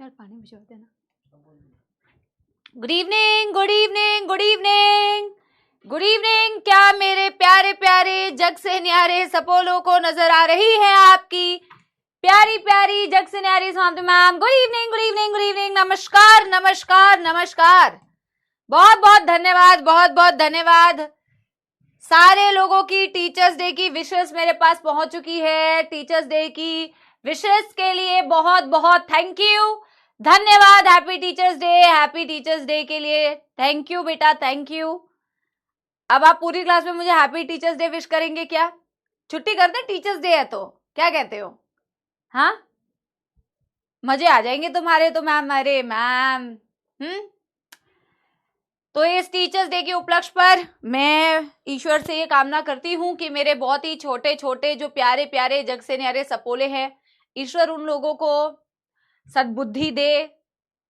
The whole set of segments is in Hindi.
यार पानी भिजवा देना। Good evening, good evening, good evening, good evening. क्या मेरे प्यारे प्यारे जग से न्यारे सपोलो को नजर आ रही है आपकी प्यारी प्यारी जग से न्यारी स्वामी ma'am? Good evening, good evening, good evening. नमस्कार, नमस्कार, नमस्कार। बहुत बहुत धन्यवाद, बहुत बहुत धन्यवाद। सारे लोगों की टीचर्स डे की विशेष मेरे पास पहुंच चुकी है। टीचर्स डे की विशेष के लिए बहुत बहुत थैंक यू, धन्यवाद। Happy teachers day, happy teachers day के लिए थैंक यू बेटा, थैंक यू। अब आप पूरी क्लास में मुझे हैप्पी टीचर्स डे विश करेंगे क्या? छुट्टी करते हैं, टीचर्स डे है तो क्या कहते हो? हाँ, मजे आ जाएंगे तुम्हारे तो मैम। अरे मैम, तो इस टीचर्स डे के उपलक्ष्य पर मैं ईश्वर से ये कामना करती हूँ कि मेरे बहुत ही छोटे छोटे जो प्यारे प्यारे जग से न्यारे सपोले हैं, ईश्वर उन लोगों को सद्बुद्धि दे,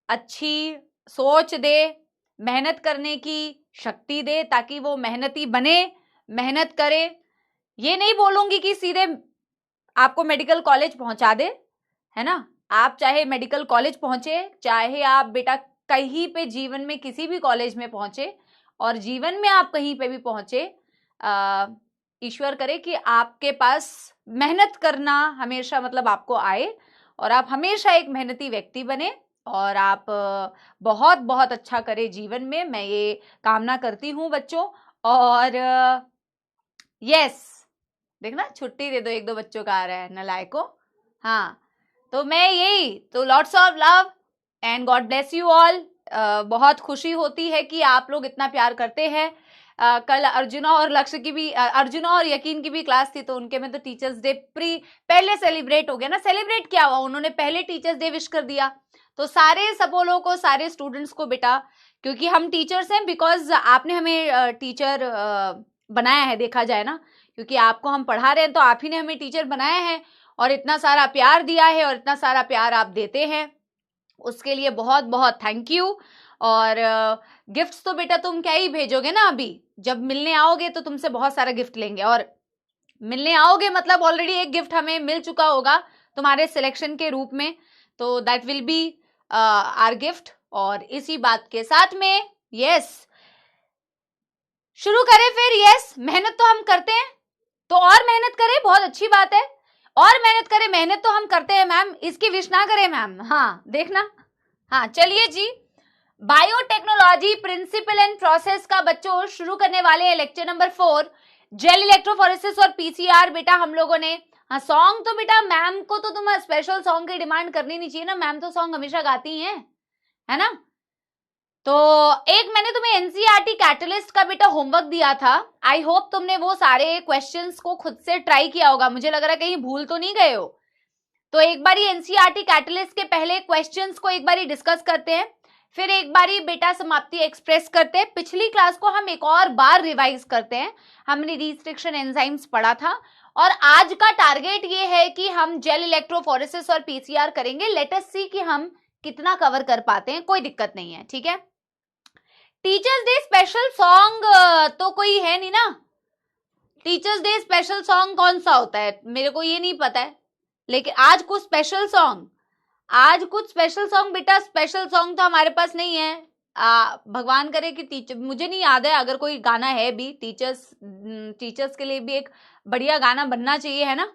अच्छी सोच दे, मेहनत करने की शक्ति दे, ताकि वो मेहनती बने, मेहनत करे। ये नहीं बोलूंगी कि सीधे आपको मेडिकल कॉलेज पहुंचा दे, है ना। आप चाहे मेडिकल कॉलेज पहुंचे, चाहे आप बेटा कहीं पे जीवन में किसी भी कॉलेज में पहुंचे, और जीवन में आप कहीं पे भी पहुंचे, ईश्वर करे कि आपके पास मेहनत करना हमेशा मतलब आपको आए, और आप हमेशा एक मेहनती व्यक्ति बने, और आप बहुत बहुत अच्छा करे जीवन में। मैं ये कामना करती हूँ बच्चों। और यस, देखना छुट्टी दे दो, एक दो बच्चों का आ रहा है नलायको। हाँ, तो मैं यही, तो lots of love and God bless you all. बहुत खुशी होती है कि आप लोग इतना प्यार करते हैं। कल अर्जुना और लक्ष्य की भी, अर्जुना और यकीन की भी क्लास थी, तो उनके में तो टीचर्स डे पहले सेलिब्रेट हो गया ना। सेलिब्रेट क्या हुआ, उन्होंने पहले टीचर्स डे विश कर दिया। तो सारे सपोलों को, सारे स्टूडेंट्स को बेटा, क्योंकि हम टीचर्स हैं, बिकॉज आपने हमें टीचर बनाया है, देखा जाए ना, क्योंकि आपको हम पढ़ा रहे हैं तो आप ही ने हमें टीचर बनाया है, और इतना सारा प्यार दिया है, और इतना सारा प्यार आप देते हैं, उसके लिए बहुत बहुत थैंक यू। और गिफ्ट्स तो बेटा तुम क्या ही भेजोगे ना, अभी जब मिलने आओगे तो तुमसे बहुत सारा गिफ्ट लेंगे। और मिलने आओगे मतलब ऑलरेडी एक गिफ्ट हमें मिल चुका होगा तुम्हारे सिलेक्शन के रूप में, तो that will be our gift. और इसी बात के साथ में यस, शुरू करें फिर। यस, मेहनत तो हम करते हैं, तो और मेहनत करें, बहुत अच्छी बात है, और मेहनत करें। मेहनत तो हम करते हैं मैम, इसकी विश ना करें मैम। हाँ देखना, हाँ चलिए जी। बायोटेक्नोलॉजी प्रिंसिपल एंड प्रोसेस का बच्चों शुरू करने वाले हैं लेक्चर नंबर 4, जेल इलेक्ट्रोफोरेसिस और पीसीआर। बेटा हम लोगों ने, हाँ सॉन्ग तो बेटा मैम को तो तुम स्पेशल सॉन्ग की डिमांड करनी नहीं चाहिए ना, मैम तो सॉन्ग हमेशा गाती हैं, है ना। तो एक मैंने तुम्हें एनसीईआरटी कैटलिस्ट का बेटा होमवर्क दिया था, आई होप तुमने वो सारे क्वेश्चंस को खुद से ट्राई किया होगा। मुझे लग रहा है कहीं भूल तो नहीं गए हो। तो एक बारी एनसीईआरटी कैटलिस्ट के पहले क्वेश्चंस को एक बारी डिस्कस करते हैं, फिर एक बारी बेटा समाप्ति एक्सप्रेस करते हैं। पिछली क्लास को हम एक और बार रिवाइज करते हैं, हमने रिस्ट्रिक्शन एंजाइम्स पढ़ा था, और आज का टारगेट ये है कि हम जेल इलेक्ट्रोफोरेसिस और पीसीआर करेंगे। लेट अस सी कि हम कितना कवर कर पाते हैं, कोई दिक्कत नहीं है, ठीक है। टीचर्स डे स्पेशल सॉन्ग तो कोई है नहीं ना। टीचर्स डे स्पेशल सॉन्ग कौन सा होता है मेरे को ये नहीं पता है, लेकिन आज कुछ स्पेशल सॉन्ग, आज कुछ स्पेशल सॉन्ग बेटा, स्पेशल सॉन्ग तो हमारे पास नहीं है। भगवान करे कि टीचर, मुझे नहीं याद है, अगर कोई गाना है भी टीचर्स के लिए भी एक बढ़िया गाना बनना चाहिए, है ना।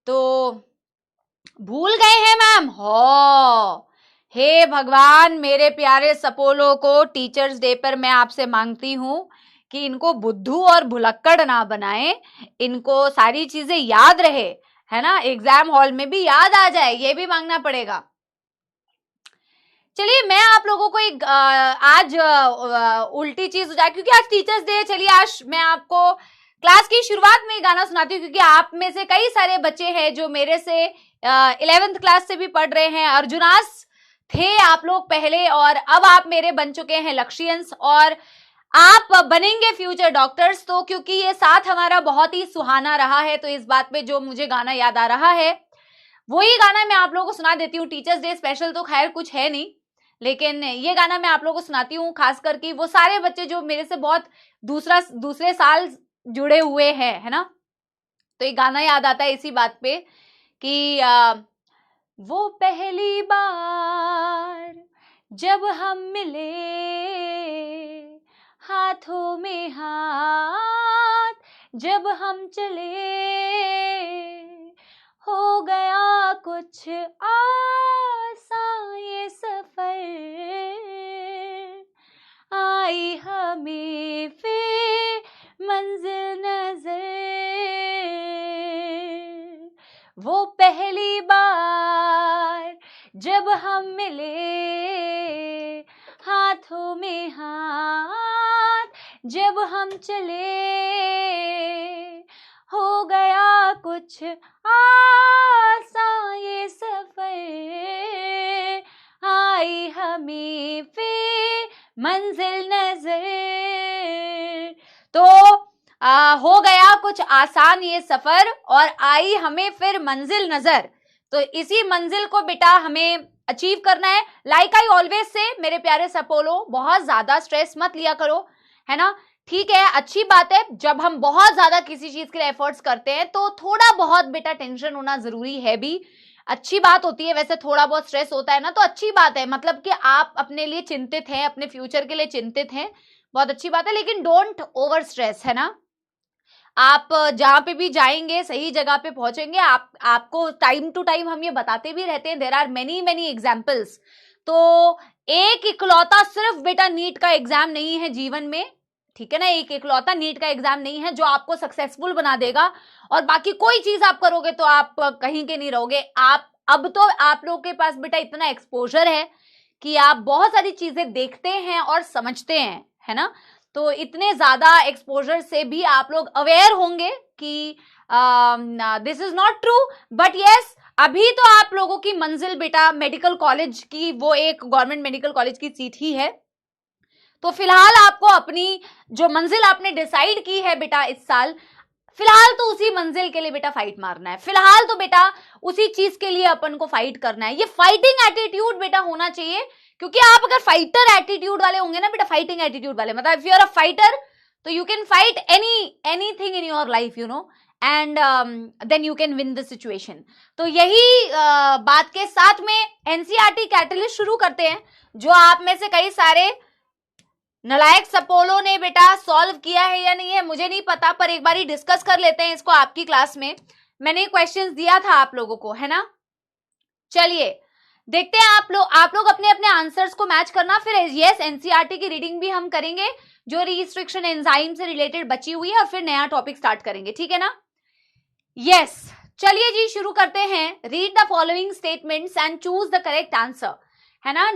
तो भूल गए हैं मैम? हो, हे भगवान, मेरे प्यारे सपोलो को टीचर्स डे पर मैं आपसे मांगती हूं कि इनको बुद्धू और भुलक्कड़ ना बनाए, इनको सारी चीजें याद रहे, है ना, एग्जाम हॉल में भी याद आ जाए, ये भी मांगना पड़ेगा। चलिए मैं आप लोगों को एक आज उल्टी चीज हो जाए, क्योंकि आज टीचर्स डे। चलिए आज मैं आपको क्लास की शुरुआत में गाना सुनाती हूँ, क्योंकि आप में से कई सारे बच्चे हैं जो मेरे से 11th क्लास से भी पढ़ रहे हैं। अर्जुनास थे आप लोग पहले, और अब आप मेरे बन चुके हैं लक्ष्यंस, और आप बनेंगे फ्यूचर डॉक्टर्स। तो क्योंकि ये साथ हमारा बहुत ही सुहाना रहा है, तो इस बात पे जो मुझे गाना याद आ रहा है वही गाना मैं आप लोगों को सुना देती हूँ। टीचर्स डे स्पेशल तो खैर कुछ है नहीं, लेकिन ये गाना मैं आप लोगों को सुनाती हूँ, खास करके वो सारे बच्चे जो मेरे से बहुत दूसरे साल जुड़े हुए हैं, है ना। तो ये गाना याद आता है इसी बात पे कि वो पहली बार जब हम मिले, हाथों में हाथ जब हम चले, हो गया कुछ आसान ये सफर, आई हमें फिर मंजिल नजर। वो पहली बार जब हम मिले, हाथों में हाथ जब हम चले, हो गया कुछ आसान ये सफर, आई हमें फिर मंजिल नजर। तो हो गया कुछ आसान ये सफर और आई हमें फिर मंजिल नजर। तो इसी मंजिल को बेटा हमें अचीव करना है। लाइक आई ऑलवेज से मेरे प्यारे सपोलो, बहुत ज्यादा स्ट्रेस मत लिया करो, है ना। ठीक है, अच्छी बात है, जब हम बहुत ज्यादा किसी चीज के लिए एफर्ट्स करते हैं तो थोड़ा बहुत बेटा टेंशन होना जरूरी है भी, अच्छी बात होती है। वैसे थोड़ा बहुत स्ट्रेस होता है ना तो अच्छी बात है, मतलब कि आप अपने लिए चिंतित हैं, अपने फ्यूचर के लिए चिंतित हैं, बहुत अच्छी बात है। लेकिन डोंट ओवर स्ट्रेस, है ना। आप जहां पे भी जाएंगे सही जगह पे पहुंचेंगे। आपको टाइम टू टाइम हम ये बताते भी रहते हैं, देयर आर मेनी एग्जाम्पल्स। तो एक इकलौता सिर्फ बेटा नीट का एग्जाम नहीं है जीवन में, ठीक है ना। एक इकलौता नीट का एग्जाम नहीं है जो आपको सक्सेसफुल बना देगा, और बाकी कोई चीज आप करोगे तो आप कहीं के नहीं रहोगे। आप अब तो आप लोगों के पास बेटा इतना एक्सपोजर है कि आप बहुत सारी चीजें देखते हैं और समझते हैं, है ना। तो इतने ज्यादा एक्सपोजर से भी आप लोग अवेयर होंगे कि this is not true, but yes अभी तो आप लोगों की मंजिल बेटा मेडिकल कॉलेज की, वो एक गवर्नमेंट मेडिकल कॉलेज की सीट ही है। तो फिलहाल आपको अपनी जो मंजिल आपने डिसाइड की है बेटा इस साल, फिलहाल तो उसी मंजिल के लिए बेटा फाइट मारना है। फिलहाल तो बेटा उसी चीज के लिए अपन को फाइट करना है। ये फाइटिंग एटीट्यूड बेटा होना चाहिए, क्योंकि आप अगर फाइटर एटीट्यूड वाले होंगे ना बेटा, फाइटिंग एटीट्यूड वाले, मतलब if you are a fighter तो you can fight anything in your life, you know, and then you can win the situation. तो यही बात के साथ में एनसीईआरटी कैटलिस्ट शुरू करते हैं, जो आप में से कई सारे नालायक सपोलो ने बेटा सॉल्व किया है या नहीं है मुझे नहीं पता, पर एक बार ही डिस्कस कर लेते हैं इसको आपकी क्लास में। मैंने क्वेश्चंस दिया था आप लोगों को, है ना। चलिए देखते हैं आप लोग अपने अपने आंसर्स को मैच करना। फिर यस एनसीईआरटी की रीडिंग भी हम करेंगे जो रिस्ट्रिक्शन एंजाइम से रिलेटेड बची हुई है, और फिर नया टॉपिक स्टार्ट करेंगे, ठीक है ना। यस चलिए जी शुरू करते हैं। Read the following statements and choose the correct answer, है ना।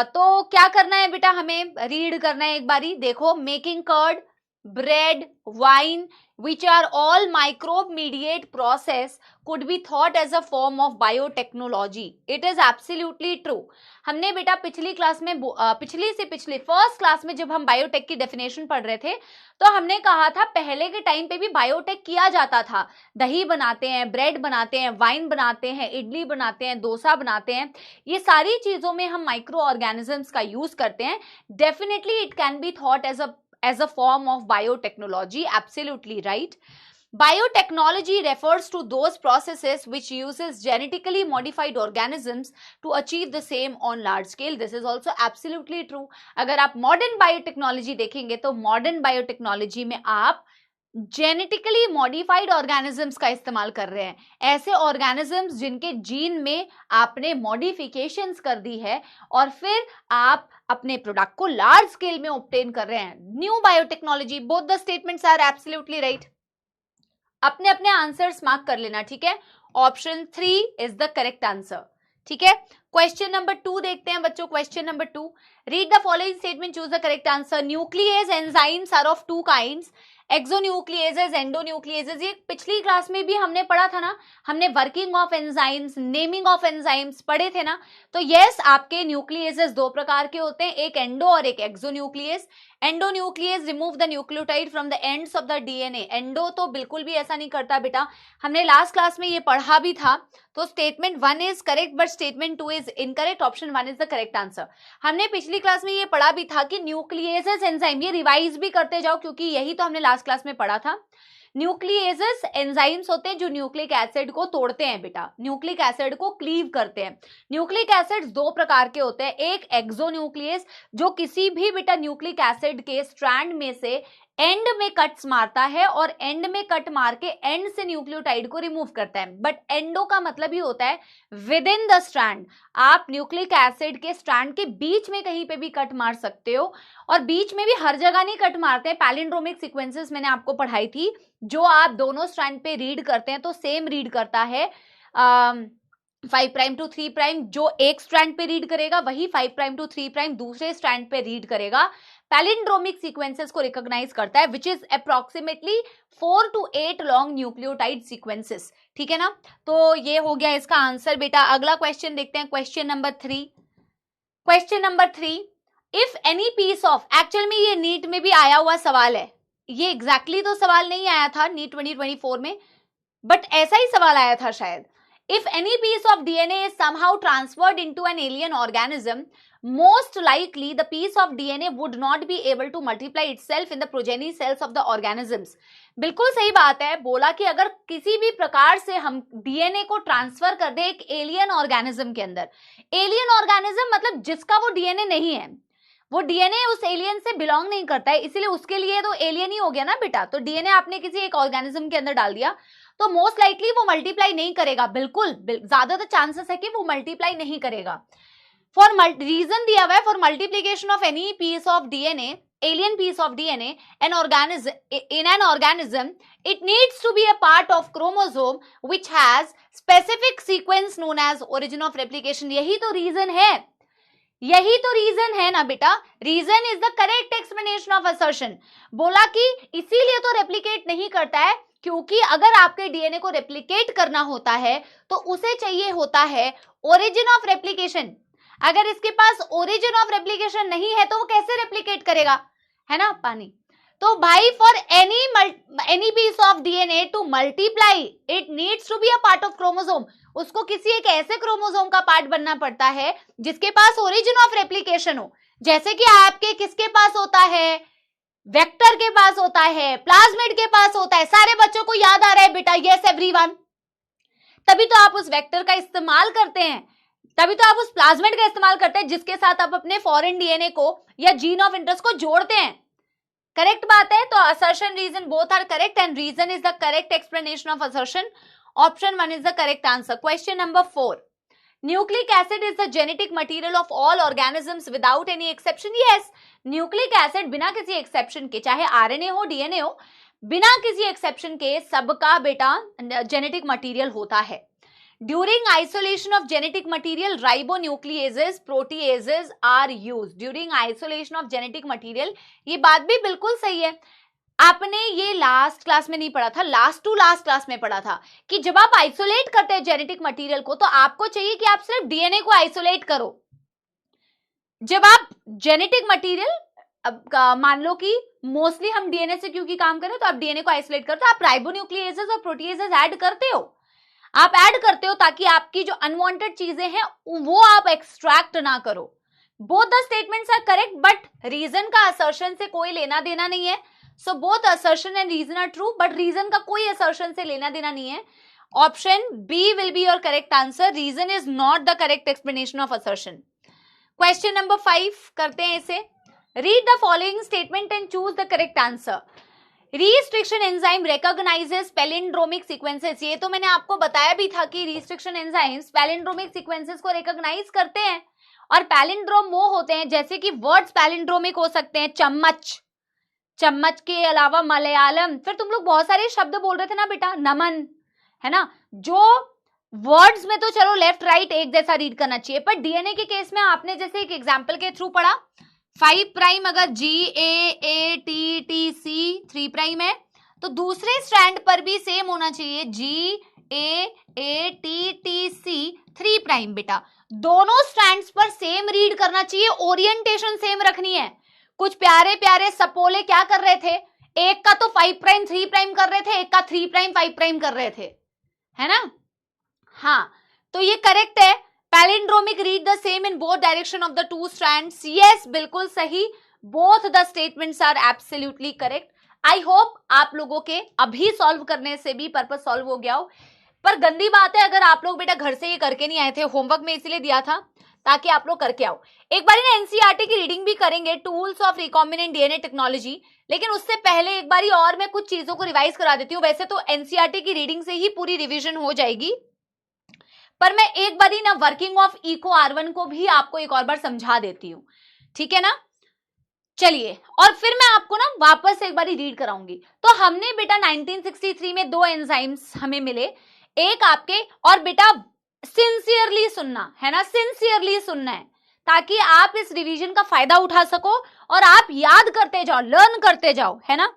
तो क्या करना है बेटा, हमें रीड करना है एक बारी। देखो, making curd, bread, wine, which are all microbe mediate process could be thought as a form of biotechnology. It is absolutely true. हमने बेटा पिछली क्लास में पिछली फर्स्ट क्लास में जब हम बायोटेक की डेफिनेशन पढ़ रहे थे तो हमने कहा था पहले के टाइम पे भी बायोटेक किया जाता था। दही बनाते हैं, ब्रेड बनाते हैं, वाइन बनाते हैं, इडली बनाते हैं, डोसा बनाते हैं, ये सारी चीजों में हम माइक्रो ऑर्गेनिजम्स का यूज करते हैं। Definitely it can be thought as a form of biotechnology. Absolutely right. Biotechnology refers to those processes which uses genetically modified organisms to achieve the same on large scale. This is also absolutely true. अगर आप modern biotechnology देखेंगे तो modern biotechnology में आप जेनेटिकली मॉडिफाइड ऑर्गेनिजम्स का इस्तेमाल कर रहे हैं, ऐसे ऑर्गेनिजम्स जिनके जीन में आपने मॉडिफिकेशंस कर दी है और फिर आप अपने प्रोडक्ट को लार्ज स्केल में ऑब्टेन कर रहे हैं। New biotechnology, both the statements are absolutely right. अपने अपने आंसर्स मार्क कर लेना, ठीक है। Option 3 is the correct answer, ठीक है। क्वेश्चन नंबर 2 देखते हैं बच्चों। Question number 2, read the following statement, choose the correct answer. Nuclease enzymes are of 2 kinds, exonucleases, endonucleases. ये पिछली क्लास में भी हमने पढ़ा था ना, हमने working of enzymes, naming of enzymes पढ़े थे ना। तो यस आपके न्यूक्लियेजेस 2 प्रकार के होते हैं, एक एंडो और एक exonuclease. Endonuclease remove the nucleotide from the ends of the DNA. Endo तो बिल्कुल भी ऐसा नहीं करता बेटा, हमने लास्ट क्लास में ये पढ़ा भी था। तो statement 1 is correct but statement 2 is incorrect. Option 1 is the correct answer. हमने पिछली क्लास में ये पढ़ा भी था कि न्यूक्लियेजेस एंजाइम, ये रिवाइज भी करते जाओ क्योंकि यही तो हमने लास्ट क्लास में पढ़ा था। न्यूक्लिएजेस एंजाइम्स होते हैं जो न्यूक्लिक एसिड को तोड़ते हैं बेटा, न्यूक्लिक एसिड को क्लीव करते हैं। न्यूक्लिक एसिड्स दो प्रकार के होते हैं, एक एक्सोन्यूक्लियस जो किसी भी बेटा न्यूक्लिक एसिड के स्ट्रैंड में से एंड में कट्स मारता है और एंड में कट मार के एंड से न्यूक्लियोटाइड को रिमूव करता है। बट एंडो का मतलब ही होता है विद इन द स्ट्रैंड, आप न्यूक्लिक एसिड के स्ट्रैंड के बीच में कहीं पे भी कट मार सकते हो, और बीच में भी हर जगह नहीं कट मारते हैं। पैलिंड्रोमिक सीक्वेंसेस मैंने आपको पढ़ाई थी, जो आप दोनों स्ट्रैंड पे रीड करते हैं तो सेम रीड करता है 5' to 3', जो एक स्ट्रैंड पे रीड करेगा वही 5' to 3' दूसरे स्ट्रैंड पे रीड करेगा। पैलिंड्रोमिक सीक्वेंसेस को रिकॉग्नाइज करता है which is approximately 4 to 8 long nucleotide sequences. ठीक है ना, तो ये हो गया इसका आंसर बेटा। अगला क्वेश्चन देखते हैं, question number 3। Question number 3, if any piece of, actual में ये नीट में भी आया हुआ सवाल है, ये एग्जैक्टली तो सवाल नहीं आया था नीट 2024 में, बट ऐसा ही सवाल आया था शायद। If any piece of DNA is somehow transferred into an alien organism, most likely the piece of DNA would not be able to multiply itself in the progeny cells of the organisms. बिल्कुल सही बात है, बोला कि अगर किसी भी प्रकार से हम डीएनए को ट्रांसफर कर दे एक एलियन ऑर्गेनिज्म के अंदर, एलियन ऑर्गेनिज्म मतलब जिसका वो डीएनए नहीं है, वो डीएनए उस एलियन से बिलोंग नहीं करता है, इसीलिए उसके लिए तो एलियन ही हो गया ना बेटा। तो डीएनए आपने किसी एक ऑर्गेनिज्म के अंदर डाल दिया तो मोस्ट लाइकली वो मल्टीप्लाई नहीं करेगा, बिल्कुल ज्यादातर चांसेस है कि वो मल्टीप्लाई नहीं करेगा। फॉर रीजन दिया हुआ है, for multiplication of any piece of DNA, alien piece of DNA in an organism, it needs to be a part of chromosome which has specific sequence known as origin of replication. यही तो रीजन है, यही तो रीजन है ना बेटा। Reason is the correct explanation of assertion. बोला कि इसीलिए तो रेप्लिकेट नहीं करता है क्योंकि अगर आपके डीएनए को रेप्लिकेट करना होता है तो उसे चाहिए होता है ओरिजिन ऑफ रेप्लिकेशन। अगर इसके पास ओरिजिन ऑफ रेप्लिकेशन नहीं है तो वो कैसे रेप्लिकेट करेगा, है ना पानी। तो भाई for any piece of DNA to multiply it needs to be a part of chromosome. उसको किसी एक ऐसे क्रोमोसोम का पार्ट बनना पड़ता है जिसके पास ओरिजिन ऑफ रेप्लिकेशन हो। जैसे कि आपके किसके पास होता है, वेक्टर के पास होता है, प्लाज्मिड के पास होता है। सारे बच्चों को याद आ रहा है बेटा, यस एवरीवन। तभी तो आप उस वेक्टर का इस्तेमाल करते हैं, तभी तो आप उस प्लाज्मिड का इस्तेमाल करते हैं जिसके साथ आप अपने फॉरेन डीएनए को या जीन ऑफ इंटरेस्ट को जोड़ते हैं। करेक्ट बात है। तो assertion reason both are correct and reason is the correct explanation of assertion. Option 1 is the correct answer. Question number 4, nucleic acid is the genetic material of all organisms without any exception. Yes, nucleic acid बिना किसी एक्सेप्शन के, चाहे आरएनए हो डीएनए हो, बिना किसी एक्सेप्शन के सबका बेटा जेनेटिक मटेरियल होता है। During isolation of genetic material, ribonucleases, proteases are used. During isolation of genetic material, ये बात भी बिल्कुल सही है। आपने ये लास्ट क्लास में नहीं पढ़ा था, लास्ट टू लास्ट क्लास में पढ़ा था कि जब आप आइसोलेट करते हैं जेनेटिक मटेरियल को तो आपको चाहिए कि आप सिर्फ डीएनए को आइसोलेट करो। जब आप जेनेटिक मटेरियल, मान लो कि मोस्टली हम डीएनए से क्योंकि काम करें तो आप डीएनए को आइसोलेट करते हो, आप राइबोन्यूक्लिएसेस और प्रोटीएसेस ऐड करते हो, आप ऐड करते हो ताकि आपकी जो अनवांटेड चीजें हैं वो आप एक्सट्रैक्ट ना करो। Both the statements are correct but reason का असर्शन से कोई लेना देना नहीं है। So both assertion and reason are true but reason का कोई असर्शन से लेना देना नहीं है। Option B will be your correct answer. Reason is not the correct explanation of assertion. Question number 5 करते हैं इसे। Read the following statement and choose the correct answer. Restriction enzyme recognises palindromic sequences. ये तो मैंने आपको बताया भी था कि रिस्ट्रिक्शन एंजाइम्स पैलिंड्रोमिक सीक्वेंसेस को रिकॉग्नाइज करते हैं और पैलिंड्रोम वो होते हैं जैसे कि वर्ड्स पैलिंड्रोमिक हो सकते हैं, चम्मच, चम्मच के अलावा मलयालम, फिर तुम लोग बहुत सारे शब्द बोल रहे थे ना बेटा, नमन, है ना, जो वर्ड्स में तो चलो लेफ्ट राइट एक जैसा रीड करना चाहिए, पर डीएनए के केस में आपने जैसे एक एग्जाम्पल के थ्रू पढ़ा 5' अगर GAATTC 3' है तो दूसरे स्ट्रैंड पर भी सेम होना चाहिए GAATTC 3' बेटा। दोनों स्ट्रैंड्स पर सेम रीड करना चाहिए, ओरिएंटेशन सेम रखनी है। कुछ प्यारे प्यारे सपोले क्या कर रहे थे, एक का तो 5' 3' कर रहे थे, एक का 3' 5' कर रहे थे, है ना। हाँ, तो ये करेक्ट है। Palindromic read the same in both direction of the two strands. Yes, बिल्कुल सही, both the statements are absolutely correct. I hope आप लोगों के अभी सॉल्व करने से भी पर्पस सॉल्व हो गया हो। पर गंदी बात है अगर आप लोग बेटा घर से ये करके नहीं आए थे, होमवर्क में इसलिए दिया था ताकि आप लोग करके आओ। एक बारी ना एनसीईआरटी की रीडिंग भी करेंगे, tools of recombinant DNA technology, लेकिन उससे पहले एक बारी और मैं कुछ चीजों को रिवाइज करा देती हूँ। वैसे तो एनसीईआरटी की रीडिंग से ही पूरी रिवीजन हो जाएगी, पर मैं एक बारी ना वर्किंग ऑफ इको R1 को भी आपको एक और बार समझा देती हूँ, ठीक है ना। चलिए, और फिर मैं आपको ना वापस एक बारी रीड कराऊंगी। तो हमने बेटा 1963 में 2 एंजाइम्स हमें मिले, एक आपके, और बेटा सिंसियरली सुनना है ना, सिंसियरली सुनना है ताकि आप इस रिवीजन का फायदा उठा सको और आप याद करते जाओ, लर्न करते जाओ, है ना।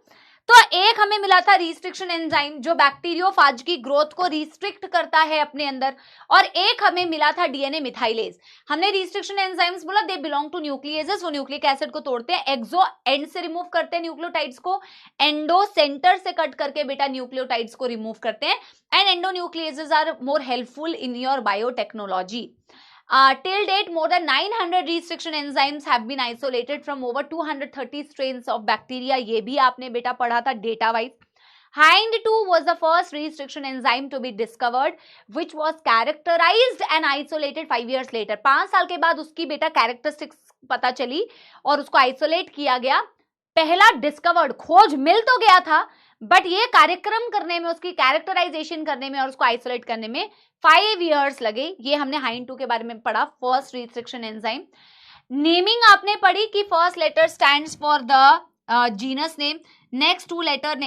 तो एक हमें मिला था रिस्ट्रिक्शन एंजाइम जो बैक्टीरियोफाज की ग्रोथ को रिस्ट्रिक्ट करता है अपने अंदर, और एक हमें मिला था डीएनए मिथाइलेज। हमने रिस्ट्रिक्शन एंजाइम्स बोला दे बिलोंग टू न्यूक्लियेजेस, वो न्यूक्लिक एसिड को तोड़ते हैं, एक्सो एंड से रिमूव करते हैं न्यूक्लियोटाइड्स को, एंडो सेंटर से कट करके बेटा न्यूक्लियोटाइड्स को रिमूव करते हैं, and endonucleases are more helpful in your biotechnology. Till date, more than 900 restriction enzymes have been isolated from over 230 strains of bacteria. ये भी आपने बेटा पढ़ा था data wise. Hind2 was the first restriction enzyme to be discovered, which was characterized and isolated 5 years later. 5 साल के बाद उसकी बेटा कैरेक्टरिस्टिक्स पता चली और उसको आइसोलेट किया गया। पहला डिस्कवर्ड, खोज मिल तो गया था, बट ये कार्यक्रम करने में, उसकी कैरेक्टराइजेशन करने में और उसको आइसोलेट करने में 5 years लगे। ये हमने Hind2 के बारे में पढ़ा, फर्स्ट रिस्ट्रिक्शन एंजाइम। नेमिंग आपने पढ़ी कि first letter stands for the genus name, next 2 letter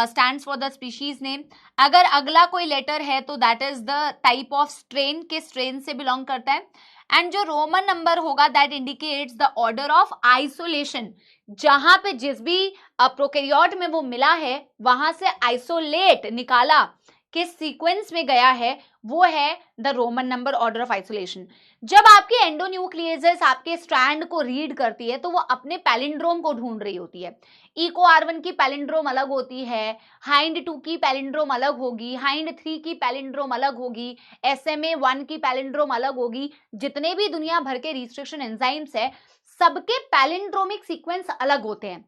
stands for the species name. अगर अगला कोई लेटर है तो that is the type of strain, के स्ट्रेन से बिलोंग करता है। एंड जो रोमन नंबर होगा that indicates the order of isolation, जहां पे जिस भी प्रोकैरियोट में वो मिला है वहां से आइसोलेट निकाला किस सीक्वेंस में गया है, वो है the Roman number order of isolation. जब आपकी एंडोन्यूक्लियेजेस आपके स्ट्रैंड को रीड करती है तो वो अपने पैलिंड्रोम को ढूंढ रही होती है। इको R1 की पैलिंड्रोम अलग होती है, Hind2 की पैलिंड्रोम अलग होगी, Hind3 की पैलिंड्रोम अलग होगी, SMA1 की पैलिंड्रोम अलग होगी। जितने भी दुनिया भर के रिस्ट्रिक्शन एंजाइम्स है सबके पैलिंड्रोमिक सीक्वेंस अलग होते हैं।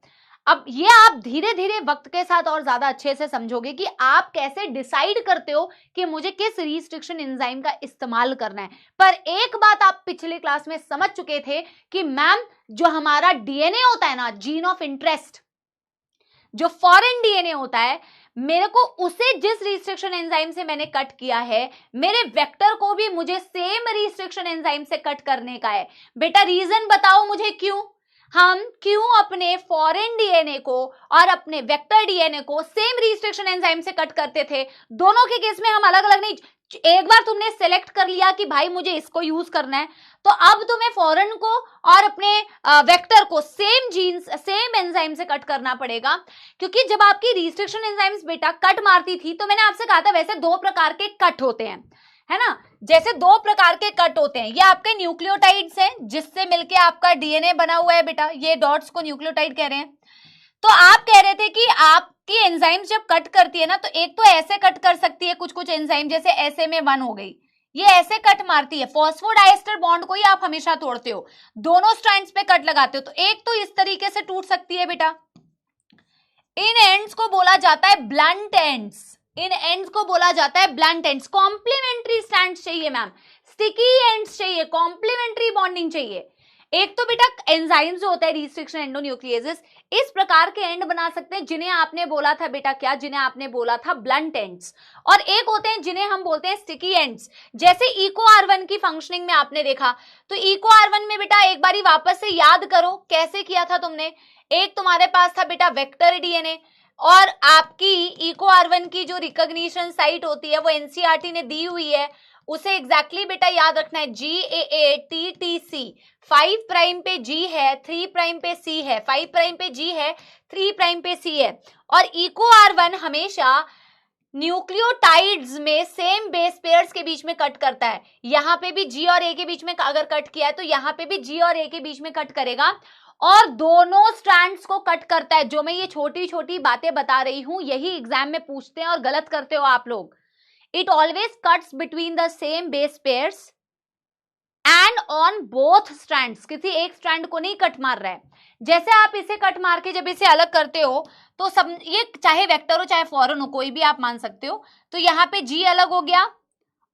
अब ये आप धीरे धीरे वक्त के साथ और ज्यादा अच्छे से समझोगे कि आप कैसे डिसाइड करते हो कि मुझे किस रिस्ट्रिक्शन एंजाइम का इस्तेमाल करना है। पर एक बात आप पिछले क्लास में समझ चुके थे कि मैम जो हमारा डीएनए होता है ना, जीन ऑफ इंटरेस्ट, जो फॉरेन डीएनए होता है, मेरे को उसे जिस रिस्ट्रिक्शन एंजाइम से मैंने कट किया है, मेरे वेक्टर को भी मुझे सेम रिस्ट्रिक्शन एंजाइम से कट करने का है। बेटा रीजन बताओ मुझे, हम क्यों अपने फॉरेन डीएनए को और अपने वेक्टर डीएनए को सेम रिस्ट्रिक्शन एंजाइम से कट करते थे। दोनों के केस में हम अलग अलग नहीं, एक बार तुमने सेलेक्ट कर लिया कि भाई मुझे इसको यूज करना है, तो अब तुम्हें फॉरेन को और अपने वेक्टर को सेम जीन्स सेम एंजाइम से कट करना पड़ेगा। क्योंकि जब आपकी रिस्ट्रिक्शन एंजाइम्स बेटा कट मारती थी तो मैंने आपसे कहा था वैसे 2 प्रकार के कट होते हैं, है ना। जैसे 2 प्रकार के कट होते हैं, ये आपके न्यूक्लियोटाइड्स हैं जिससे मिलके आपका डीएनए बना हुआ है बेटा, ये डॉट्स को न्यूक्लियोटाइड कह रहे हैं। तो आप कह रहे थे कि आपकी एंजाइम जब कट करती है ना, तो एक तो ऐसे कट कर सकती है कुछ एंजाइम, जैसे SMA1 हो गई, ये ऐसे कट मारती है। फॉस्फोडाइस्टर बॉन्ड को ही आप हमेशा तोड़ते हो, दोनों स्ट्रैंड्स पे कट लगाते हो, तो एक तो इस तरीके से टूट सकती है बेटा। इन एंड्स को बोला जाता है ब्लंट एंड्स, इन एंड्स को बोला जाता है ब्लंट एंड्स। कॉम्प्लीमेंट्री स्ट्रैंड्स चाहिए मैम, स्टिकी एंड्स चाहिए, कॉम्प्लीमेंट्री बॉन्डिंग चाहिए। एक तो बेटा एंजाइम जो होता है रिस्ट्रिक्शन एंडोन्यूक्लियेजेस, इस प्रकार के एंड बना सकते हैं जिन्हें आपने बोला था बेटा क्या, जिन्हें आपने बोला था ब्लंट एंड्स, और एक होते हैं जिन्हें हम बोलते हैं स्टिकी एंड्स। जैसे इको R1 की फंक्शनिंग में आपने देखा, तो इको R1 में बेटा एक बारी वापस से याद करो कैसे किया था तुमने। एक तुम्हारे पास था बेटा वेक्टर डीएनए, और आपकी इको R1 की जो रिकॉग्निशन साइट होती है वो एनसीईआरटी ने दी हुई है, उसे एग्जैक्टली बेटा याद रखना है, GAATTC। 5 प्राइम पे G है, 3 प्राइम पे C है, 5 प्राइम पे G है, 3 प्राइम पे C है। और इको R1 हमेशा न्यूक्लियोटाइड्स में सेम बेस पेयर्स के बीच में कट करता है। यहाँ पे भी G और A के बीच में अगर कट किया है तो यहाँ पे भी G और A के बीच में कट करेगा, और दोनों स्ट्रैंड्स को कट करता है। जो मैं ये छोटी छोटी बातें बता रही हूं यही एग्जाम में पूछते हैं और गलत करते हो आप लोग। It always cuts between the same base pairs and on both strands, किसी एक स्ट्रैंड को नहीं कट मार रहा है। जैसे आप इसे कट मार के जब इसे अलग करते हो तो सब, ये चाहे वेक्टर हो चाहे फॉरेन हो, कोई भी आप मान सकते हो, तो यहाँ पे जी अलग हो गया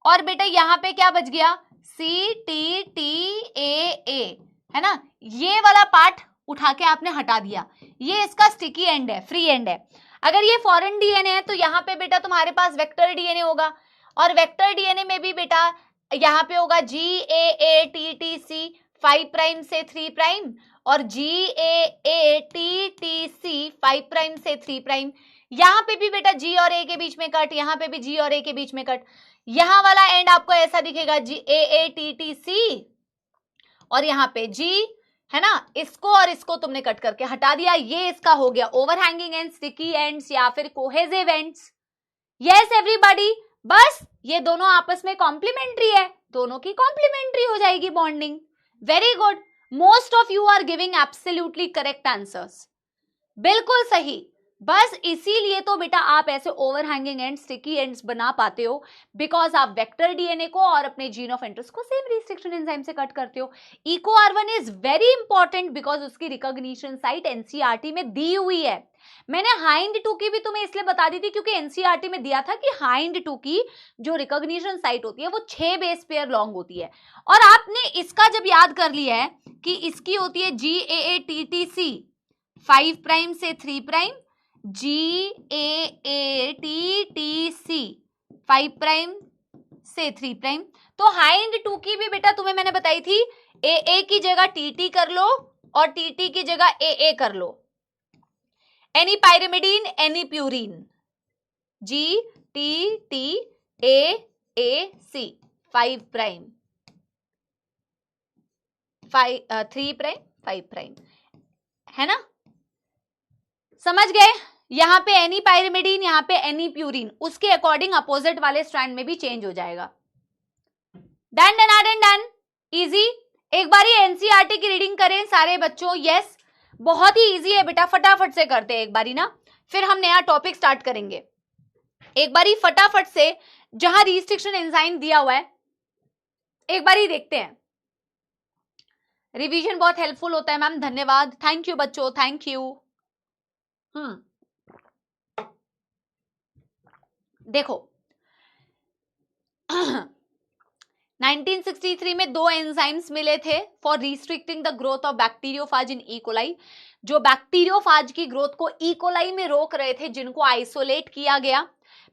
और बेटा यहाँ पे क्या बच गया, सी टी टी ए, है ना। ये वाला पार्ट उठा के आपने हटा दिया, ये इसका स्टिकी एंड है, फ्री एंड है। अगर ये फॉरेन डीएनए है तो यहाँ पे बेटा तुम्हारे पास वेक्टर डीएनए होगा, और वेक्टर डीएनए में भी बेटा यहाँ पे होगा GAATTC 5 प्राइम से 3 प्राइम और GAATTC 5 प्राइम से 3 प्राइम। यहाँ पे भी बेटा G और A के बीच में कट, यहाँ पे भी G और A के बीच में कट। यहाँ वाला एंड आपको ऐसा दिखेगा GAATTC और यहाँ पे G, है ना। इसको और इसको तुमने कट करके हटा दिया, ये इसका हो गया ओवरहैंगिंग एंड, स्टिकी एंड्स या फिर कोहेसिव एंड्स। यस एवरीबॉडी, बस ये दोनों आपस में कॉम्प्लीमेंट्री है, दोनों की कॉम्प्लीमेंट्री हो जाएगी bonding. Very good, most of you are giving absolutely correct answers, बिल्कुल सही। बस इसीलिए तो बेटा आप ऐसे ओवरहैंगिंग एंड स्टिकी एंड्स बना पाते हो, बिकॉज आप वेक्टर डीएनए को और अपने जीन ऑफ इंटरेस्ट को सेम रिस्ट्रिक्शन एंजाइम से कट करते हो। EcoR1 is very important because उसकी रिकॉग्निशन साइट एनसीईआरटी में दी हुई है। मैंने हाइंड टू की भी तुम्हें इसलिए बता दी थी क्योंकि एनसीईआरटी में दिया था कि हाइंड टू की जो रिकॉग्निशन साइट होती है वो 6 बेस पेयर लॉन्ग होती है, और आपने इसका जब याद कर लिया है कि इसकी होती है GAATTC 5 प्राइम से 3 प्राइम, GAATTC 5 प्राइम से 3 प्राइम, तो हाइंड टू की भी बेटा तुम्हें मैंने बताई थी AA की जगह TT कर लो और TT की जगह AA कर लो। Any pyrimidine, any purine, GTTAAC 5 prime 3 prime 5 prime, है ना। समझ गए। यहां पे एनी पायरिमिडीन, यहां पे एनी प्यूरिन, उसके अकॉर्डिंग अपोजिट वाले स्ट्रैंड में भी चेंज हो जाएगा। Done done done done, easy. एक बार ये एनसीईआरटी की रीडिंग करें सारे बच्चों। यस, बहुत ही इजी है बेटा, फटाफट से करते हैं एक बारी ना, फिर हम नया टॉपिक स्टार्ट करेंगे। एक बारी फटाफट से जहां रिस्ट्रिक्शन एंजाइम दिया हुआ है एक बारी देखते हैं। रिवीजन बहुत हेल्पफुल होता है मैम, धन्यवाद, थैंक यू बच्चों, थैंक यू। देखो 1963 में 2 एंजाइम्स मिले थे for restricting the growth of bacteriophage in E coli, जो बैक्टीरियोफाज की ग्रोथ को ई कोलाई में रोक रहे थे, जिनको आइसोलेट किया गया।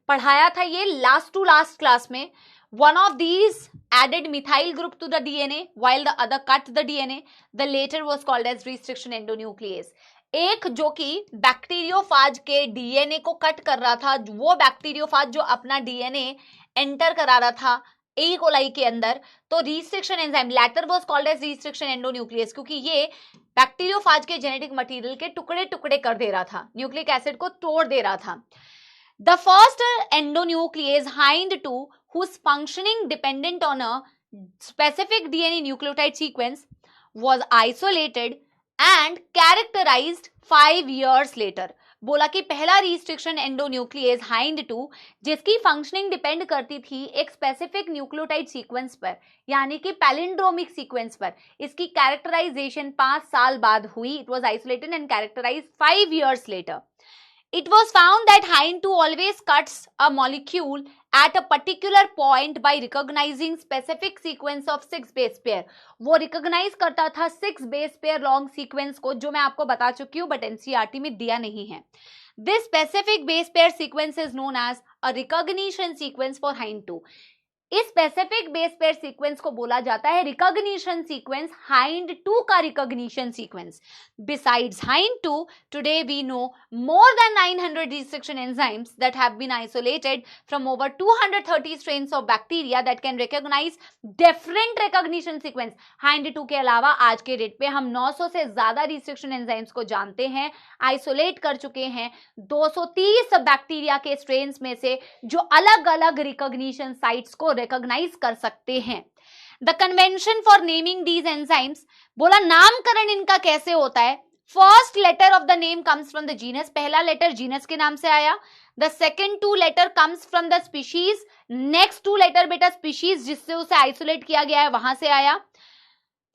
पढ़ाया था ये लास्ट टू लास्ट क्लास में। One of these added methyl group to the DNA while the other cut the DNA. The later was called as restriction endonuclease. एक जो कि बैक्टीरियोफाज के डीएनए को कट कर रहा था, वो बैक्टीरियोफाज जो अपना डीएनए एंटर करा रहा था ई कोलाई के अंदर, तो restriction enzyme later was called as restriction endonuclease, क्योंकि ये बैक्टीरियोफाज के जेनेटिक मटेरियल के टुकड़े टुकड़े कर दे रहा था, न्यूक्लिक एसिड को तोड़ दे रहा था। The first endonuclease Hind2 whose functioning dependent on a specific DNA nucleotide sequence was isolated and characterized 5 years later. बोला कि पहला रिस्ट्रिक्शन एंडोन्यूक्लियस Hind2 जिसकी फंक्शनिंग डिपेंड करती थी एक स्पेसिफिक न्यूक्लियोटाइड सीक्वेंस पर, यानी कि पैलिंड्रोमिक सीक्वेंस पर, इसकी कैरेक्टराइजेशन 5 साल बाद हुई। It was isolated and characterised 5 years later. It was found that Hind2 always cuts a molecule at a particular point by recognizing specific sequence of 6 base pair. वो recognize करता था 6 base pair long sequence को, जो मैं आपको बता चुकी हूँ बट एनसीईआरटी में दिया नहीं है। This specific base pair sequence is known as a recognition sequence for Hind2. इस स्पेसिफिक बेस पेयर सीक्वेंस को बोला जाता है रिकॉग्निशन सीक्वेंस, Hind2 का recognition sequence. Besides Hind2, today we know more than 900 restriction enzymes that have been isolated from over 230 strains of bacteria that can recognize different recognition sequence. Hind2 के अलावा आज के डेट पे हम 900 से ज्यादा रिस्ट्रिक्शन एंजाइम्स को जानते हैं, आइसोलेट कर चुके हैं 230 बैक्टीरिया के स्ट्रेन्स में से, जो अलग अलग रिकॉग्निशन साइट्स को रिकॉग्नाइज कर सकते हैं। The convention for naming these enzymes, बोला नामकरण इनका कैसे होता है। First letter of the name comes from the genus, पहला लेटर जीनस के नाम से आया। The second 2 letter comes from the species, next 2 letter बेटा स्पीशीज जिससे उसे आइसोलेट किया गया है वहां से आया,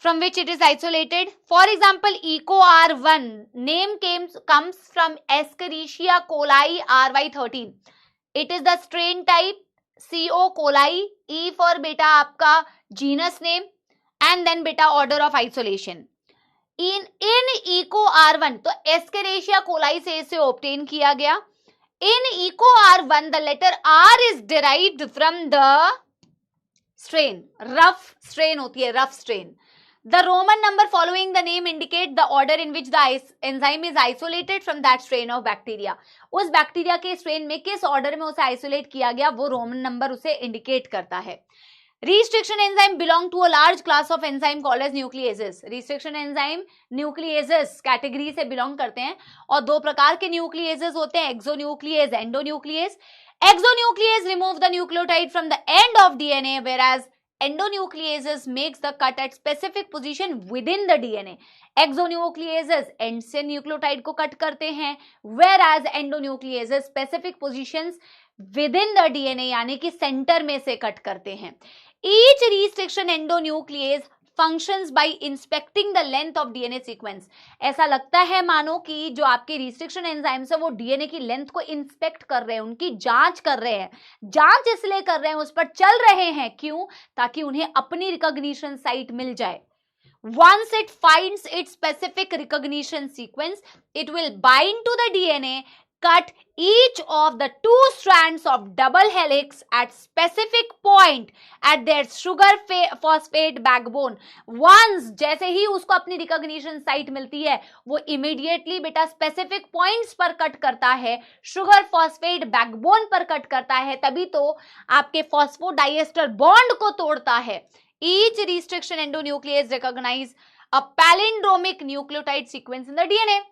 from which it is isolated. For example, ECO R1 name comes from Escherichia coli RY13. It is the strain type CO coli. E for beta आपका genus name and then beta order of isolation. In ECO R1 तो Escherichia coli से इसे obtain किया गया. In ECO R1 the letter R is derived from the strain. Rough strain होती है, rough strain. The Roman number following the name indicate the order in which the enzyme is isolated from that strain of bacteria. उस बैक्टीरिया के स्ट्रेन में किस ऑर्डर में उसे आइसोलेट किया गया वो रोमन नंबर उसे इंडिकेट करता है. Restriction enzyme belong to a large class of enzyme called as nucleases. Restriction enzyme nucleases category से बिलोंग करते हैं और दो प्रकार के nucleases होते हैं, exonuclease, endonuclease. Exonuclease remove the nucleotide from the end of DNA whereas endonucleases makes the cut at specific position within the DNA. Exonucleases end से न्यूक्लियोटाइड को कट करते हैं, whereas endonucleases specific positions within the DNA यानी कि सेंटर में से कट करते हैं. Each restriction endonuclease functions by inspecting the length of DNA sequence. ऐसा लगता है मानो कि जो आपके रिस्ट्रिक्शन एंजाइम्स है वो डीएनए की लेंथ को इंस्पेक्ट कर रहे हैं, उनकी जांच कर रहे हैं. जांच इसलिए कर रहे हैं, उस पर चल रहे हैं. क्यों? ताकि उन्हें अपनी रिकॉग्निशन साइट मिल जाए. Once it finds its specific recognition sequence, it will bind to the DNA, cut each of the 2 strands of double helix at specific point at their sugar phosphate backbone. Once जैसे ही उसको अपनी रिकॉग्निशन साइट मिलती है वो इमीडिएटली बेटा स्पेसिफिक पॉइंट्स पर कट करता है, शुगर फॉस्फेट बैकबोन पर कट करता है, तभी तो आपके फॉस्फोडाइएस्टर बॉन्ड को तोड़ता है. Each restriction endonuclease recognize a palindromic nucleotide sequence in the DNA.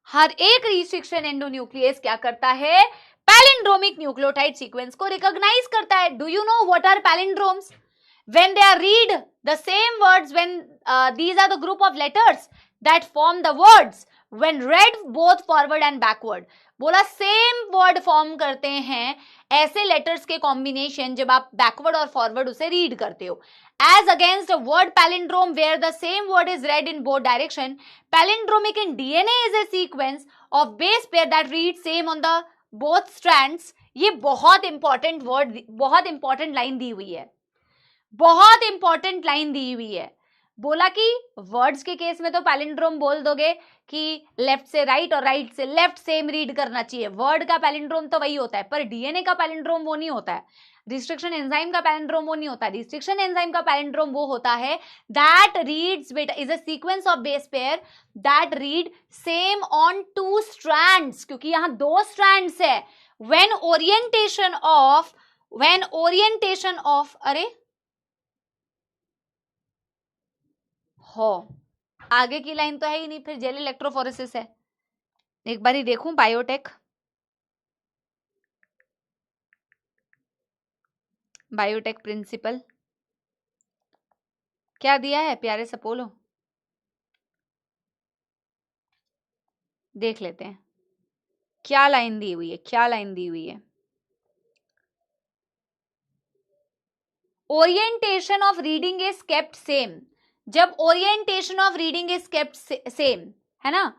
हर एक रिस्ट्रिक्शन एंडोन्यूक्लियस क्या करता है? पैलिंड्रोमिक न्यूक्लियोटाइड सीक्वेंस को रिकॉग्नाइज करता है. Do you know what are palindromes? When they are read the same words, when these are the group of letters that form the words when read both forward and backward. बोला सेम वर्ड फॉर्म करते हैं ऐसे लेटर्स के कॉम्बिनेशन जब आप बैकवर्ड और फॉरवर्ड उसे रीड करते हो. As against a word palindrome where the same word is read in both direction, palindromic in DNA is a sequence of base pair that reads same on the both strands. ये बहुत इंपॉर्टेंट वर्ड, बहुत इंपॉर्टेंट लाइन दी हुई है, बहुत इंपॉर्टेंट लाइन दी हुई है. बोला कि वर्ड्स के केस में तो पैलिंड्रोम बोल दोगे कि लेफ्ट से राइट और राइट से लेफ्ट सेम रीड करना चाहिए. वर्ड का पैलिंड्रोम तो वही होता है, पर डीएनए का पैलिंड्रोम वो नहीं होता है. रिस्ट्रिक्शन एंजाइम का पैलिंड्रोम वो नहीं होता. रिस्ट्रिक्शन एंजाइम का पैलिंड्रोम वो होता है दैट रीड्स बेटा is a sequence of base pair that read same on 2 strands, क्योंकि यहाँ 2 स्ट्रैंड्स है. व्हेन ओरिएंटेशन ऑफ अरे हो आगे की लाइन तो है ही नहीं, फिर जेल इलेक्ट्रोफोरेसिस है. एक बार ही देखूं बायोटेक प्रिंसिपल क्या दिया है प्यारे सपोलो, देख लेते हैं क्या लाइन दी हुई है, क्या लाइन दी हुई है. Orientation of reading is kept same. जब orientation of reading is kept same है ना,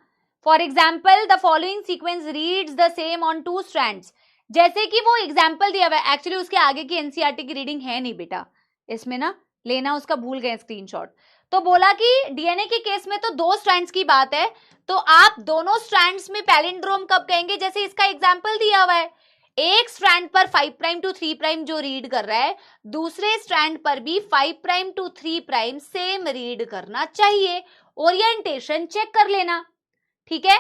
for example the following sequence reads the same on 2 strands. जैसे कि वो एग्जाम्पल दिया हुआ है, एक्चुअली उसके आगे की एनसीईआरटी की रीडिंग है नहीं बेटा इसमें ना, लेना उसका भूल गए स्क्रीनशॉट. तो बोला कि डीएनए के केस में तो 2 स्ट्रैंड्स की बात है, तो आप दोनों स्ट्रैंड्स में पैलिंड्रोम कब कहेंगे? जैसे इसका एग्जाम्पल दिया हुआ है, एक स्ट्रैंड पर 5' to 3' जो रीड कर रहा है, दूसरे स्ट्रैंड पर भी 5' to 3' सेम रीड करना चाहिए. ओरिएंटेशन चेक कर लेना, ठीक है,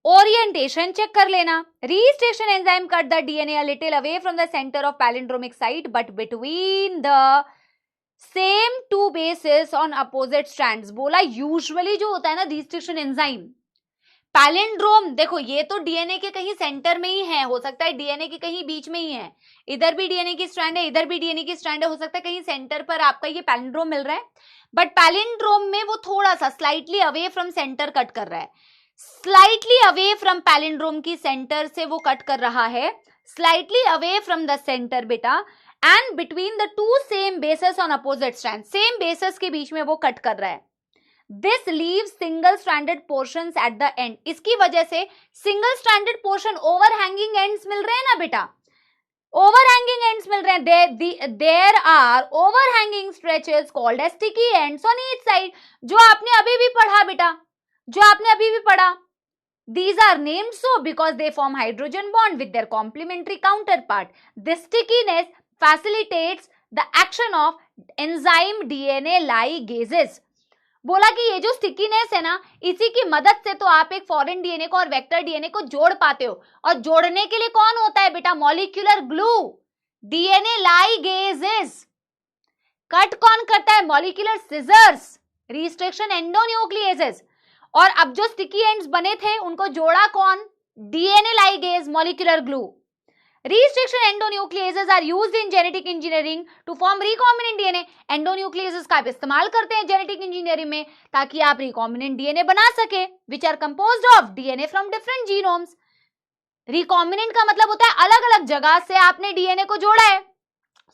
ओरिएंटेशन चेक कर लेना. Restriction enzyme cut the DNA a little away from the centre of palindromic site but between the same 2 bases on opposite strands. बोला यूजुअली जो होता है ना रिस्ट्रिक्शन एंजाइम पैलिंड्रोम, देखो ये तो डीएनए के कहीं सेंटर में ही है, हो सकता है डीएनए के कहीं बीच में ही है, इधर भी डीएनए की स्ट्रैंड है, इधर भी डीएनए की स्ट्रैंड है, हो सकता है कहीं सेंटर पर आपका ये पैलिंड्रोम मिल रहा है. बट पैलिंड्रोम में वो थोड़ा सा slightly away from centre cut कर रहा है. स्लाइटली अवे फ्रॉम पैलिंड्रोम की सेंटर से वो कट कर रहा है, slightly away from the centre बेटा, and between the two same bases on opposite strand, same bases के बीच में वो कट कर रहा है। This leaves single stranded portions at the end, इसकी वजह से single stranded portion overhanging ends मिल रहे हैं ना बेटा, ओवरहैंगिंग एंड्स मिल रहे हैं। There are overhanging stretches called as sticky ends on each side, जो आपने अभी भी पढ़ा बेटा, जो आपने अभी भी पढ़ा। These are named so because they form hydrogen bond with their complementary counterpart. This stickiness facilitates the action of enzyme DNA ligases. बोला कि ये जो स्टिकीनेस है ना, इसी की मदद से तो आप एक फॉरेन डीएनए को और वेक्टर डीएनए को जोड़ पाते हो, और जोड़ने के लिए कौन होता है बेटा, molecular glue, DNA ligases. Cut कौन करता है, मॉलिक्यूलर सिजर्स, रिस्ट्रिक्शन एंडोन्यूक्लिएजेस। और अब जो स्टिकी एंड्स बने थे उनको जोड़ा कौन, DNA ligase, molecular glue. Restriction endonucleases are used in genetic engineering to form recombinant DNA. Endonucleases का आप इस्तेमाल करते हैं जेनेटिक इंजीनियरिंग में ताकि आप रिकॉम्बिनेंट डीएनए बना सके, which are composed of DNA from different genomes. Recombinant का मतलब होता है अलग अलग जगह से आपने डीएनए को जोड़ा है,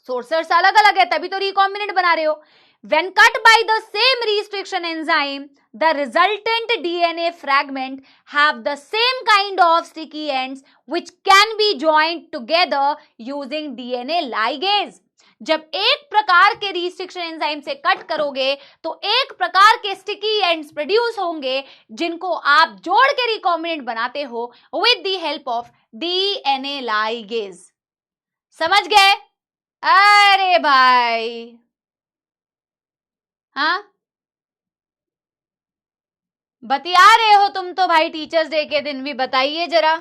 सोर्सेस अलग अलग है, तभी तो रिकॉम्बिनेंट बना रहे हो। When cut by the same restriction enzyme, the resultant DNA fragment have the same kind of sticky ends which can be joined together using DNA ligase. जब एक प्रकार के रिस्ट्रिक्शन एंजाइम से कट करोगे तो एक प्रकार के स्टिकी एंड्स प्रोड्यूस होंगे जिनको आप जोड़ के रिकॉम्बिनेंट बनाते हो with the help of DNA ligase. समझ गए? अरे भाई, हाँ बतिया रहे हो तुम तो भाई, टीचर्स डे के दिन भी बताइए जरा।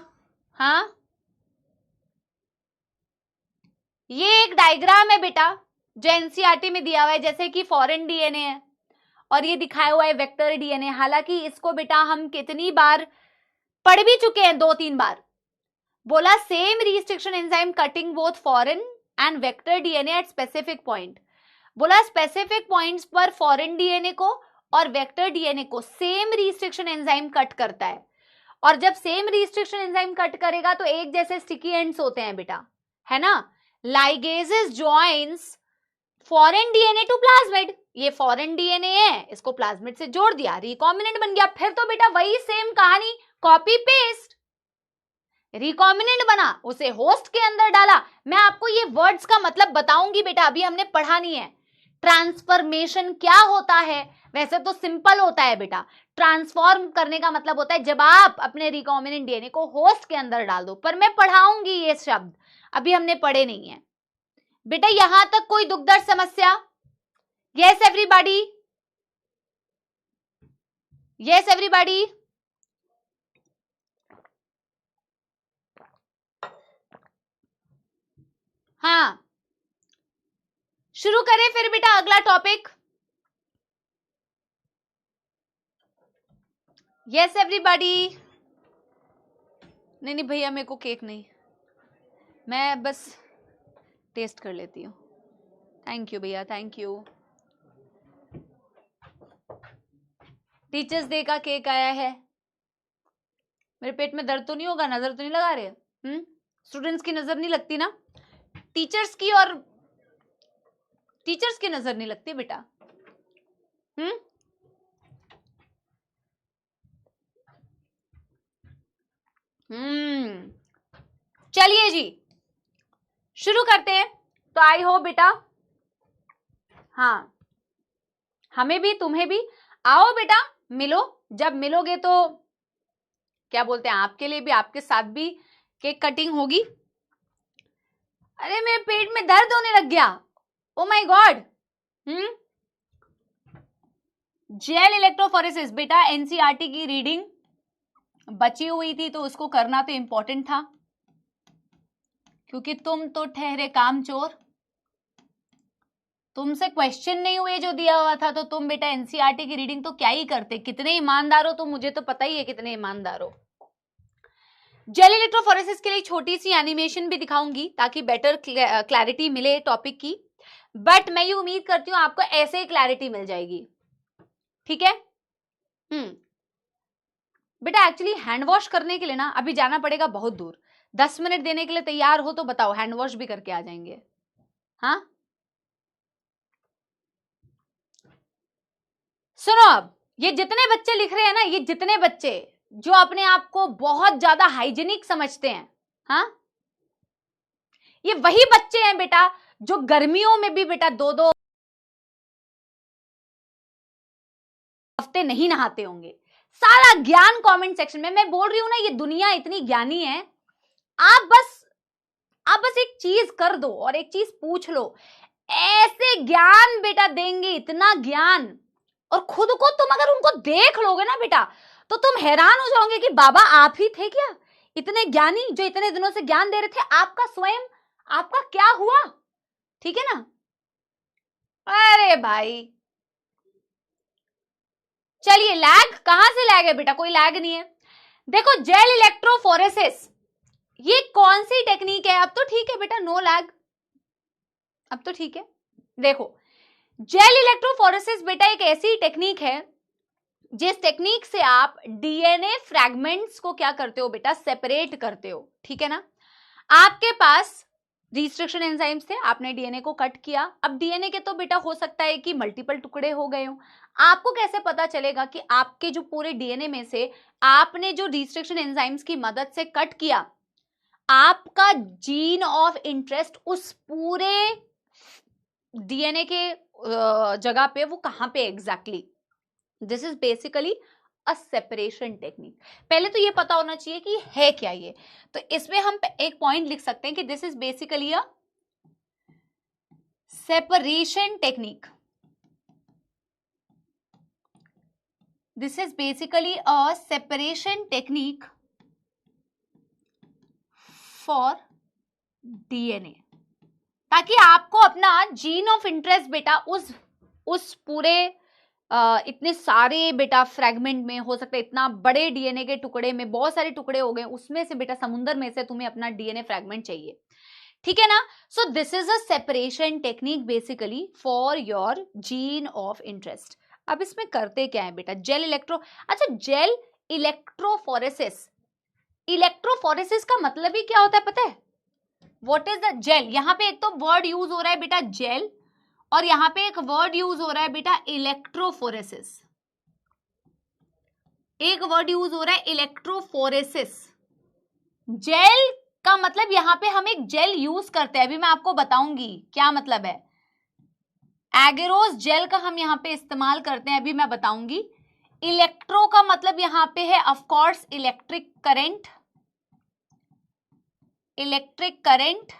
हाँ, ये एक डायग्राम है बेटा जो एनसीईआरटी में दिया हुआ है, जैसे कि फॉरेन डीएनए है और ये दिखाया हुआ है वेक्टर डीएनए। हालांकि इसको बेटा हम कितनी बार पढ़ भी चुके हैं, 2-3 बार। बोला same restriction enzyme cutting both foreign and vector DNA at specific point. बोला स्पेसिफिक पॉइंट्स पर फॉरेन डीएनए को और वेक्टर डीएनए को सेम रिस्ट्रिक्शन एंजाइम कट करता है, और जब सेम रिस्ट्रिक्शन एंजाइम कट करेगा तो एक जैसे स्टिकी एंड्स होते हैं बेटा, है ना। Ligases joins foreign DNA to plasmid, ये फॉरेन डीएनए है, इसको प्लाज्मिड से जोड़ दिया, रिकॉम्बिनेंट बन गया। फिर तो बेटा वही सेम कहानी, कॉपी पेस्ट, रिकॉम्बिनेंट बना, उसे होस्ट के अंदर डाला। मैं आपको ये वर्ड्स का मतलब बताऊंगी बेटा, अभी हमने पढ़ा नहीं है। ट्रांसफॉर्मेशन क्या होता है, वैसे तो सिंपल होता है बेटा, ट्रांसफॉर्म करने का मतलब होता है जब आप अपने रिकॉम्बिनेंट डीएनए को होस्ट के अंदर डाल दो, पर मैं पढ़ाऊंगी ये शब्द, अभी हमने पढ़े नहीं है बेटा। यहां तक कोई दुख दर्द समस्या? Yes everybody, yes everybody. हाँ, शुरू करें फिर बेटा अगला टॉपिक। Yes everybody. नहीं भैया मेरे को केक नहीं, मैं बस टेस्ट कर लेती हूँ। थैंक यू भैया, थैंक यू। टीचर्स डे का केक आया है। मेरे पेट में दर्द तो नहीं होगा? नजर तो नहीं लगा रहे? स्टूडेंट्स की नजर नहीं लगती ना, टीचर्स की, और टीचर्स की नजर नहीं लगती बेटा। चलिए जी शुरू करते हैं। तो आई होप बेटा, हाँ हमें भी तुम्हें भी, आओ बेटा मिलो। जब मिलोगे तो क्या बोलते हैं, आपके लिए भी, आपके साथ भी केक कटिंग होगी। अरे मेरे पेट में दर्द होने लग गया, oh my God. Gel electrophoresis बेटा, एनसीईआरटी की रीडिंग बची हुई थी तो उसको करना तो इंपॉर्टेंट था, क्योंकि तुम तो ठहरे कामचोर, तुमसे क्वेश्चन नहीं हुए जो दिया हुआ था, तो तुम बेटा एनसीईआरटी की रीडिंग तो क्या ही करते। कितने ईमानदार हो तुम, मुझे तो पता ही है कितने ईमानदार हो। जेल इलेक्ट्रोफोरेसिस के लिए छोटी सी एनिमेशन भी दिखाऊंगी ताकि बेटर क्लैरिटी मिले टॉपिक की, बट मैं ये उम्मीद करती हूं आपको ऐसे ही क्लैरिटी मिल जाएगी, ठीक है। बेटा एक्चुअली हैंड वॉश करने के लिए ना अभी जाना पड़ेगा बहुत दूर। 10 मिनट देने के लिए तैयार हो तो बताओ, हैंड वॉश भी करके आ जाएंगे। हाँ सुनो, अब ये जितने बच्चे लिख रहे हैं ना, ये जितने बच्चे जो अपने आप को बहुत ज्यादा हाइजीनिक समझते हैं, हाँ, ये वही बच्चे हैं बेटा जो गर्मियों में भी बेटा 2-2 हफ्ते नहीं नहाते होंगे। सारा ज्ञान कमेंट सेक्शन में। मैं बोल रही हूं ना, ये दुनिया इतनी ज्ञानी है। आप बस एक चीज कर दो और एक चीज पूछ लो, ऐसे ज्ञान बेटा देंगे, इतना ज्ञान। और खुद को तुम अगर उनको देख लोगे ना बेटा, तो तुम हैरान हो जाओगे कि बाबा आप ही थे क्या इतने ज्ञानी, जो इतने दिनों से ज्ञान दे रहे थे। आपका स्वयं, आपका क्या हुआ? ठीक है ना? अरे भाई चलिए, लैग कहां से लैग है बेटा? कोई लैग नहीं है। देखो, जेल इलेक्ट्रोफोरेसिस, ये कौन सी टेक्निक है? अब तो ठीक है बेटा, नो लैग, अब तो ठीक है। देखो, जेल इलेक्ट्रोफोरेसिस बेटा एक ऐसी टेक्निक है जिस टेक्निक से आप डीएनए फ्रैगमेंट्स को क्या करते हो बेटा? सेपरेट करते हो। ठीक है ना? आपके पास रिस्ट्रिक्शन एंजाइम्स थे, आपने डीएनए को कट किया। अब डीएनए के तो बेटा हो सकता है कि मल्टीपल टुकड़े हो गए हो। आपको कैसे पता चलेगा कि आपके जो पूरे डीएनए में से आपने जो रिस्ट्रिक्शन एंजाइम्स की मदद से कट किया, आपका जीन ऑफ इंटरेस्ट उस पूरे डीएनए के जगह पे वो कहां पे exactly? This is basically a separation technique. पहले तो ये पता होना चाहिए कि है क्या ये। तो इसमें हम एक पॉइंट लिख सकते हैं कि this is basically a separation technique. This is basically a separation technique for DNA, ताकि आपको अपना जीन ऑफ इंटरेस्ट बेटा उस पूरे इतने सारे बेटा फ्रैगमेंट में, हो सकता है इतना बड़े डीएनए के टुकड़े में बहुत सारे टुकड़े हो गए, उसमें से बेटा समुद्र में से तुम्हें अपना डीएनए फ्रैगमेंट चाहिए। ठीक है ना? So this is a separation technique basically for your gene of interest. अब इसमें करते क्या है बेटा? अच्छा, जेल इलेक्ट्रोफोरेसिस। इलेक्ट्रोफोरेसिस का मतलब ही क्या होता है पता है? What is the gel? यहां पे एक तो वर्ड यूज हो रहा है बेटा जेल, और यहां पे एक वर्ड यूज हो रहा है बेटा इलेक्ट्रोफोरेसिस। एक वर्ड यूज हो रहा है इलेक्ट्रोफोरेसिस। जेल का मतलब यहां पे हम एक जेल यूज करते हैं, अभी मैं आपको बताऊंगी क्या मतलब है। एगेरोस जेल का हम यहां पे इस्तेमाल करते हैं, अभी मैं बताऊंगी। इलेक्ट्रो का मतलब यहां पे है of course electric current, electric current.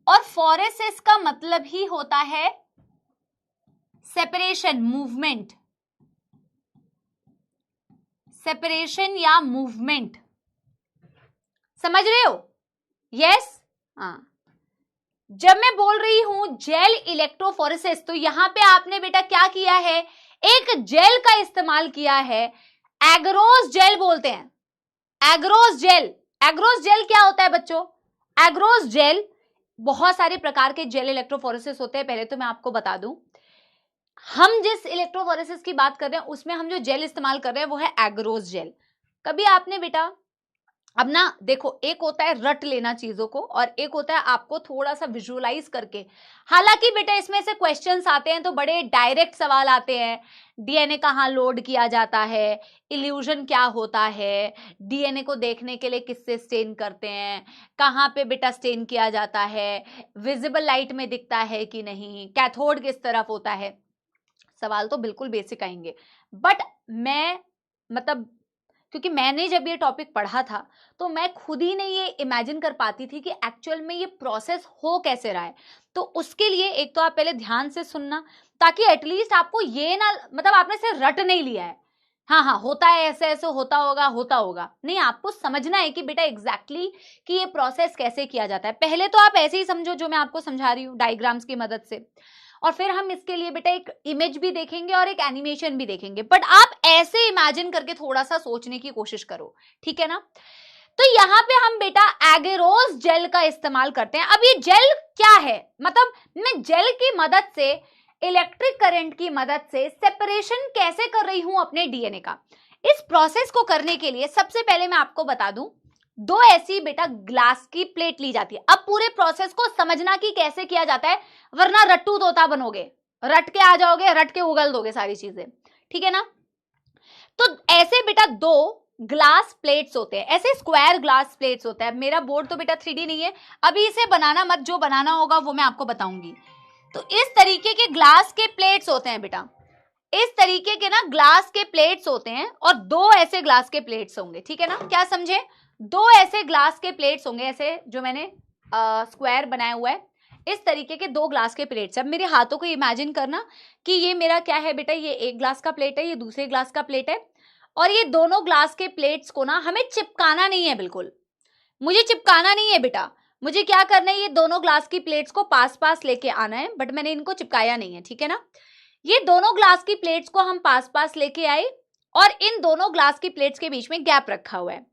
और फोरेसिस का मतलब ही होता है सेपरेशन, मूवमेंट, सेपरेशन या मूवमेंट। समझ रहे हो? यस? हाँ। जब मैं बोल रही हूं जेल इलेक्ट्रोफोरेसिस, तो यहां पे आपने बेटा क्या किया है? एक जेल का इस्तेमाल किया है, एगरोस जेल बोलते हैं। एगरोस जेल, एगरोस जेल क्या होता है बच्चों? एगरोस जेल, बहुत सारे प्रकार के जेल इलेक्ट्रोफोरेसिस होते हैं। पहले तो मैं आपको बता दूं, हम जिस इलेक्ट्रोफोरेसिस की बात कर रहे हैं उसमें हम जो जेल इस्तेमाल कर रहे हैं वो है एगरोस जेल। कभी आपने बेटा, अब ना देखो, एक होता है रट लेना चीजों को, और एक होता है आपको थोड़ा सा विजुअलाइज करके। हालांकि बेटा इसमें से क्वेश्चंस आते हैं तो बड़े डायरेक्ट सवाल आते हैं। डीएनए कहाँ लोड किया जाता है, इल्यूजन क्या होता है, डीएनए को देखने के लिए किससे स्टेन करते हैं, कहाँ पे बेटा स्टेन किया जाता है, विजिबल लाइट में दिखता है कि नहीं, कैथोड किस तरफ होता है। सवाल तो बिल्कुल बेसिक आएंगे, बट मैं मतलब क्योंकि मैंने जब ये टॉपिक पढ़ा था तो मैं खुद ही नहीं ये इमेजिन कर पाती थी कि एक्चुअल में ये प्रोसेस हो कैसे रहा है। तो उसके लिए एक तो आप पहले ध्यान से सुनना, ताकि एटलीस्ट आपको ये ना, मतलब आपने से रट नहीं लिया है, हाँ हाँ होता है ऐसे ऐसे होता होगा, नहीं, आपको समझना है कि बेटा एग्जैक्टली कि ये प्रोसेस कैसे किया जाता है। पहले तो आप ऐसे ही समझो जो मैं आपको समझा रही हूँ डायग्राम्स की मदद से, और फिर हम इसके लिए बेटा एक इमेज भी देखेंगे और एक एनिमेशन भी देखेंगे। बट आप ऐसे इमेजिन करके थोड़ा सा सोचने की कोशिश करो, ठीक है ना? तो यहां पे हम बेटा एगेरोस जेल का इस्तेमाल करते हैं। अब ये जेल क्या है? मतलब मैं जेल की मदद से, इलेक्ट्रिक करंट की मदद से सेपरेशन कैसे कर रही हूं अपने डीएनए का। इस प्रोसेस को करने के लिए सबसे पहले मैं आपको बता दूं, दो ऐसी बेटा ग्लास की प्लेट ली जाती है। अब पूरे प्रोसेस को समझना कि कैसे किया जाता है, वरना रट्टू तोता बनोगे, रट के आ जाओगे, रट के उगल दोगे सारी चीजें, ठीक है ना। तो ऐसे बेटा दो ग्लास प्लेट्स होते हैं, ऐसे स्क्वायर ग्लास प्लेट्स होते हैं। मेरा बोर्ड तो बेटा 3D नहीं है, अभी इसे बनाना मत, जो बनाना होगा वो मैं आपको बताऊंगी। तो इस तरीके के ग्लास के प्लेट्स होते हैं बेटा, इस तरीके के ना ग्लास के प्लेट्स होते हैं, और दो ऐसे ग्लास के प्लेट्स होंगे, ठीक है ना, क्या समझे, दो ऐसे ग्लास के प्लेट्स होंगे, ऐसे जो मैंने स्क्वायर बनाया हुआ है, इस तरीके के दो ग्लास के प्लेट्स। अब मेरे हाथों को इमेजिन करना कि ये मेरा क्या है बेटा, ये एक ग्लास का प्लेट है, ये दूसरे ग्लास का प्लेट है, और ये दोनों ग्लास के प्लेट्स को ना हमें चिपकाना नहीं है, बिल्कुल मुझे चिपकाना नहीं है बेटा, मुझे क्या करना है, ये दोनों ग्लास की प्लेट्स को पास पास लेके आना है, बट मैंने इनको चिपकाया नहीं है, ठीक है ना। ये दोनों ग्लास की प्लेट्स को हम पास पास लेके आए, और इन दोनों ग्लास की प्लेट्स के बीच में गैप रखा हुआ है।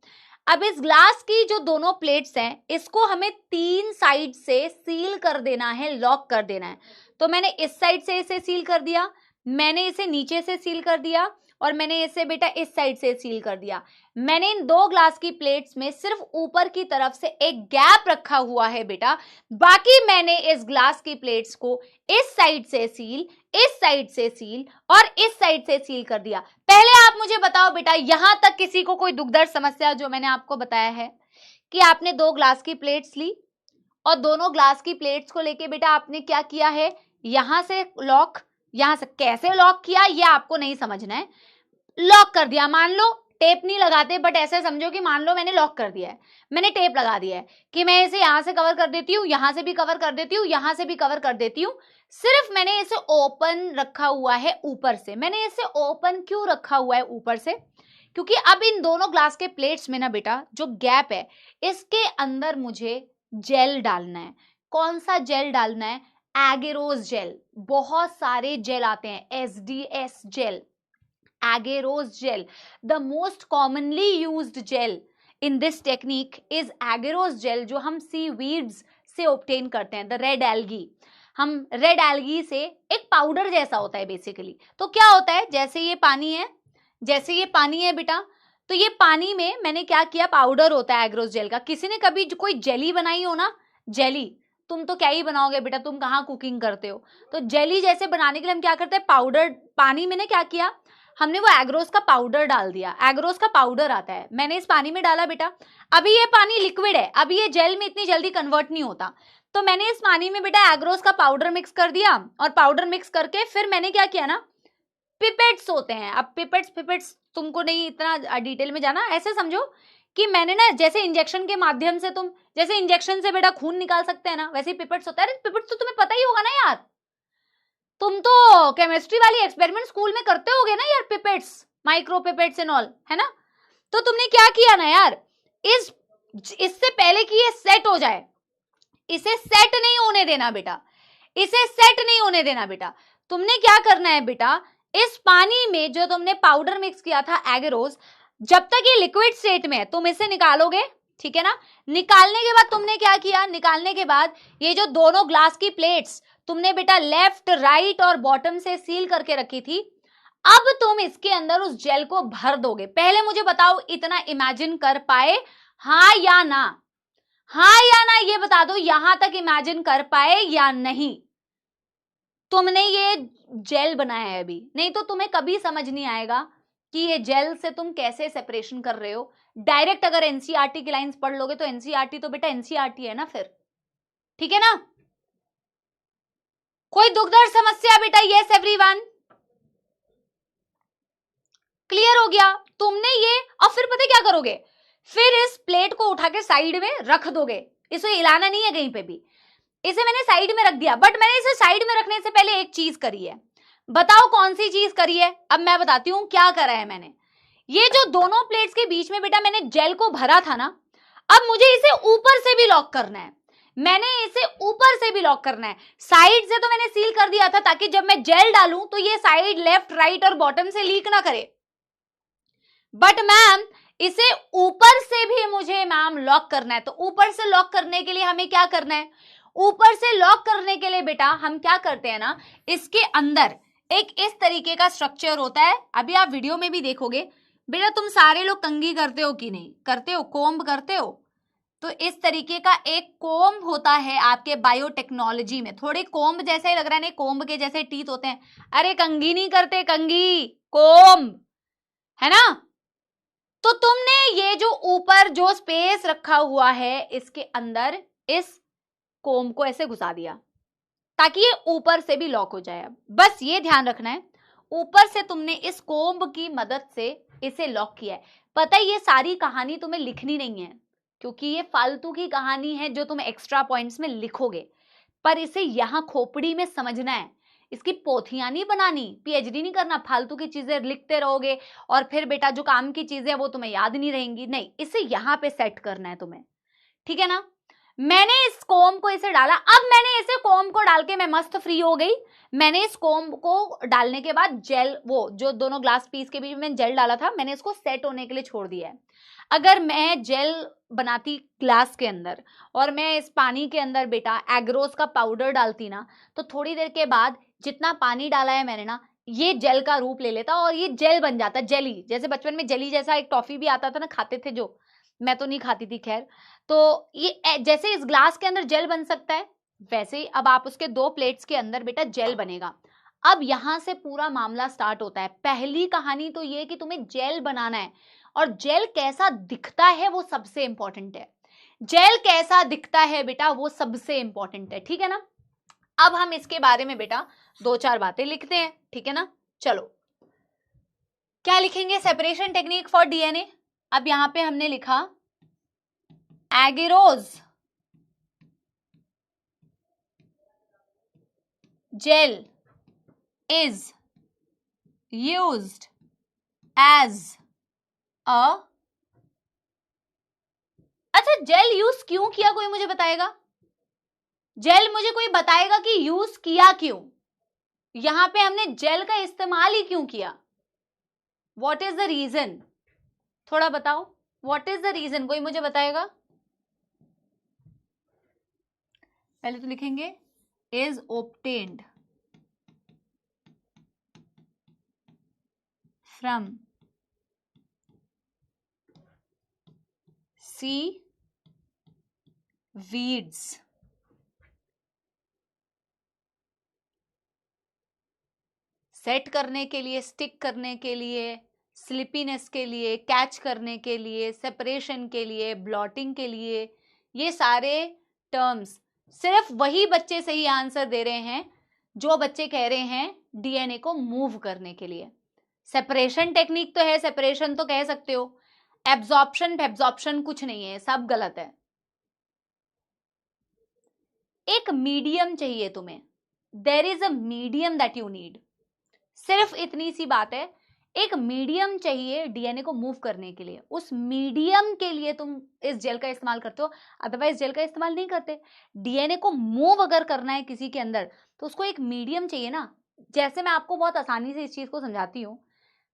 अब इस ग्लास की जो दोनों प्लेट्स हैं, इसको हमें 3 साइड से सील कर देना है, लॉक कर देना है। तो मैंने इस साइड से इसे सील कर दिया, मैंने इसे नीचे से सील कर दिया, और मैंने इसे बेटा इस साइड से सील कर दिया। मैंने इन दो ग्लास की प्लेट्स में सिर्फ ऊपर की तरफ से एक गैप रखा हुआ है बेटा, बाकी मैंने इस ग्लास की प्लेट्स को इस साइड से सील, इस साइड से सील और इस साइड से सील कर दिया। पहले आप मुझे बताओ बेटा, यहां तक किसी को कोई दुखदर्द समस्या जो मैंने आपको बताया है कि आपने दो ग्लास की प्लेट्स ली, और दोनों ग्लास की प्लेट्स को लेके बेटा आपने क्या किया है, यहां से लॉक, यहां से कैसे लॉक किया ये आपको नहीं समझना है, लॉक कर दिया। मान लो टेप नहीं लगाते, बट ऐसे समझो कि मान लो मैंने लॉक कर दिया है, मैंने टेप लगा दिया है कि मैं इसे यहां से कवर कर देती हूँ, यहां से भी कवर कर देती हूँ, यहां से भी कवर कर देती हूँ। सिर्फ मैंने इसे ओपन रखा हुआ है ऊपर से। मैंने इसे ओपन क्यों रखा हुआ है ऊपर से, क्योंकि अब इन दोनों ग्लास के प्लेट्स में ना बेटा जो गैप है, इसके अंदर मुझे जेल डालना है। कौन सा जेल डालना है, एगेरोस जेल। बहुत सारे जेल आते हैं, SDS gel, agarose gel. The most commonly used gel in this technique is agarose gel, जो हम सीवीड्स से ऑब्टेन करते हैं, द रेड एल्गी। हम रेड एल्गी से एक पाउडर जैसा होता है बेसिकली। तो क्या होता है, जैसे ये पानी है, जैसे ये पानी है बेटा, तो ये पानी में मैंने क्या किया, पाउडर होता है एगरोस जेल का। किसी ने कभी कोई जेली बनाई हो ना, जेली, तुम तो क्या ही बनाओगे बेटा, तुम कहाँ कुकिंग करते हो। तो जेली जैसे बनाने के लिए हम क्या करते हैं, पाउडर, पानी में ने क्या किया, हमने वो एग्रोस का पाउडर डाल दिया। एग्रोस का पाउडर आता है, मैंने इस पानी में डाला बेटा। अभी ये पानी लिक्विड है, अभी ये जेल में इतनी जल्दी कन्वर्ट नहीं होता, तो मैंने इस पानी में बेटा एग्रोस का पाउडर मिक्स कर दिया, और पाउडर मिक्स करके फिर मैंने क्या किया ना, पिपेट्स होते हैं। अब पिपेट्स तुमको नहीं इतना डिटेल में जाना, ऐसे समझो कि मैंने ना, जैसे इंजेक्शन के माध्यम से तुम, जैसे इंजेक्शन से बेटा खून निकाल सकते हैं ना, वैसे ही पिपेट्स होता है। पिपेट्स तो तुम्हें पता ही होगा ना यार, तुम तो केमिस्ट्री वाली एक्सपेरिमेंट स्कूल में करते होगे ना यार, pipettes, micro pipettes and all, है ना। तो तुमने क्या किया ना यार, इससे पहले कि ये सेट हो जाए, इसे सेट नहीं होने देना बेटा, इसे सेट नहीं होने देना बेटा। तुमने क्या करना है बेटा, इस पानी में जो तुमने पाउडर मिक्स किया था एगरोस, जब तक ये लिक्विड स्टेट में है तुम इसे निकालोगे, ठीक है ना। निकालने के बाद तुमने क्या किया, निकालने के बाद ये जो दोनों ग्लास की प्लेट्स तुमने बेटा लेफ्ट, राइट और बॉटम से सील करके रखी थी, अब तुम इसके अंदर उस जेल को भर दोगे। पहले मुझे बताओ, इतना इमेजिन कर पाए, हाँ या ना, हाँ या ना, ये बता दो, यहां तक इमेजिन कर पाए या नहीं। तुमने ये जेल बनाया है अभी, नहीं तो तुम्हें कभी समझ नहीं आएगा कि ये जेल से तुम कैसे सेपरेशन कर रहे हो। डायरेक्ट अगर एनसीईआरटी की लाइंस पढ़ लोगे तो एनसीईआरटी तो बेटा एनसीईआरटी है ना फिर, ठीक है ना। कोई दुख दर्द समस्या बेटा, यस एवरीवन, क्लियर हो गया। तुमने ये, और फिर पता क्या करोगे, फिर इस प्लेट को उठा के साइड में रख दोगे, इसे हिलाना नहीं है कहीं पे भी। इसे मैंने साइड में रख दिया, बट मैंने इसे साइड में रखने से पहले एक चीज करी है, बताओ कौन सी चीज करी है। अब मैं बताती हूं क्या करा है मैंने। ये जो दोनों प्लेट्स के बीच में बेटा मैंने जेल को भरा था ना, अब मुझे इसे ऊपर से भी लॉक करना है, मैंने इसे ऊपर से भी लॉक करना है। साइड से तो मैंने सील कर दिया था ताकि जब मैं जेल डालूं तो ये साइड, लेफ्ट, राइट और बॉटम से लीक ना करे, बट मैम इसे ऊपर से भी मुझे मैम लॉक करना है। तो ऊपर से लॉक करने के लिए हमें क्या करना है, ऊपर से लॉक करने के लिए बेटा हम क्या करते हैं ना, इसके अंदर एक इस तरीके का स्ट्रक्चर होता है, अभी आप वीडियो में भी देखोगे, बेटा तुम सारे लोग कंघी करते हो कि नहीं करते हो, कोम्ब करते हो? तो इस तरीके का एक कोम्ब होता है आपके बायोटेक्नोलॉजी में। थोड़े कोम्ब जैसे ही लग रहा है, नहीं कोम्ब के जैसे टीथ होते हैं। अरे कंघी नहीं करते, कंघी कोम्ब है ना। तो तुमने ये जो ऊपर जो स्पेस रखा हुआ है इसके अंदर इस कोम्ब को ऐसे घुसा दिया ताकि ये ऊपर से भी लॉक हो जाए। बस ये ध्यान रखना है, ऊपर से तुमने इस कोम्ब की मदद से इसे लॉक किया है। पता है ये सारी कहानी तुम्हें लिखनी नहीं है, क्योंकि ये फालतू की कहानी है जो तुम एक्स्ट्रा पॉइंट्स में लिखोगे, पर इसे यहां खोपड़ी में समझना है। इसकी पोथियां नहीं बनानी, पीएचडी नहीं करना, फालतू की चीजें लिखते रहोगे और फिर बेटा जो काम की चीजें वो तुम्हें याद नहीं रहेंगी। नहीं, इसे यहां पे सेट करना है तुम्हें, ठीक है ना। मैंने इस कोम को इसे डाला, अब मैंने इसे कोम को डाल के मैं मस्त फ्री हो गई। मैंने इस कोम को डालने के बाद जेल, वो जो दोनों ग्लास पीस के बीच में जेल डाला था, मैंने इसको सेट होने के लिए छोड़ दिया है। अगर मैं जेल बनाती ग्लास के अंदर और मैं इस पानी के अंदर बेटा एग्रोस का पाउडर डालती ना, तो थोड़ी देर के बाद जितना पानी डाला है मैंने ना, ये जेल का रूप ले लेता और ये जेल बन जाता, जेली। जैसे बचपन में जेली जैसा एक टॉफी भी आता था ना, खाते थे, जो मैं तो नहीं खाती थी खैर। तो ये जैसे इस ग्लास के अंदर जेल बन सकता है, वैसे ही अब आप उसके 2 प्लेट्स के अंदर बेटा जेल बनेगा। अब यहां से पूरा मामला स्टार्ट होता है। पहली कहानी तो ये कि तुम्हें जेल बनाना है, और जेल कैसा दिखता है वो सबसे इंपॉर्टेंट है। जेल कैसा दिखता है बेटा वो सबसे इंपॉर्टेंट है, ठीक है ना। अब हम इसके बारे में बेटा 2-4 बातें लिखते हैं, ठीक है ना। चलो क्या लिखेंगे, सेपरेशन टेक्निक फॉर डीएनए। अब यहां पे हमने लिखा agarose gel is used as a, अच्छा जेल यूज क्यों किया, कोई मुझे बताएगा? जेल मुझे कोई बताएगा कि यूज किया क्यों? यहां पे हमने जेल का इस्तेमाल ही क्यों किया? व्हाट इज द रीजन, थोड़ा बताओ, व्हाट इज द रीजन, कोई मुझे बताएगा? पहले तो लिखेंगे is obtained from seaweeds। Set करने के लिए, स्टिक करने के लिए, स्लिपीनेस के लिए, कैच करने के लिए, सेपरेशन के लिए, ब्लॉटिंग के लिए, ये सारे टर्म्स सिर्फ वही बच्चे सही आंसर दे रहे हैं जो बच्चे कह रहे हैं डीएनए को मूव करने के लिए। सेपरेशन टेक्निक तो है, सेपरेशन तो कह सकते हो, एब्जॉर्प्शन कुछ नहीं है, सब गलत है। एक मीडियम चाहिए तुम्हें, there is a medium that you need. सिर्फ इतनी सी बात है, एक मीडियम चाहिए डीएनए को मूव करने के लिए। उस मीडियम के लिए तुम इस जेल का इस्तेमाल करते हो, अदरवाइज जेल का इस्तेमाल नहीं करते। डीएनए को मूव अगर करना है किसी के अंदर तो उसको एक मीडियम चाहिए ना। जैसे मैं आपको बहुत आसानी से इस चीज को समझाती हूँ,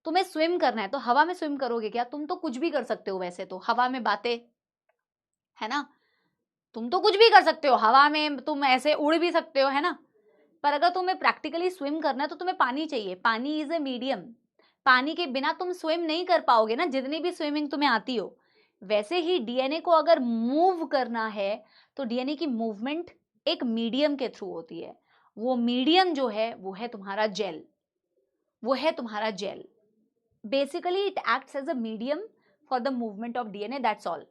तुम्हें स्विम करना है तो हवा में स्विम करोगे क्या? तुम तो कुछ भी कर सकते हो, वैसे तो हवा में बातें है ना, तुम तो कुछ भी कर सकते हो हवा में, तुम ऐसे उड़ भी सकते हो, है ना। पर अगर तुम्हें प्रैक्टिकली स्विम करना है तो तुम्हें पानी चाहिए। पानी इज ए मीडियम, पानी के बिना तुम स्विम नहीं कर पाओगे ना, जितनी भी स्विमिंग तुम्हें आती हो। वैसे ही डीएनए को अगर मूव करना है तो डीएनए की मूवमेंट एक मीडियम के थ्रू होती है। वो मीडियम जो है वो है तुम्हारा जेल, वो है तुम्हारा gel. Basically it acts as a medium for the movement of DNA, that's all.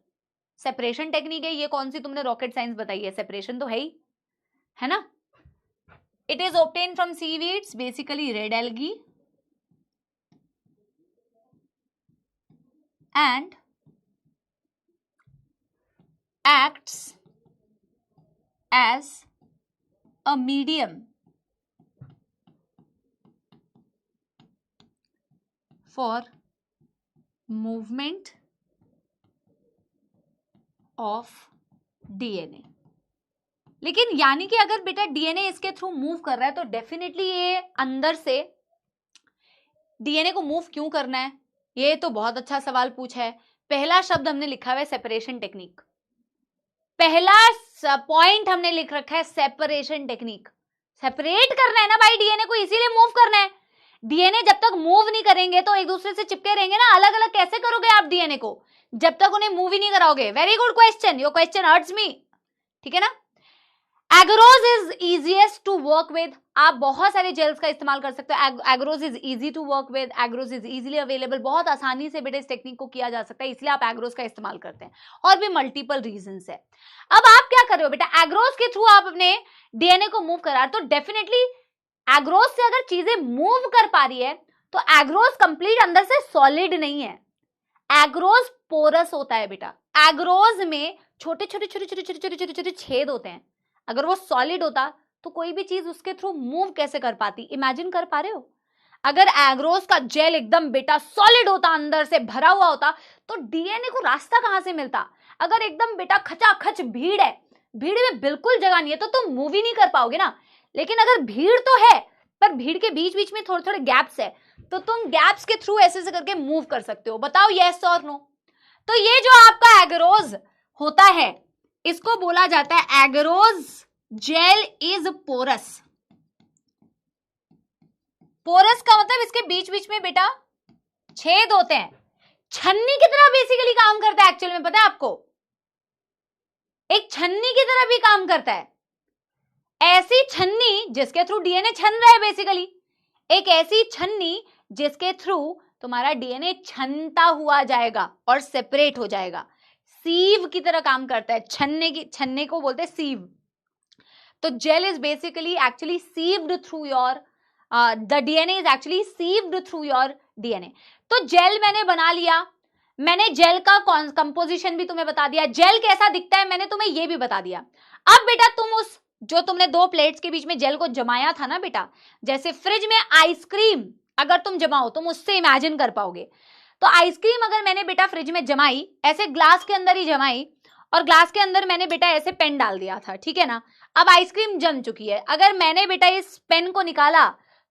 Separation technique है, ये कौन सी तुमने रॉकेट साइंस बताई है, सेपरेशन तो है ही, है ना। It is obtained from seaweeds, basically red algae, and acts as a medium for movement of DNA। लेकिन यानी कि अगर बेटा डीएनए इसके थ्रू मूव कर रहा है तो डेफिनेटली ये अंदर से डीएनए को मूव क्यों करना है, ये तो बहुत अच्छा सवाल पूछा है। पहला शब्द हमने लिखा हुआ है सेपरेशन टेक्निक, पहला पॉइंट हमने लिख रखा है सेपरेशन टेक्निक। सेपरेट करना है ना भाई डीएनए को, इसीलिए मूव करना है। डीएनए जब तक मूव नहीं करेंगे तो एक दूसरे से चिपके रहेंगे ना, अलग अलग कैसे करोगे आप डीएनए को जब तक उन्हें मूव ही नहीं कराओगे। Very good question, your question hurts me, ठीक है ना। Agarose is easiest to work with, आप बहुत सारे जेल्स का इस्तेमाल कर सकते हो। Agarose is easy to work with, agarose is easily available, बहुत आसानी से बेटा इस टेक्निक को किया जा सकता है, इसलिए आप एगरोज का इस्तेमाल करते हैं। और भी मल्टीपल रीजंस है। अब आप क्या कर रहे हो बेटा, एगरोज के थ्रू आप अपने डीएनए को मूव करा, तो डेफिनेटली एगरोज से अगर चीजें मूव कर पा रही है तो एगरोज कंप्लीट अंदर से सॉलिड नहीं है, एगरोज पोरस होता है बेटा। एगरोज में छोटे छोटे छोटे छोटे छोटे छोटे छोटे छोटे छेद होते हैं। अगर वो सॉलिड होता तो कोई भी चीज उसके थ्रू मूव कैसे कर पाती, इमेजिन कर पा रहे हो। अगर एगरोज का जेल एकदम बेटा सॉलिड होता, अंदर से भरा हुआ होता, तो डीएनए को रास्ता कहां से मिलता। अगर एकदम बेटा खचाखच भीड़ है, भीड़ में बिल्कुल जगह नहीं है, तो तुम मूव ही नहीं कर पाओगे ना। लेकिन अगर भीड़ तो है पर भीड़ के बीच बीच में थोड़े थोड़े गैप्स है, तो तुम गैप्स के थ्रू ऐसे ऐसे करके मूव कर सकते हो। बताओ यस और नो। तो ये जो आपका एगरोज होता है इसको बोला जाता है agarose gel is porous. Porous का मतलब इसके बीच बीच में बेटा छेद होते हैं, छन्नी की तरह बेसिकली काम करता है एक्चुअल में, पता है आपको, एक छन्नी की तरह भी काम करता है। ऐसी छन्नी जिसके थ्रू डीएनए छन रहा है बेसिकली, एक ऐसी छन्नी जिसके थ्रू तुम्हारा डीएनए छनता हुआ जाएगा और सेपरेट हो जाएगा। सीव की तरह काम करता है, छन्ने को बोलते हैं सीव। तो gel is basically actually sieved through your the DNA is actually sieved through your DNA. तो जेल मैंने बना लिया, मैंने जेल का कंपोजिशन भी तुम्हें बता दिया, जेल कैसा दिखता है मैंने तुम्हें ये भी बता दिया। अब बेटा तुम उस जो तुमने दो प्लेट्स के बीच में जेल को जमाया था ना बेटा, जैसे फ्रिज में आइसक्रीम अगर तुम जमाओ तुम उससे इमेजिन कर पाओगे। तो आइसक्रीम अगर मैंने बेटा फ्रिज में जमाई, ऐसे ग्लास के अंदर ही जमाई, और ग्लास के अंदर मैंने बेटा ऐसे पेन डाल दिया था, ठीक है ना। अब आइसक्रीम जम चुकी है, अगर मैंने बेटा इस पेन को निकाला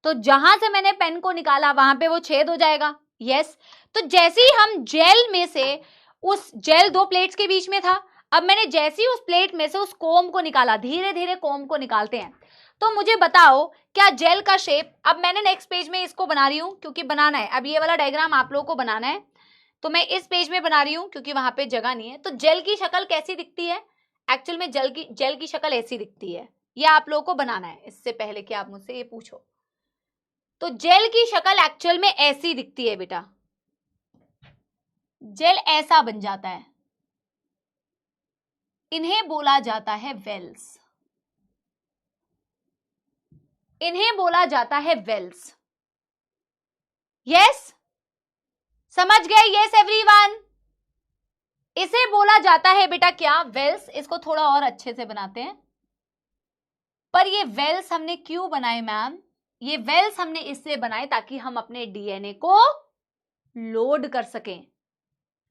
तो जहां से मैंने पेन को निकाला वहां पे वो छेद हो जाएगा। यस, तो जैसे ही हम जेल में से उस जेल दो प्लेट्स के बीच में था, अब मैंने जैसे ही उस प्लेट में से उस कोम को निकाला, धीरे धीरे कोम को निकालते हैं, तो मुझे बताओ क्या जेल का शेप, अब मैंने नेक्स्ट पेज में इसको बना रही हूं क्योंकि बनाना है, अब ये वाला डायग्राम आप लोगों को बनाना है, तो मैं इस पेज में बना रही हूं क्योंकि वहां पे जगह नहीं है। तो जेल की शक्ल कैसी दिखती है, एक्चुअल में जेल की शक्ल ऐसी दिखती है, ये आप लोगों को बनाना है इससे पहले कि आप मुझसे ये पूछो। तो जेल की शक्ल एक्चुअल में ऐसी दिखती है बेटा, जेल ऐसा बन जाता है, इन्हें बोला जाता है वेल्स, इन्हें बोला जाता है वेल्स। यस, समझ गए? यस एवरीवन, इसे बोला जाता है बेटा क्या, वेल्स। इसको थोड़ा और अच्छे से बनाते हैं, पर ये वेल्स हमने क्यों बनाए मैम, ये वेल्स हमने इससे बनाए ताकि हम अपने डीएनए को लोड कर सकें।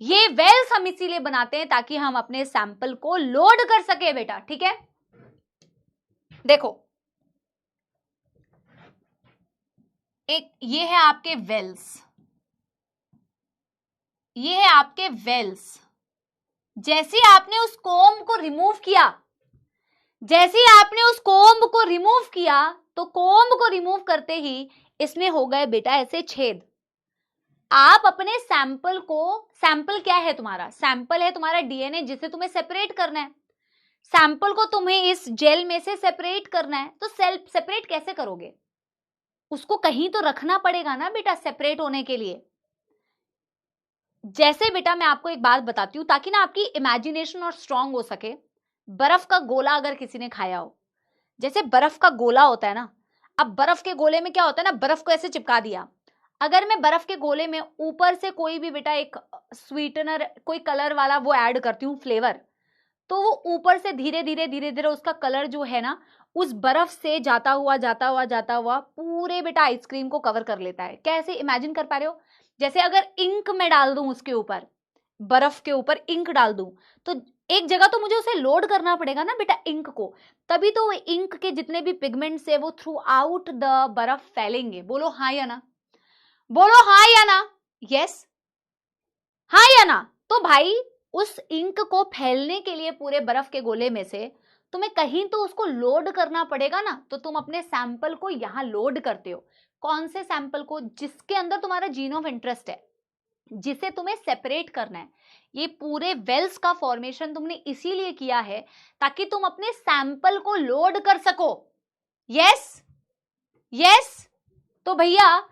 ये वेल्स हम इसीलिए बनाते हैं ताकि हम अपने सैंपल को लोड कर सके बेटा, ठीक है। देखो एक ये है आपके वेल्स, ये है आपके वेल्स। जैसे आपने उस कोम को रिमूव किया, जैसे आपने उस कोम को रिमूव किया, तो कोम को रिमूव करते ही इसमें हो गए बेटा ऐसे छेद। आप अपने सैंपल को, सैंपल क्या है तुम्हारा, सैंपल है तुम्हारा डीएनए जिसे तुम्हें सेपरेट करना है। सैंपल को तुम्हें इस जेल में से सेपरेट करना है, तो सेल्फ सेपरेट कैसे करोगे, उसको कहीं तो रखना पड़ेगा ना बेटा सेपरेट होने के लिए। जैसे बेटा मैं आपको एक बात बताती हूं ताकि ना आपकी इमेजिनेशन और स्ट्रांग हो सके। बर्फ का गोला अगर किसी ने खाया हो, जैसे बर्फ का गोला होता है ना, अब बर्फ के गोले में क्या होता है ना, बर्फ को ऐसे चिपका दिया, अगर मैं बर्फ के गोले में ऊपर से कोई भी बेटा एक स्वीटनर, कोई कलर वाला वो ऐड करती हूँ फ्लेवर, तो वो ऊपर से धीरे धीरे धीरे धीरे उसका कलर जो है ना उस बर्फ से जाता हुआ पूरे बेटा आइसक्रीम को कवर कर लेता है। कैसे इमेजिन कर पा रहे हो, जैसे अगर इंक मैं डाल दूं उसके ऊपर, बर्फ के ऊपर इंक डाल दूं, तो एक जगह तो मुझे उसे लोड करना पड़ेगा ना बेटा इंक को, तभी तो वो इंक के जितने भी पिगमेंट्स है वो थ्रू आउट द बर्फ फैलेंगे। बोलो हाँ या ना, बोलो हाँ या ना, यस हाँ या ना। तो भाई उस इंक को फैलने के लिए पूरे बर्फ के गोले में से तुम्हें कहीं तो उसको लोड करना पड़ेगा ना, तो तुम अपने सैंपल को यहां लोड करते हो। कौन से सैंपल को? जिसके अंदर तुम्हारा जीन ऑफ इंटरेस्ट है, जिसे तुम्हें सेपरेट करना है। ये पूरे वेल्स का फॉर्मेशन तुमने इसीलिए किया है ताकि तुम अपने सैंपल को लोड कर सको। Yes yes. तो भैया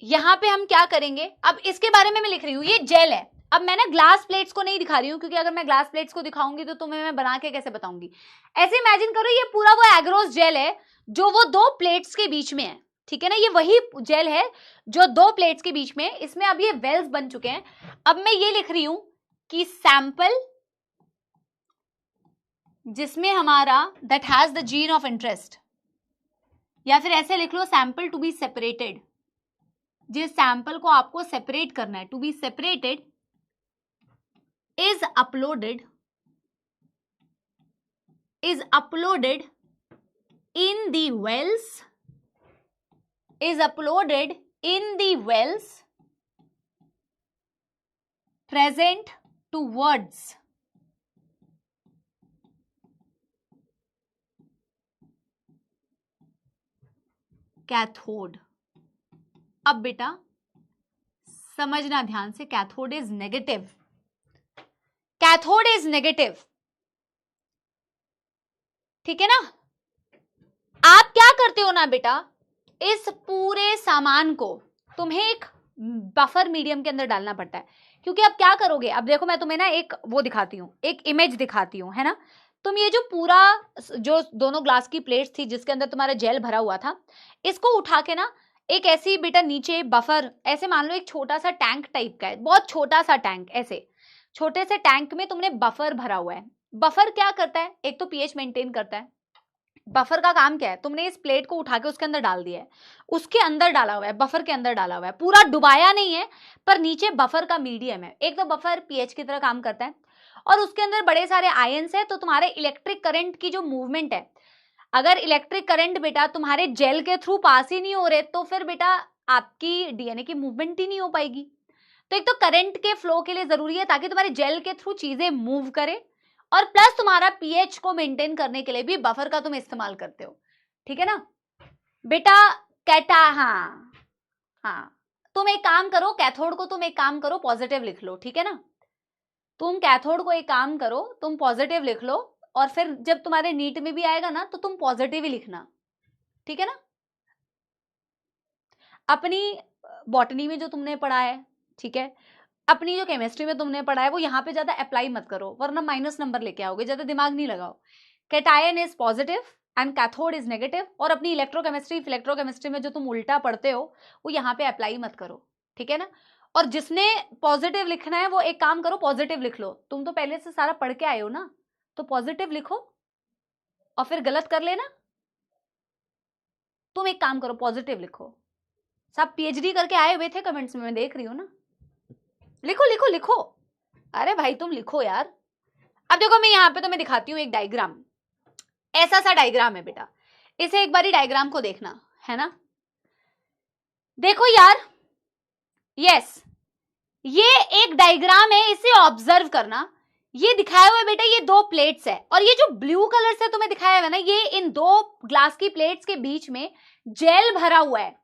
यहां पे हम क्या करेंगे, अब इसके बारे में मैं लिख रही हूं, ये जेल है। अब मैं ना ग्लास प्लेट्स को नहीं दिखा रही हूं, क्योंकि अगर मैं ग्लास प्लेट्स को दिखाऊंगी तो तुम्हें मैं बना के कैसे बताऊंगी। ऐसे इमेजिन करो ये पूरा वो एग्रोस जेल है जो वो दो प्लेट्स के बीच में है, ठीक है ना। ये वही जेल है जो दो प्लेट्स के बीच में है। इसमें अब ये वेल्स बन चुके हैं। अब मैं ये लिख रही हूं कि सैंपल जिसमें हमारा that has the gene of interest, या फिर ऐसे लिख लो सैंपल टू बी सेपरेटेड। जिस सैंपल को आपको सेपरेट करना है, to be separated, is uploaded in the wells, present towards cathode. अब बेटा समझना ध्यान से, cathode is negative, cathode is negative, ठीक है ना। आप क्या करते हो ना बेटा, इस पूरे सामान को तुम्हें एक बफर मीडियम के अंदर डालना पड़ता है। क्योंकि अब क्या करोगे, अब देखो मैं तुम्हें ना एक वो दिखाती हूँ, एक इमेज दिखाती हूँ, है ना। तुम ये जो पूरा जो दोनों ग्लास की प्लेट्स थी जिसके अंदर तुम्हारा जेल भरा हुआ था, इसको उठा के ना एक ऐसी बेटा नीचे बफर, ऐसे मान लो एक छोटा सा टैंक टाइप का है, बहुत छोटा सा टैंक, ऐसे छोटे से टैंक में तुमने बफर भरा हुआ है। बफर क्या करता है, एक तो पीएच मेंटेन करता है। बफर का काम क्या है, तुमने इस प्लेट को उठा के उसके अंदर डाल दिया है, उसके अंदर डाला हुआ है, बफर के अंदर डाला हुआ है, पूरा डुबाया नहीं है, पर नीचे बफर का मीडियम है। एक तो बफर पीएच की तरह काम करता है और उसके अंदर बड़े सारे आयंस है, तो तुम्हारे इलेक्ट्रिक करंट की जो मूवमेंट है, अगर इलेक्ट्रिक करंट बेटा तुम्हारे जेल के थ्रू पास ही नहीं हो रहे, तो फिर बेटा आपकी डीएनए की मूवमेंट ही नहीं हो पाएगी। तो एक तो करंट के फ्लो के लिए जरूरी है ताकि तुम्हारे जेल के थ्रू चीजें मूव करे, और प्लस तुम्हारा पीएच को मेंटेन करने के लिए भी बफर का तुम इस्तेमाल करते हो, ठीक है ना बेटा। हाँ तुम एक काम करो, कैथोड को तुम एक काम करो, पॉजिटिव लिख लो, ठीक है ना। तुम कैथोड को एक काम करो, तुम पॉजिटिव लिख लो, और फिर जब तुम्हारे नीट में भी आएगा ना तो तुम पॉजिटिव ही लिखना, ठीक है ना। अपनी बॉटनी में जो तुमने पढ़ा है, ठीक है, अपनी जो केमिस्ट्री में तुमने पढ़ा है वो यहाँ पे ज्यादा अप्लाई मत करो, वरना माइनस नंबर लेके आओगे, ज्यादा दिमाग नहीं लगाओ। Cation is positive and cathode is negative, और अपनी इलेक्ट्रोकेमिस्ट्री में जो तुम उल्टा पढ़ते हो वो यहाँ पे अप्लाई मत करो, ठीक है ना। और जिसने पॉजिटिव लिखना है वो एक काम करो, पॉजिटिव लिख लो। तुम तो पहले से सारा पढ़ के आए हो ना, तो पॉजिटिव लिखो और फिर गलत कर लेना। तुम एक काम करो, पॉजिटिव लिखो। सब पीएचडी करके आए हुए थे कमेंट्स में, मैं देख रही हूँ ना। लिखो लिखो लिखो, अरे भाई तुम लिखो यार। अब देखो मैं यहाँ पे तुम्हें दिखाती हूँ एक डायग्राम, ऐसा सा डायग्राम है बेटा, इसे एक बारी डायग्राम को देखना, है ना। देखो यार, यस ये एक डायग्राम है, इसे ऑब्जर्व करना। ये दिखाया हुआ है बेटा, ये दो प्लेट्स है, और ये जो ब्लू कलर से तुम्हें दिखाया हुआ है ना, ये इन दो ग्लास की प्लेट्स के बीच में जेल भरा हुआ है,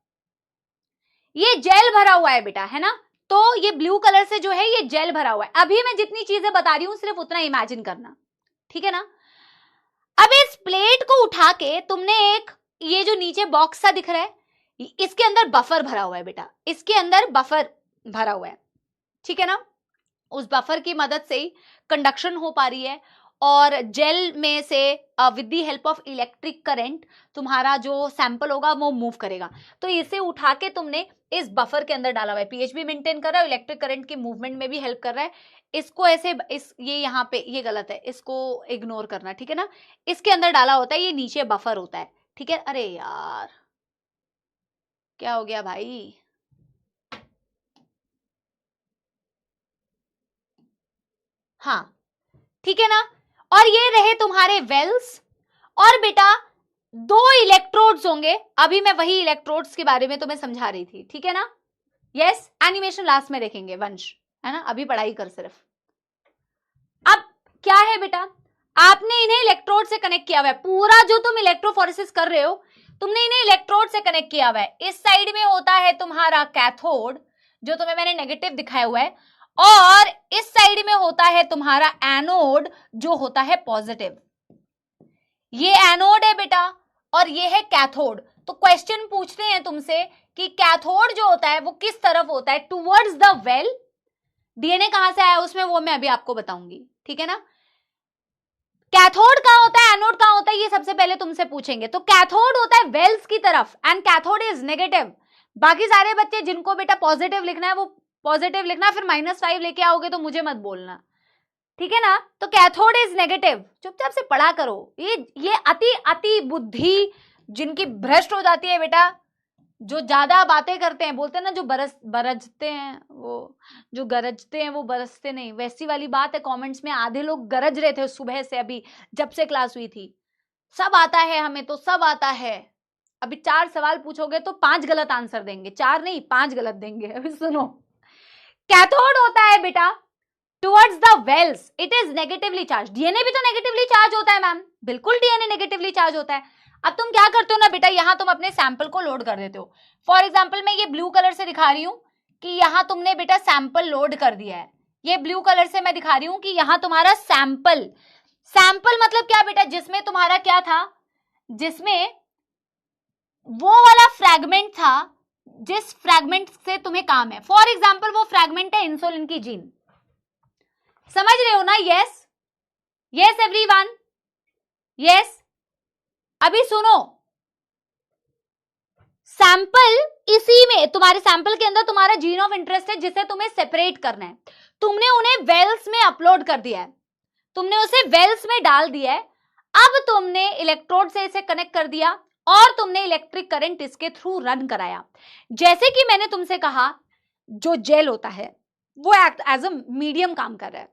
ये जेल भरा हुआ है बेटा, है ना। तो ये ब्लू कलर से जो है ये जेल भरा हुआ है। अभी मैं जितनी चीजें बता रही हूं सिर्फ उतना इमेजिन करना, ठीक है ना। अब इस प्लेट को उठा के तुमने एक, ये जो नीचे बॉक्स सा दिख रहा है, इसके अंदर बफर भरा हुआ है बेटा, इसके अंदर बफर भरा हुआ है, ठीक है ना। उस बफर की मदद से ही कंडक्शन हो पा रही है, और जेल में से with the help of electric current तुम्हारा जो सैंपल होगा वो मूव करेगा। तो इसे उठा के तुमने इस बफर के अंदर डाला हुआ है, पीएच भी मेंटेन कर रहा है, इलेक्ट्रिक करंट की मूवमेंट में भी हेल्प कर रहा है। इसको ऐसे ये यहाँ पे ये गलत है, इसको इग्नोर करना, ठीक है ना। इसके अंदर डाला होता है, ये नीचे बफर होता है, ठीक है। अरे यार क्या हो गया भाई, हाँ ठीक है ना। और ये रहे तुम्हारे वेल्स, और बेटा दो इलेक्ट्रोड्स होंगे। अभी मैं वही इलेक्ट्रोड्स के बारे में तुम्हें समझा रही थी, ठीक है ना। यस एनिमेशन लास्ट में देखेंगे वंश, है ना, अभी पढ़ाई कर सिर्फ। अब क्या है बेटा, आपने इन्हें इलेक्ट्रोड से कनेक्ट किया हुआ है। पूरा जो तुम इलेक्ट्रोफोरेसिस कर रहे हो तुमने इन्हें इलेक्ट्रोड से कनेक्ट किया हुआ है। इस साइड में होता है तुम्हारा कैथोड, जो तुम्हें मैंने नेगेटिव दिखाया हुआ है, और इस साइड में होता है तुम्हारा एनोड, जो होता है पॉजिटिव। ये एनोड है बेटा और ये है कैथोड। तो क्वेश्चन पूछते हैं तुमसे कि कैथोड जो होता है वो किस तरफ होता है, टुवर्ड्स द वेल। डीएनए कहां से आया उसमें, वो मैं अभी आपको बताऊंगी, ठीक है ना। कैथोड कहां होता है, एनोड कहां होता है, ये सबसे पहले तुमसे पूछेंगे। तो कैथोड होता है वेल्स की तरफ एंड कैथोड इज नेगेटिव। बाकी सारे बच्चे जिनको बेटा पॉजिटिव लिखना है वो पॉजिटिव लिखना, फिर -5 लेके आओगे तो मुझे मत बोलना, ठीक है ना। तो कैथोड इज नेगेटिव, चुपचाप से पढ़ा करो। ये अति अति बुद्धि जिनकी भ्रष्ट हो जाती है बेटा, जो ज्यादा बातें करते हैं, बोलते हैं ना जो बरजते हैं वो, जो गरजते हैं वो बरसते नहीं, वैसी वाली बात है। कमेंट्स में आधे लोग गरज रहे थे सुबह से, अभी जब से क्लास हुई थी। सब आता है हमें, तो सब आता है। अभी 4 सवाल पूछोगे तो 5 गलत आंसर देंगे, 4 नहीं 5 गलत देंगे। अभी सुनो, कैथोड होता है बेटा towards the wells, it is negatively charge. DNA भी तो नेगेटिवली चार्ज होता है मैम, बिल्कुल डीएनए नेगेटिवली चार्ज होता है। अब तुम क्या करते हो ना बेटा, यहां तुम अपने सैंपल को लोड कर देते हो। फॉर एग्जाम्पल मैं ये ब्लू कलर से दिखा रही हूं कि यहां तुमने बेटा सैंपल लोड कर दिया है। ये ब्लू कलर से मैं दिखा रही हूं कि यहां तुम्हारा सैंपल, सैंपल मतलब क्या बेटा, जिसमें तुम्हारा क्या था, जिसमें वो वाला फ्रैगमेंट था जिस फ्रैगमेंट से तुम्हें काम है। फॉर एग्जाम्पल वो फ्रैगमेंट है इंसुलिन की जीन, समझ रहे हो ना। Yes yes everyone, yes. अभी सुनो, सैंपल, इसी में तुम्हारे सैंपल के अंदर तुम्हारा जीन ऑफ इंटरेस्ट है जिसे तुम्हें सेपरेट करना है। तुमने उन्हें वेल्स में अपलोड कर दिया है, तुमने उसे वेल्स में डाल दिया है। अब तुमने इलेक्ट्रोड से इसे कनेक्ट कर दिया और तुमने इलेक्ट्रिक करंट इसके थ्रू रन कराया। जैसे कि मैंने तुमसे कहा, जो जेल होता है वो एक्ट एज अ मीडियम काम कर रहा है,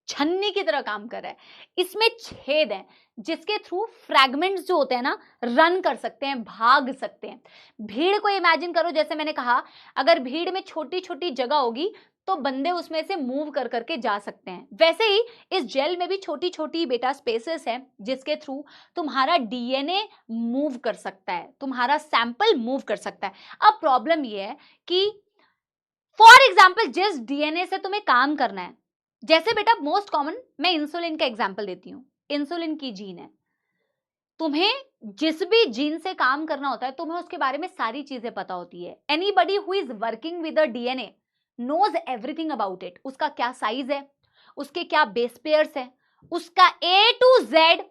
छन्नी की तरह काम कर रहा है। इसमें छेद है जिसके थ्रू फ्रैगमेंट्स जो होते हैं ना रन कर सकते हैं, भाग सकते हैं। भीड़ को इमेजिन करो, जैसे मैंने कहा अगर भीड़ में छोटी छोटी जगह होगी तो बंदे उसमें से मूव कर करके जा सकते हैं। वैसे ही इस जेल में भी छोटी छोटी बेटा स्पेसेस हैं जिसके थ्रू तुम्हारा डीएनए मूव कर सकता है, तुम्हारा सैंपल मूव कर सकता है। अब प्रॉब्लम यह है कि फॉर एग्जाम्पल जिस डीएनए से तुम्हें काम करना है, जैसे बेटा मोस्ट कॉमन मैं इंसुलिन का एग्जांपल देती हूं। इंसुलिन की जीन है, तुम्हें जिस भी जीन से काम करना होता है तुम्हें उसके बारे में सारी चीजें पता होती है। Anybody who is working with a DNA knows everything about it. उसका क्या साइज है, उसके क्या बेस पेयर्स है, उसका A to Z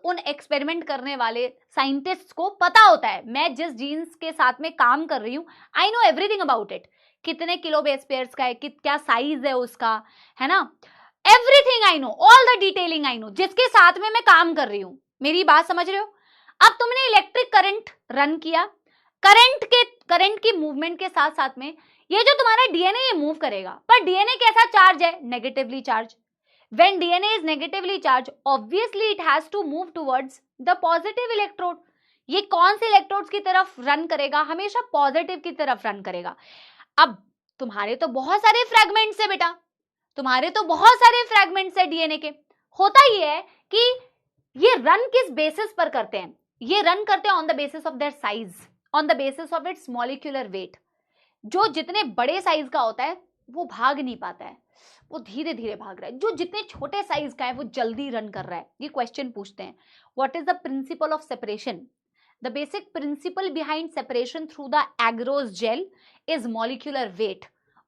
उन एक्सपेरिमेंट करने वाले साइंटिस्ट को पता होता है। मैं जिस जीन्स के साथ में काम कर रही हूं, I know everything about it. कितने किलो बेस पेयर्स का है, क्या साइज है उसका, है ना, everything I know, all the detailing I know, जिसके साथ में मैं काम कर रही हूं। मेरी बात समझ रहे हो। अब तुमने इलेक्ट्रिक करंट रन किया, करंट की मूवमेंट के साथ साथ में ये जो तुम्हारा डीएनए ये मूव करेगा, पर डीएनए कैसा चार्ज है, negatively charge. When DNA is negatively charged, obviously it has to move towards the positive electrode. ये कौन से इलेक्ट्रोड्स की तरफ रन करेगा, हमेशा पॉजिटिव की तरफ रन करेगा। अब तुम्हारे तो बहुत सारे फ्रैगमेंट्स है बेटा, तुम्हारे तो बहुत सारे फ्रैगमेंट्स है डीएनए के। होता ये है कि ये रन किस बेसिस पर करते हैं, ये रन करते हैं on the basis of their size, on the basis of its molecular weight. जो जितने बड़े साइज का होता है वो भाग नहीं पाता है, वो धीरे धीरे भाग रहा है। जो जितने छोटे साइज का है वो जल्दी रन कर रहा है। ये क्वेश्चन पूछते हैं, what is the principle of separation. The basic principle behind separation through the agarose gel is molecular weight.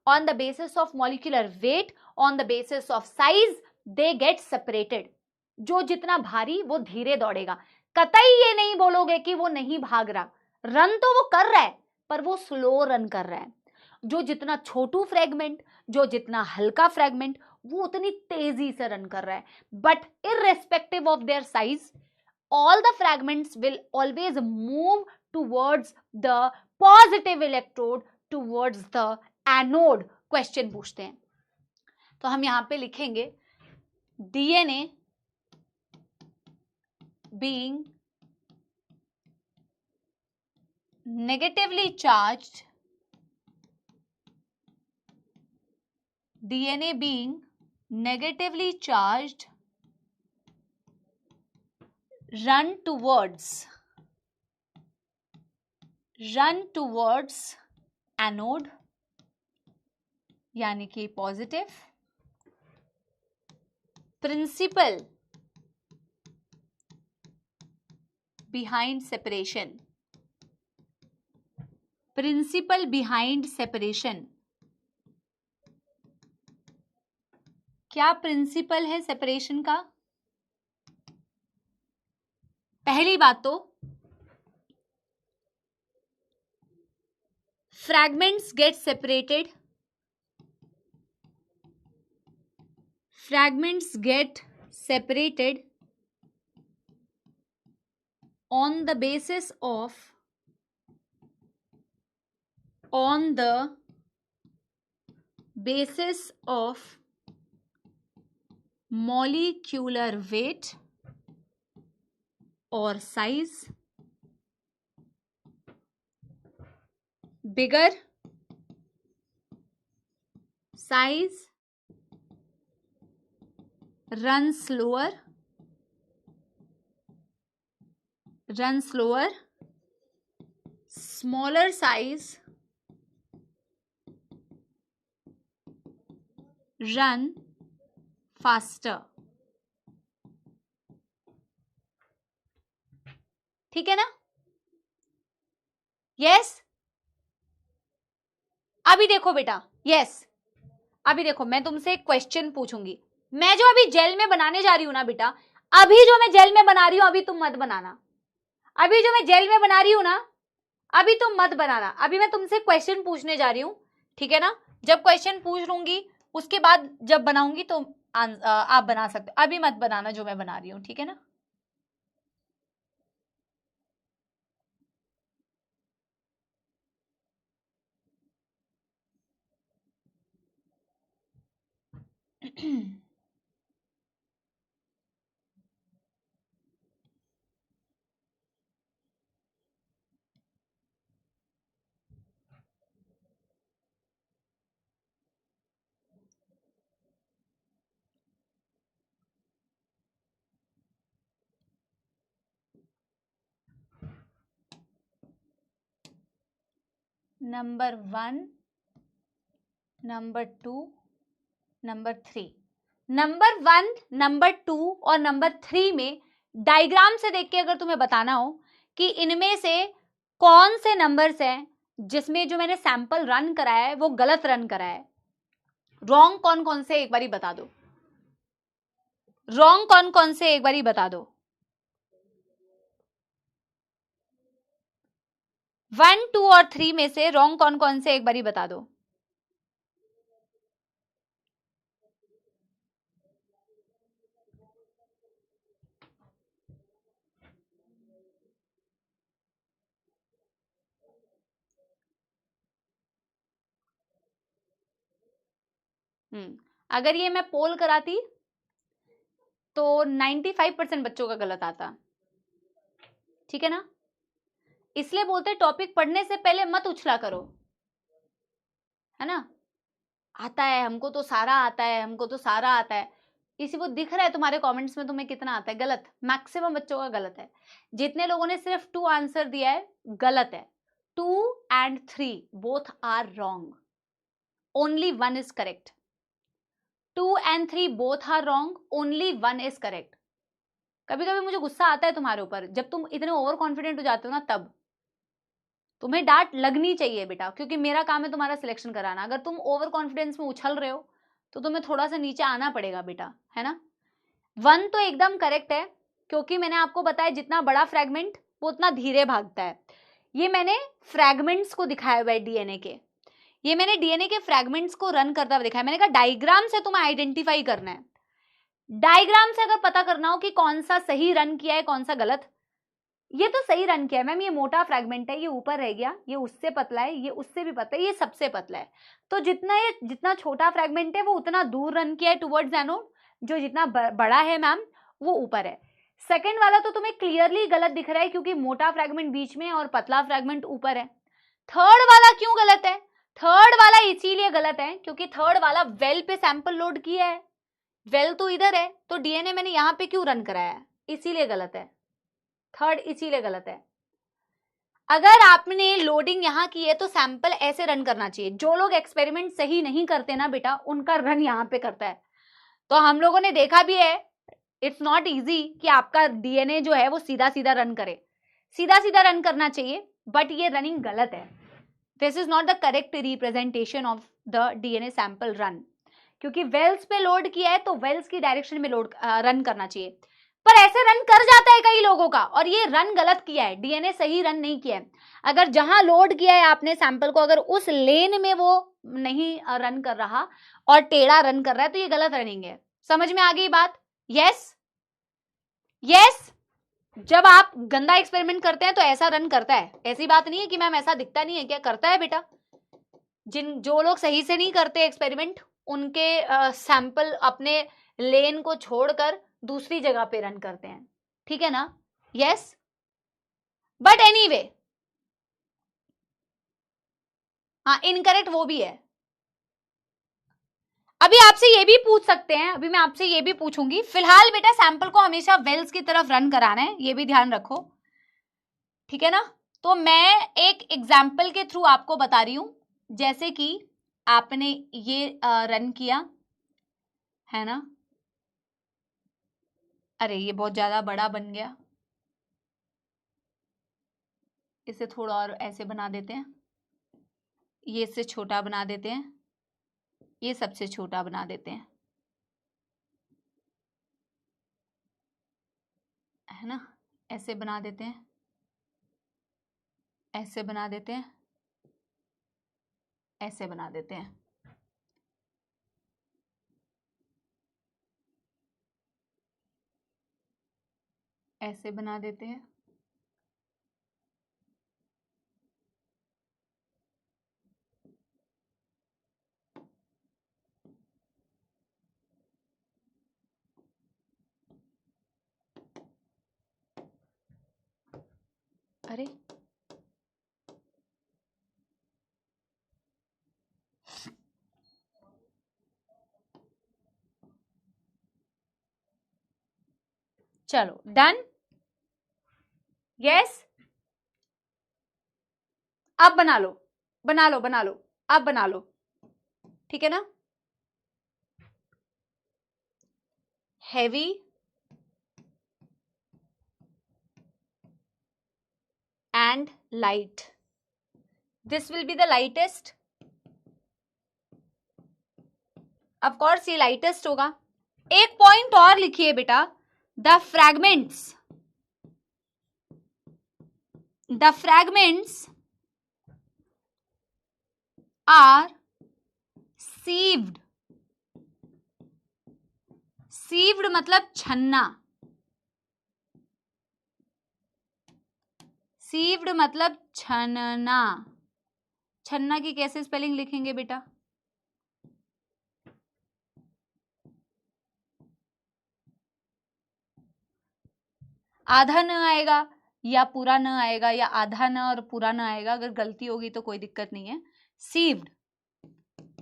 On the basis of molecular weight, on the basis of size, they get separated. जो जितना भारी वो धीरे दौड़ेगा। कतई ये नहीं बोलोगे कि वो नहीं भाग रहा, रन तो वो कर रहा है पर वो स्लो रन कर रहा है। जो जितना छोटू फ्रैगमेंट, जो जितना हल्का फ्रैगमेंट, वो उतनी तेजी से रन कर रहा है। But irrespective of their size, all the fragments will always move towards the positive electrode, towards the anode. Question पूछते हैं तो हम यहां पे लिखेंगे DNA being negatively charged, DNA being negatively charged, run towards run towards anode यानी कि positive, principal behind separation, principal behind separation, क्या प्रिंसिपल है सेपरेशन का? पहली बात तो fragments get separated, fragments get separated on the basis of molecular weight or size, bigger size, run slower, smaller size, run faster. ठीक है ना? यस? अभी देखो बेटा, यस, अभी देखो मैं तुमसे एक क्वेश्चन पूछूंगी। मैं जो अभी जेल में बनाने जा रही हूं ना बेटा, अभी जो मैं जेल में बना रही हूं अभी तुम मत बनाना। अभी जो मैं जेल में बना रही हूं ना अभी तुम मत बनाना। अभी मैं तुमसे क्वेश्चन पूछने जा रही हूं, ठीक है ना? जब क्वेश्चन पूछ लूंगी उसके बाद जब बनाऊंगी तो आप बना सकते हो। अभी मत बनाना जो मैं बना रही हूं, ठीक है ना? Number 1, number 2, number 3। Number 1, number 2 और नंबर 3 में डायग्राम से देख के अगर तुम्हें बताना हो कि इनमें से कौन से नंबर्स हैं जिसमें जो मैंने सैंपल रन कराया है वो गलत रन कराया है, रॉन्ग कौन कौन से एक बारी बता दो। रॉन्ग कौन कौन से एक बारी बता दो। 1, 2 और 3 में से रॉन्ग कौन कौन से एक बारी बता दो। अगर ये मैं पोल कराती तो 95% बच्चों का गलत आता, ठीक है ना? इसलिए बोलते टॉपिक पढ़ने से पहले मत उछला करो, है ना? आता है हमको तो सारा आता है, हमको तो सारा आता है। इसी वो दिख रहा है तुम्हारे कमेंट्स में तुम्हें कितना आता है। गलत, मैक्सिमम बच्चों का गलत है। जितने लोगों ने सिर्फ 2 आंसर दिया है गलत है। 2 and 3 both are wrong, only 1 is correct. 2 and 3 both are wrong, only 1 is correct. कभी कभी मुझे गुस्सा आता है तुम्हारे ऊपर, जब तुम इतने ओवर कॉन्फिडेंट हो जाते हो ना, तब तुम्हें डांट लगनी चाहिए बेटा, क्योंकि मेरा काम है तुम्हारा सिलेक्शन कराना। अगर तुम ओवर कॉन्फिडेंस में उछल रहे हो तो तुम्हें थोड़ा सा नीचे आना पड़ेगा बेटा, है ना? 1 तो एकदम करेक्ट है, क्योंकि मैंने आपको बताया जितना बड़ा फ्रैगमेंट वो उतना धीरे भागता है। ये मैंने फ्रैगमेंट्स को दिखाया हुआ है डीएनए के, ये मैंने डीएनए के फ्रैगमेंट्स को रन करता हुआ दिखाया। मैंने कहा डायग्राम से तुम्हें आइडेंटिफाई करना है। डायग्राम से अगर पता करना हो कि कौन सा सही रन किया है कौन सा गलत, ये तो सही रन किया है मैम, ये मोटा फ्रैगमेंट है, ये ऊपर रह गया, ये उससे पतला है, ये उससे भी पतला है, ये सबसे पतला है। तो जितना छोटा फ्रैगमेंट है वो उतना दूर रन किया है टुवर्ड्स एनोड, जो जितना बड़ा है मैम वो ऊपर है। सेकंड वाला तो तुम्हें क्लियरली गलत दिख रहा है, क्योंकि मोटा फ्रैगमेंट बीच में और पतला फ्रैगमेंट ऊपर है। थर्ड वाला क्यों गलत है? थर्ड वाला इसीलिए गलत है क्योंकि थर्ड वाला वेल पे सैंपल लोड किया है, वेल तो इधर है, तो डीएनए मैंने यहां पे क्यों रन कराया है, इसीलिए गलत है। थर्ड इसीलिए गलत है। अगर आपने लोडिंग यहाँ की है तो सैंपल ऐसे रन करना चाहिए। जो लोग एक्सपेरिमेंट सही नहीं करते ना बेटा, उनका रन यहाँ पे करता है। तो हम लोगों ने देखा भी है, इट्स नॉट इजी कि आपका डीएनए जो है वो सीधा सीधा रन करे। सीधा सीधा रन करना चाहिए, बट ये रनिंग गलत है। This is not the correct representation of the DNA sample run, क्योंकि वेल्स पे लोड किया है तो वेल्स की डायरेक्शन में लोड रन करना चाहिए। पर ऐसे रन कर जाता है कई लोगों का, और ये रन गलत किया है, डीएनए सही रन नहीं किया है। अगर जहां लोड किया है आपने सैंपल को, अगर उस लेन में वो नहीं रन कर रहा और टेढ़ा रन कर रहा है, तो ये गलत रनिंग है। समझ में आ गई बात? Yes yes. जब आप गंदा एक्सपेरिमेंट करते हैं तो ऐसा रन करता है। ऐसी बात नहीं है कि मैम ऐसा दिखता नहीं है क्या, करता है बेटा। जो लोग सही से नहीं करते एक्सपेरिमेंट, उनके सैंपल अपने लेन को छोड़कर दूसरी जगह पे रन करते हैं, ठीक है ना? यस, बट एनीवे, हाँ इनकरेक्ट वो भी है। अभी आपसे ये भी पूछ सकते हैं, अभी मैं आपसे ये भी पूछूंगी। फिलहाल बेटा सैंपल को हमेशा वेल्स की तरफ रन कराना है, ये भी ध्यान रखो, ठीक है ना? तो मैं एक एग्जाम्पल के थ्रू आपको बता रही हूं। जैसे कि आपने ये रन किया है ना, अरे ये बहुत ज्यादा बड़ा बन गया, इसे थोड़ा और ऐसे बना देते हैं, ये इससे छोटा बना देते हैं, ये सबसे छोटा बना देते हैं, है ना? ऐसे बना देते हैं, ऐसे बना देते हैं, ऐसे बना देते हैं। ऐसे बना देते हैं, अरे चलो डन। यस, अब बना लो बना लो बना लो, अब बना लो, ठीक है ना? Heavy and light, this will be the lightest, of course ये lightest होगा। एक पॉइंट और लिखिए बेटा, the fragments are sieved, sieved मतलब छन्ना, sieved मतलब छनना। छन्ना की कैसे स्पेलिंग लिखेंगे बेटा? आधा न आएगा या पूरा न आएगा, या आधा न और पूरा न आएगा। अगर गलती होगी तो कोई दिक्कत नहीं है। sieved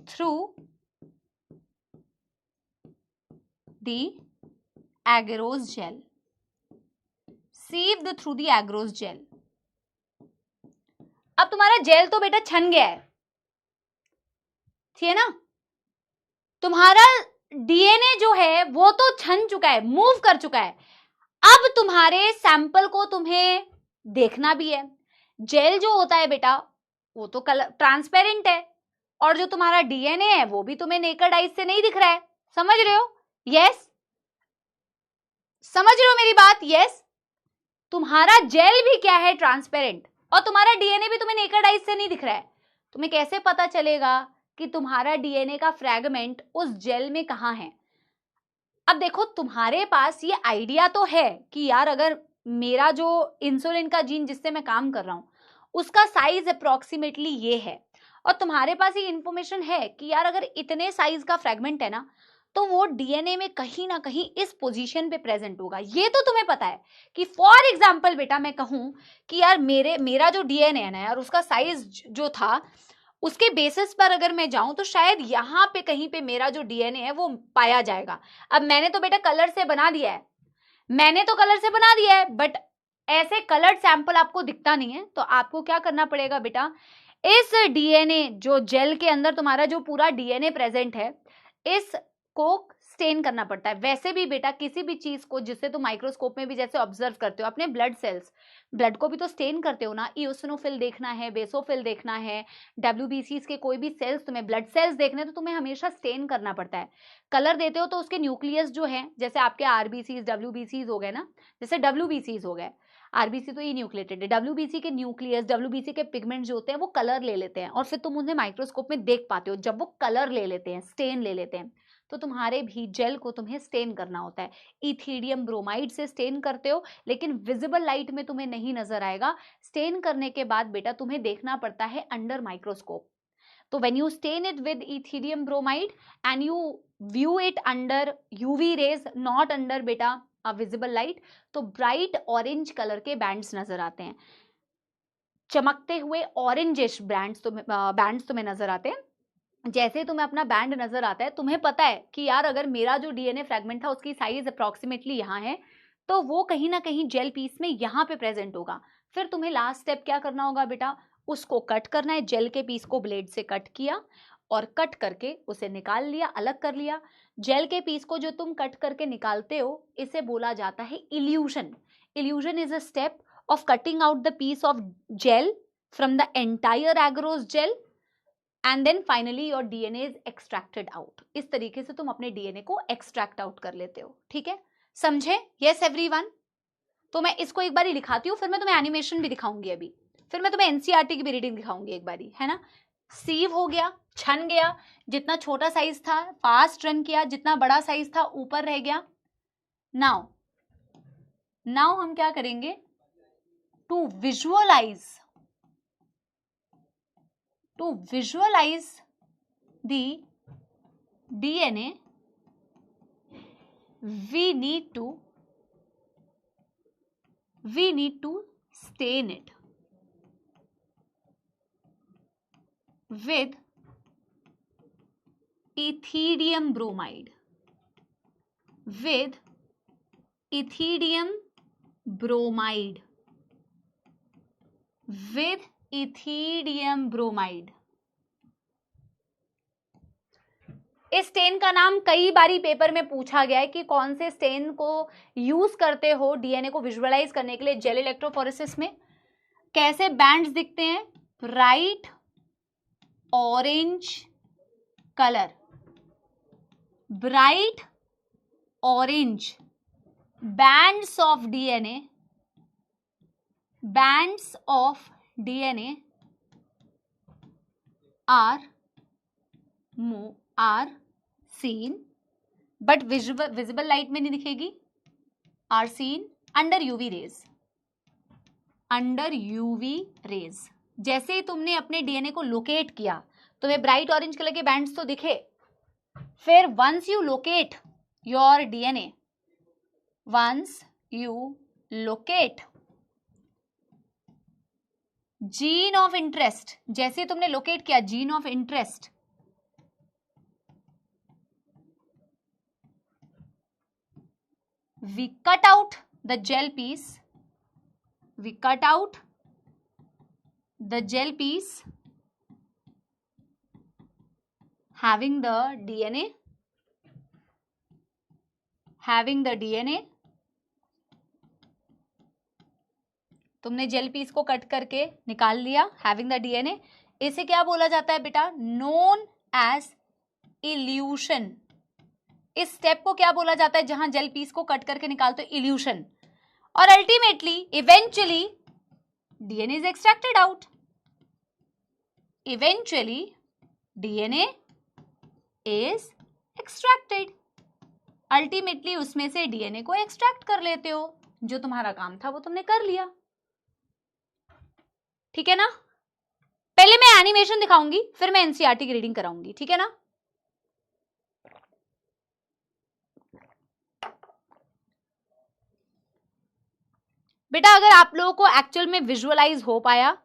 through the agarose gel, sieved through the agarose gel। अब तुम्हारा जेल तो बेटा छन गया है, ठीक है ना? तुम्हारा डीएनए जो है वो तो छन चुका है, मूव कर चुका है। अब तुम्हारे सैंपल को तुम्हें देखना भी है। जेल जो होता है बेटा वो तो कलर ट्रांसपेरेंट है, और जो तुम्हारा डीएनए है वो भी तुम्हें नेकेड आइज से नहीं दिख रहा है। समझ रहे हो? यस, समझ रहे हो मेरी बात? यस, तुम्हारा जेल भी क्या है? ट्रांसपेरेंट, और तुम्हारा डीएनए भी तुम्हें नेकेड आइज से नहीं दिख रहा है। तुम्हें कैसे पता चलेगा कि तुम्हारा डीएनए का फ्रैगमेंट उस जेल में कहां है? अब देखो, तुम्हारे पास ये आइडिया तो है कि यार अगर मेरा जो इंसुलिन का जीन जिससे मैं काम कर रहा हूं उसका साइज अप्रोक्सीमेटली ये है, और तुम्हारे पास ये इंफॉर्मेशन है कि यार अगर इतने साइज का फ्रैगमेंट है ना तो वो डीएनए में कहीं ना कहीं इस पोजीशन पे प्रेजेंट होगा। ये तो तुम्हें पता है कि फॉर एग्जांपल बेटा मैं कहूं कि यार मेरा जो डीएनए है ना यार, उसका साइज जो था उसके बेसिस पर अगर मैं जाऊं तो शायद यहाँ पे कहीं पे मेरा जो डीएनए है वो पाया जाएगा। अब मैंने तो बेटा कलर से बना दिया है, बट ऐसे कलर्ड सैंपल आपको दिखता नहीं है, तो आपको क्या करना पड़ेगा बेटा, इस डीएनए जो जेल के अंदर तुम्हारा जो पूरा डीएनए प्रेजेंट है, इसको स्टेन करना पड़ता है। वैसे भी बेटा किसी भी चीज को जिससे तुम माइक्रोस्कोप में भी जैसे ऑब्जर्व करते हो, अपने ब्लड सेल्स, ब्लड को भी तो स्टेन करते हो ना, इओसिनोफिल देखना है, बेसोफिल देखना है, डब्ल्यूबीसीज के कोई भी सेल्स तुम्हें, ब्लड सेल्स देखने हैं, तो तुम्हें हमेशा स्टेन करना पड़ता है। कलर देते हो तो उसके न्यूक्लियस जो है, जैसे आपके आरबीसीज डब्ल्यूबीसीज हो गए ना, जैसे डब्ल्यूबीसीज हो गए, आरबीसी तो ई न्यूक्लिएटेड है, डब्ल्यूबीसी के न्यूक्लियस, डब्ल्यूबीसी के पिगमेंट जो होते हैं वो कलर ले लेते हैं, और फिर तुम उन्हें माइक्रोस्कोप में देख पाते हो। जब वो कलर ले लेते हैं, स्टेन ले लेते हैं, तो तुम्हारे भी जेल को तुम्हें स्टेन करना होता है। इथीडियम ब्रोमाइड से स्टेन करते हो, लेकिन विजिबल लाइट में तुम्हें नहीं नजर आएगा। स्टेन करने के बाद बेटा तुम्हें देखना पड़ता है अंडर माइक्रोस्कोप। तो when you stain it with ethidium bromide and you view it under UV rays, not under बेटा विजिबल लाइट, तो ब्राइट ऑरेंज कलर के बैंड्स नजर आते हैं, चमकते हुए ऑरेंजिश बैंड्स तुम्हें नजर आते हैं। जैसे तुम्हें अपना बैंड नजर आता है, तुम्हें पता है कि यार अगर मेरा जो डीएनए फ्रैगमेंट था उसकी साइज अप्रोक्सीमेटली यहाँ है, तो वो कहीं ना कहीं जेल पीस में यहाँ पे प्रेजेंट होगा। फिर तुम्हें लास्ट स्टेप क्या करना होगा बेटा, उसको कट करना है। जेल के पीस को ब्लेड से कट किया और कट करके उसे निकाल लिया, अलग कर लिया। जेल के पीस को जो तुम कट करके निकालते हो, इसे बोला जाता है evolution. Evolution is a step of cutting out the piece of gel from the entire agarose gel and then finally your DNA is extracted out। इस तरीके से तुम अपने डीएनए को एक्सट्रैक्ट आउट कर लेते हो। ठीक है, समझे? Yes everyone. तो मैं इसको एक बार ही दिखाती हूँ, फिर मैं तुम्हें एनिमेशन भी दिखाऊंगी अभी, फिर मैं तुम्हें एनसीईआरटी की भी रीडिंग दिखाऊंगी एक बारी, है ना। सीव हो गया, छन गया, जितना छोटा साइज था फास्ट रन किया, जितना बड़ा साइज था ऊपर रह गया। नाउ हम क्या करेंगे, to visualize the DNA, we need to stain it with ethidium bromide, with ethidium bromide। इस स्टेन का नाम कई बारी पेपर में पूछा गया है कि कौन से स्टेन को यूज करते हो डीएनए को विजुअलाइज करने के लिए जेल इलेक्ट्रोफोरेसिस में। कैसे बैंड्स दिखते हैं, bright orange colour, bright orange bands of DNA are seen, but visible light में नहीं दिखेगी, are seen under UV rays। जैसे ही तुमने अपने डीएनए को लोकेट किया, तुम्हें ब्राइट ऑरेंज कलर के बैंड्स तो दिखे, फिर once you locate your DNA, gene of interest, जैसे तुमने लोकेट किया gene of interest, we cut out the gel piece having the DNA। तुमने जेल पीस को कट करके निकाल लिया, हैविंग द डीएनए। इसे क्या बोला जाता है बेटा, नोन एज इल्यूशन। इस स्टेप को क्या बोला जाता है, जहां जेल पीस को कट करके निकालते हो, इल्यूशन। और ultimately eventually DNA is extracted out, ultimately उसमें से डीएनए को एक्सट्रैक्ट कर लेते हो। जो तुम्हारा काम था वो तुमने कर लिया। ठीक है ना। पहले मैं एनिमेशन दिखाऊंगी, फिर मैं एनसीईआरटी की रीडिंग कराऊंगी, ठीक है ना। बेटा अगर आप लोगों को एक्चुअल में विजुअलाइज हो पाया,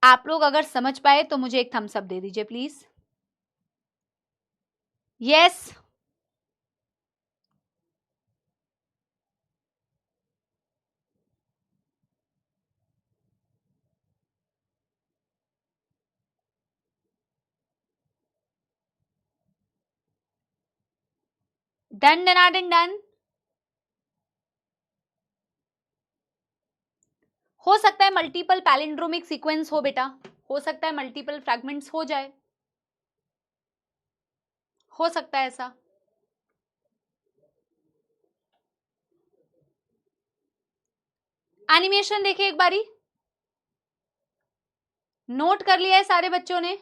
आप लोग अगर समझ पाए, तो मुझे एक थम्स अप दे दीजिए प्लीज। यस, डन डनाडन डन। हो सकता है मल्टीपल पैलिंड्रोमिक सीक्वेंस हो बेटा, हो सकता है मल्टीपल फ्रैगमेंट्स हो जाए, हो सकता है ऐसा। एनिमेशन देखिए एक बारी, नोट कर लिया है सारे बच्चों ने?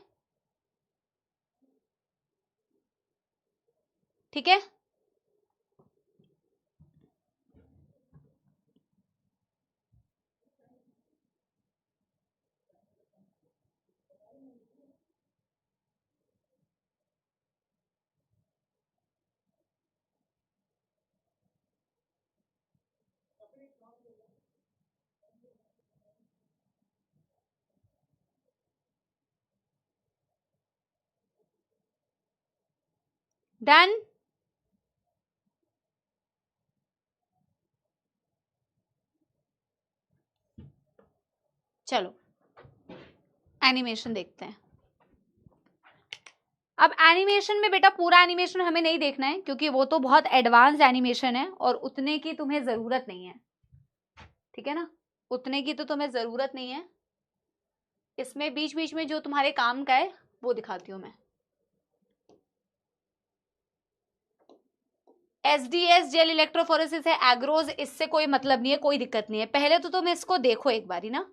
ठीक है, डन। चलो एनिमेशन देखते हैं। अब एनिमेशन में बेटा पूरा एनिमेशन हमें नहीं देखना है, क्योंकि वो तो बहुत एडवांस एनिमेशन है और उतने की तुम्हें जरूरत नहीं है, ठीक है ना, उतने की तो तुम्हें जरूरत नहीं है। इसमें बीच बीच में जो तुम्हारे काम का है वो दिखाती हूं मैं। एसडीएस जेल इलेक्ट्रोफोरेसिस है, एग्रोज, इससे कोई मतलब नहीं है, कोई दिक्कत नहीं है। पहले तो तुम इसको देखो एक बारी ना,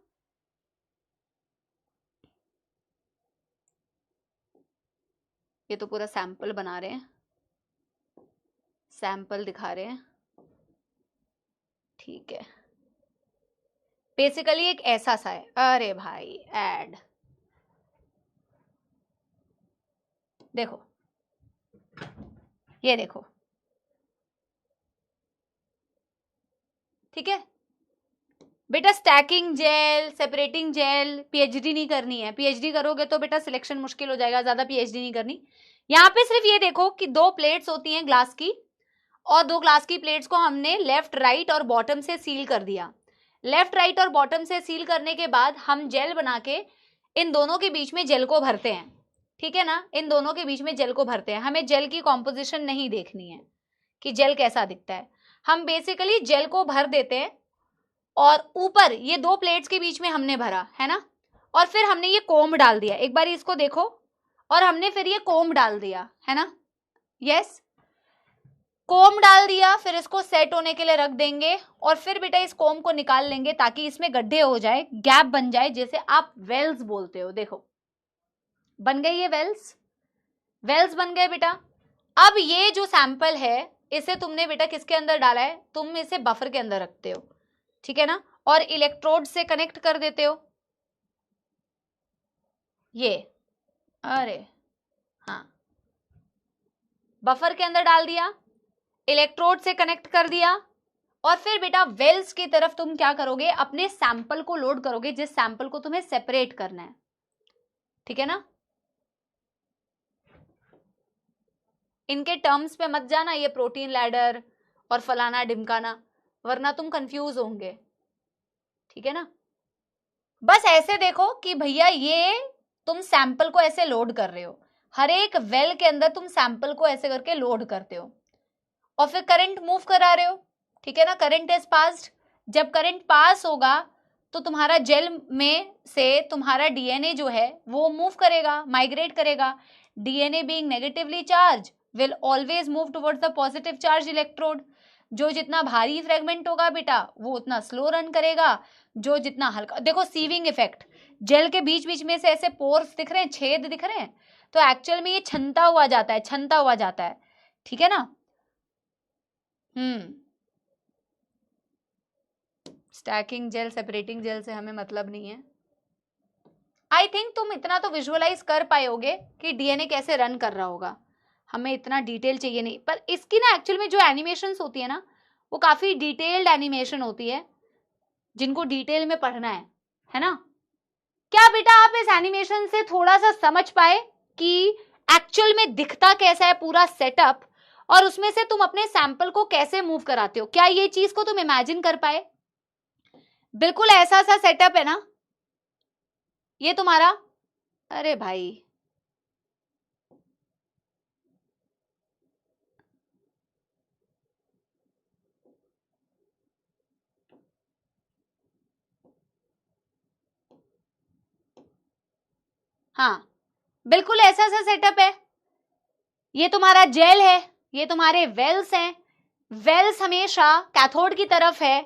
ये तो पूरा सैंपल बना रहे हैं, सैंपल दिखा रहे हैं, ठीक है। बेसिकली एक ऐसा सा है, अरे भाई ऐड देखो, ये देखो, ठीक है बेटा। Stacking gel, separating gel, PhD नहीं करनी है, पीएचडी करोगे तो बेटा सिलेक्शन मुश्किल हो जाएगा, ज्यादा पीएचडी नहीं करनी। यहाँ पे सिर्फ ये देखो कि दो प्लेट्स होती हैं ग्लास की, और दो ग्लास की प्लेट्स को हमने लेफ्ट राइट और बॉटम से सील कर दिया। लेफ्ट राइट और बॉटम से सील करने के बाद हम जेल बना के इन दोनों के बीच में जेल को भरते हैं, ठीक है ना, इन दोनों के बीच में जेल को भरते हैं। हमें जेल की कॉम्पोजिशन नहीं देखनी है कि जेल कैसा दिखता है, हम बेसिकली जेल को भर देते हैं और ऊपर ये दो प्लेट्स के बीच में हमने भरा है ना, और फिर हमने ये कोम्ब डाल दिया, एक बार इसको देखो, और हमने फिर ये कोम्ब डाल दिया है ना, यस, कोम डाल दिया, फिर इसको सेट होने के लिए रख देंगे, और फिर बेटा इस कोम को निकाल लेंगे ताकि इसमें गड्ढे हो जाए, गैप बन जाए, जैसे आप वेल्स बोलते हो। देखो बन गए ये वेल्स, वेल्स बन गए बेटा। अब ये जो सैंपल है इसे तुमने बेटा किसके अंदर डाला है, तुम इसे बफर के अंदर रखते हो, ठीक है ना, और इलेक्ट्रोड से कनेक्ट कर देते हो ये, अरे हाँ, बफर के अंदर डाल दिया, इलेक्ट्रोड से कनेक्ट कर दिया, और फिर बेटा वेल्स की तरफ तुम क्या करोगे, अपने सैंपल को लोड करोगे, जिस सैंपल को तुम्हें सेपरेट करना है, ठीक है ना। इनके टर्म्स पे मत जाना, ये प्रोटीन लैडर और फलाना ढिमकाना, वरना तुम कंफ्यूज होंगे, ठीक है ना। बस ऐसे देखो कि भैया ये तुम सैंपल को ऐसे लोड कर रहे हो, हर एक वेल के अंदर तुम सैंपल को ऐसे करके लोड करते हो, और फिर करंट मूव करा रहे हो, ठीक है ना, करंट इज पास्ड। जब करंट पास होगा तो तुम्हारा जेल में से तुम्हारा डीएनए जो है वो मूव करेगा, माइग्रेट करेगा। DNA being negatively charge will always move towards the positive charge electrode. जो जितना भारी फ्रेगमेंट होगा बेटा वो उतना स्लो रन करेगा, जो जितना हल्का, देखो सीविंग इफेक्ट, जेल के बीच बीच में से ऐसे पोर्स दिख रहे हैं, छेद दिख रहे हैं, तो एक्चुअल में ये छनता हुआ जाता है, छनता हुआ जाता है, ठीक है ना। स्टैकिंग जेल, सेपरेटिंग जेल से हमें मतलब नहीं है। आई थिंक तुम इतना तो विजुअलाइज कर पाए होगे कि डीएनए कैसे रन कर रहा होगा, हमें इतना डिटेल चाहिए नहीं। पर इसकी ना एक्चुअल में जो एनिमेशंस होती है ना वो काफी डिटेल्ड एनिमेशन होती है, जिनको डिटेल में पढ़ना है ना। क्या बेटा आप इस एनिमेशन से थोड़ा सा समझ पाए कि एक्चुअल में दिखता कैसा है पूरा सेटअप, और उसमें से तुम अपने सैंपल को कैसे मूव कराते हो, क्या ये चीज को तुम इमेजिन कर पाए? बिल्कुल ऐसा सा सेटअप है ना ये तुम्हारा, अरे भाई हाँ, बिल्कुल ऐसा सा सेटअप है। ये तुम्हारा जेल है, ये तुम्हारे वेल्स हैं। वेल्स हमेशा कैथोड की तरफ है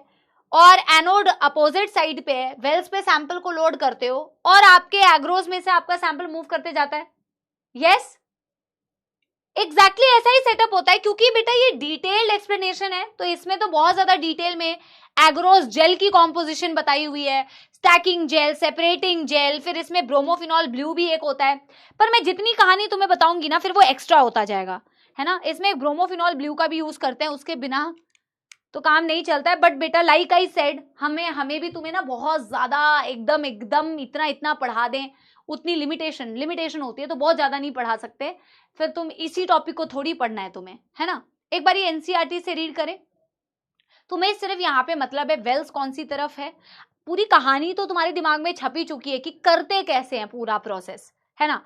और एनोड अपोजिट साइड पे है। वेल्स पे सैंपल को लोड करते हो और आपके एग्रोज में से आपका सैंपल मूव करते जाता है। यस, एग्जैक्टली ऐसा ही सेटअप होता है। क्योंकि बेटा ये डिटेल्ड एक्सप्लेनेशन है तो इसमें तो बहुत ज्यादा डिटेल में एग्रोस जेल की कॉम्पोजिशन बताई हुई है, स्टैकिंग जेल, सेपरेटिंग जेल, फिर इसमें ब्रोमोफिनॉल ब्लू भी एक होता है। पर मैं जितनी कहानी तुम्हें बताऊंगी ना फिर वो एक्स्ट्रा होता जाएगा, है ना। इसमें ब्रोमोफिनॉल ब्लू का भी यूज करते हैं, उसके बिना तो काम नहीं चलता है। बट बेटा लाइक आई सेड, हमें भी तुम्हें ना बहुत ज्यादा एकदम इतना पढ़ा दें उतनी लिमिटेशन होती है, तो बहुत ज्यादा नहीं पढ़ा सकते। फिर तुम इसी टॉपिक को थोड़ी पढ़ना है तुम्हें, है ना। एक बार ये एनसीईआरटी से रीड करें। तुम्हें सिर्फ यहाँ पे मतलब है वेल्स कौन सी तरफ है, पूरी कहानी तो तुम्हारे दिमाग में छपी चुकी है कि करते कैसे हैं पूरा प्रोसेस, है ना।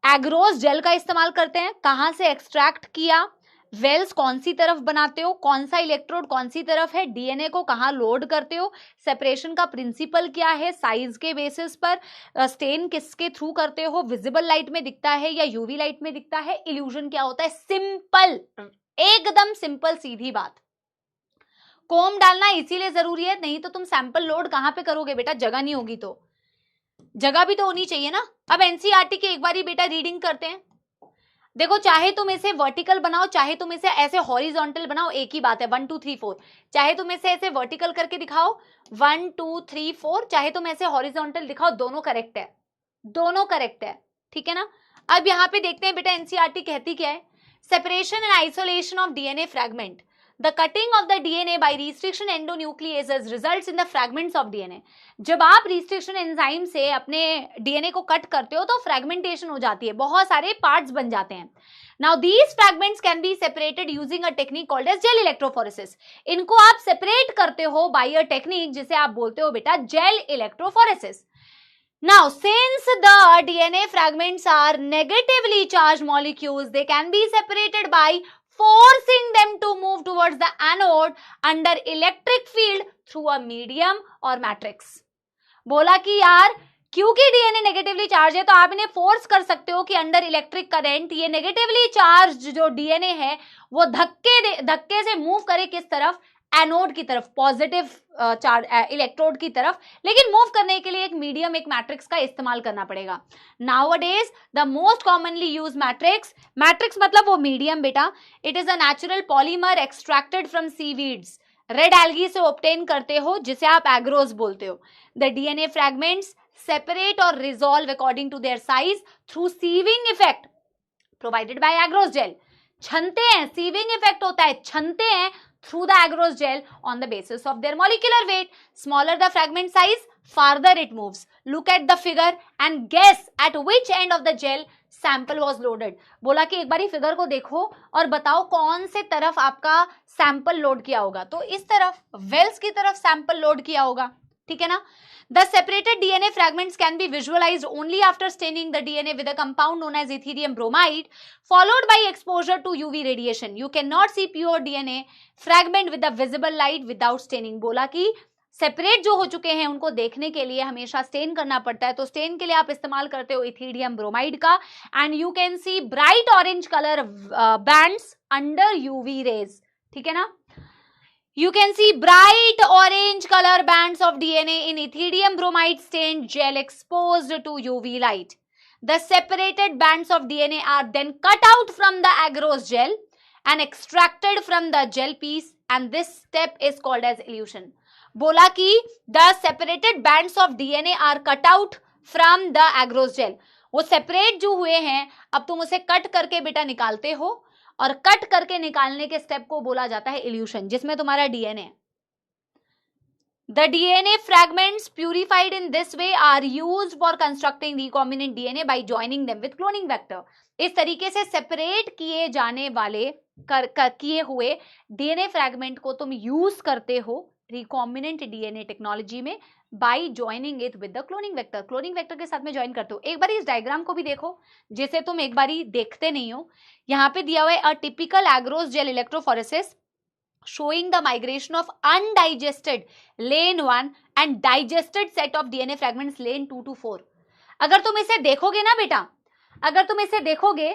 एग्रोस जेल का इस्तेमाल करते हैं, कहां से एक्सट्रैक्ट किया, वेल्स कौन सी तरफ बनाते हो, कौन सा इलेक्ट्रोड कौन सी तरफ है, डीएनए को कहां लोड करते हो, सेपरेशन का प्रिंसिपल क्या है, साइज के बेसिस पर स्टेन किसके थ्रू करते हो, विजिबल लाइट में दिखता है या यूवी लाइट में दिखता है, इल्यूजन क्या होता है। सिंपल, एकदम सिंपल सीधी बात। कोम डालना इसीलिए जरूरी है, नहीं तो तुम सैंपल लोड कहां पे करोगे बेटा, जगह नहीं होगी तो जगह भी तो होनी चाहिए ना। अब एनसीईआरटी की एक बार बेटा रीडिंग करते हैं। देखो, चाहे तुम इसे वर्टिकल बनाओ चाहे तुम इसे ऐसे हॉरिजॉन्टल बनाओ, एक ही बात है, 1 2 3 4। चाहे तुम इसे ऐसे वर्टिकल करके दिखाओ 1 2 3 4, चाहे तुम ऐसे हॉरिजॉन्टल दिखाओ, दोनों करेक्ट है, दोनों करेक्ट है, ठीक है ना। अब यहाँ पे देखते हैं बेटा एनसीईआरटी कहती क्या है। Separation and isolation of DNA fragment, the cutting of the DNA by restriction endonucleases results in the fragments of DNA। जब आप restriction enzyme से अपने DNA को कट करते हो तो fragmentation हो जाती है, बहुत सारे पार्ट्स बन जाते हैं। Now these fragments can be separated using a technique called as gel electrophoresis। इनको आप सेपरेट करते हो by a technique जिसे आप बोलते हो बेटा gel electrophoresis। Now, since the DNA fragments are negatively charged molecules, they can be separated by forcing them to move towards the anode under electric field through a medium or matrix। बोला कि यार क्योंकि डीएनए नेगेटिवली चार्ज है तो आप इन्हें फोर्स कर सकते हो कि अंडर इलेक्ट्रिक करंट ये नेगेटिवली चार्ज जो डीएनए है वो धक्के से मूव करे किस तरफ, एनोड की तरफ, पॉजिटिव चार्ज इलेक्ट्रोड की तरफ। लेकिन मूव करने के लिए एक मीडियम, एक मैट्रिक्स का इस्तेमाल करना पड़ेगा। Nowadays the most commonly use matrix मतलब वो मीडियम बेटा। It is a natural polymer extracted from seaweeds, red algae से ऑब्टेन करते हो जिसे आप एग्रोस बोलते हो। द डीएनए फ्रैगमेंट्स सेपरेट और resolve according to their size through sieving effect provided by agarose gel. छनते हैं, सीविंग इफेक्ट होता है, छनते हैं through the agarose gel on the basis of their molecular weight. Smaller the fragment size, farther it moves. Look at the figure and guess at which end of the gel sample was loaded। बोला कि एक बारी फिगर को देखो और बताओ कौन से तरफ आपका सैंपल लोड किया होगा। तो इस तरफ, वेल्स की तरफ सैंपल लोड किया होगा, ठीक है ना। The separated DNA fragments can be visualized only after staining the DNA with a compound known as Yttrium bromide, followed by exposure to UV radiation. You cannot see pure DNA fragment with the visible light without staining। बोला कि सेपरेट जो हो चुके हैं उनको देखने के लिए हमेशा स्टेन करना पड़ता है, तो स्टेन के लिए आप इस्तेमाल करते हो इथीडियम ब्रोमाइड का। And you can see bright orange colour bands under UV rays, ठीक है ना। You can see bright orange color bands of DNA in Yttrium bromide stained gel exposed to UV light. The separated bands of DNA are then cut out from the agarose gel and extracted from the gel piece, and this step is called as elution। बोला कि the separated bands of DNA are cut out from the agarose gel। वो सेपरेट जो हुए हैं अब तुम उसे कट करके बेटा निकालते हो, और कट करके निकालने के स्टेप को बोला जाता है इल्यूशन, जिसमें तुम्हारा DNA. The DNA fragments purified in this way are used for constructing recombinant DNA by joining them with cloning vector. इस तरीके से सेपरेट किए जाने वाले किए हुए डीएनए फ्रैगमेंट को तुम यूज करते हो रिकॉम्बिनेंट डीएनए टेक्नोलॉजी में by joining it with the cloning vector. Cloning vector के साथ में ज्वाइन करते हो। एक बार इस डायग्राम को भी देखो जिसे तुम एक बारी देखते नहीं हो। यहाँ पे दिया हुआ है a typical agarose gel electrophoresis showing the migration of undigested lane 1 and digested set of DNA fragments lane 2 to 4। अगर तुम इसे देखोगे ना बेटा, अगर तुम इसे देखोगे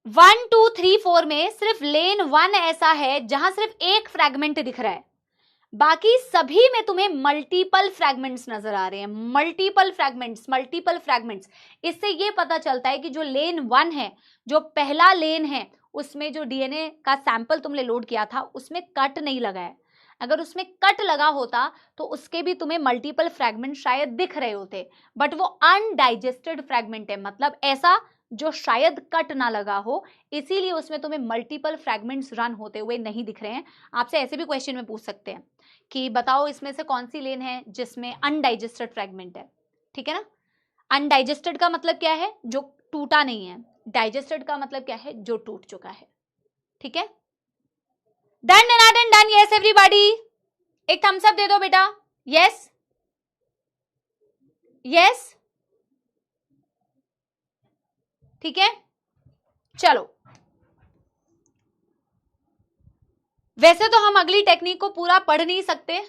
1 2 3 4 में सिर्फ लेन 1 ऐसा है जहां सिर्फ एक फ्रैगमेंट दिख रहा है, बाकी सभी में तुम्हें मल्टीपल फ्रैगमेंट्स नजर आ रहे हैं, मल्टीपल फ्रैगमेंट्स। इससे ये पता चलता है कि जो लेन 1 है, जो पहला लेन है, उसमें जो डीएनए का सैंपल तुमने लोड किया था उसमें कट नहीं लगा है। अगर उसमें कट लगा होता तो उसके भी तुम्हें मल्टीपल फ्रैगमेंट शायद दिख रहे होते, बट वो अनडाइजेस्टेड फ्रैगमेंट है, मतलब ऐसा जो शायद कट ना लगा हो, इसीलिए उसमें तुम्हें मल्टीपल फ्रैगमेंट्स रन होते हुए नहीं दिख रहे हैं। आपसे ऐसे भी क्वेश्चन में पूछ सकते हैं कि बताओ इसमें से कौन सी लेन है जिसमें अनडाइजेस्टेड फ्रैगमेंट है, ठीक है ना। अनडाइजेस्टेड का मतलब क्या है, जो टूटा नहीं है, डाइजेस्टेड का मतलब क्या है, जो टूट चुका है, ठीक है। Done done done, yes everybody, एक थम्स अप दे दो बेटा, यस यस, ठीक है। चलो, वैसे तो हम अगली टेक्निक को पूरा पढ़ नहीं सकते,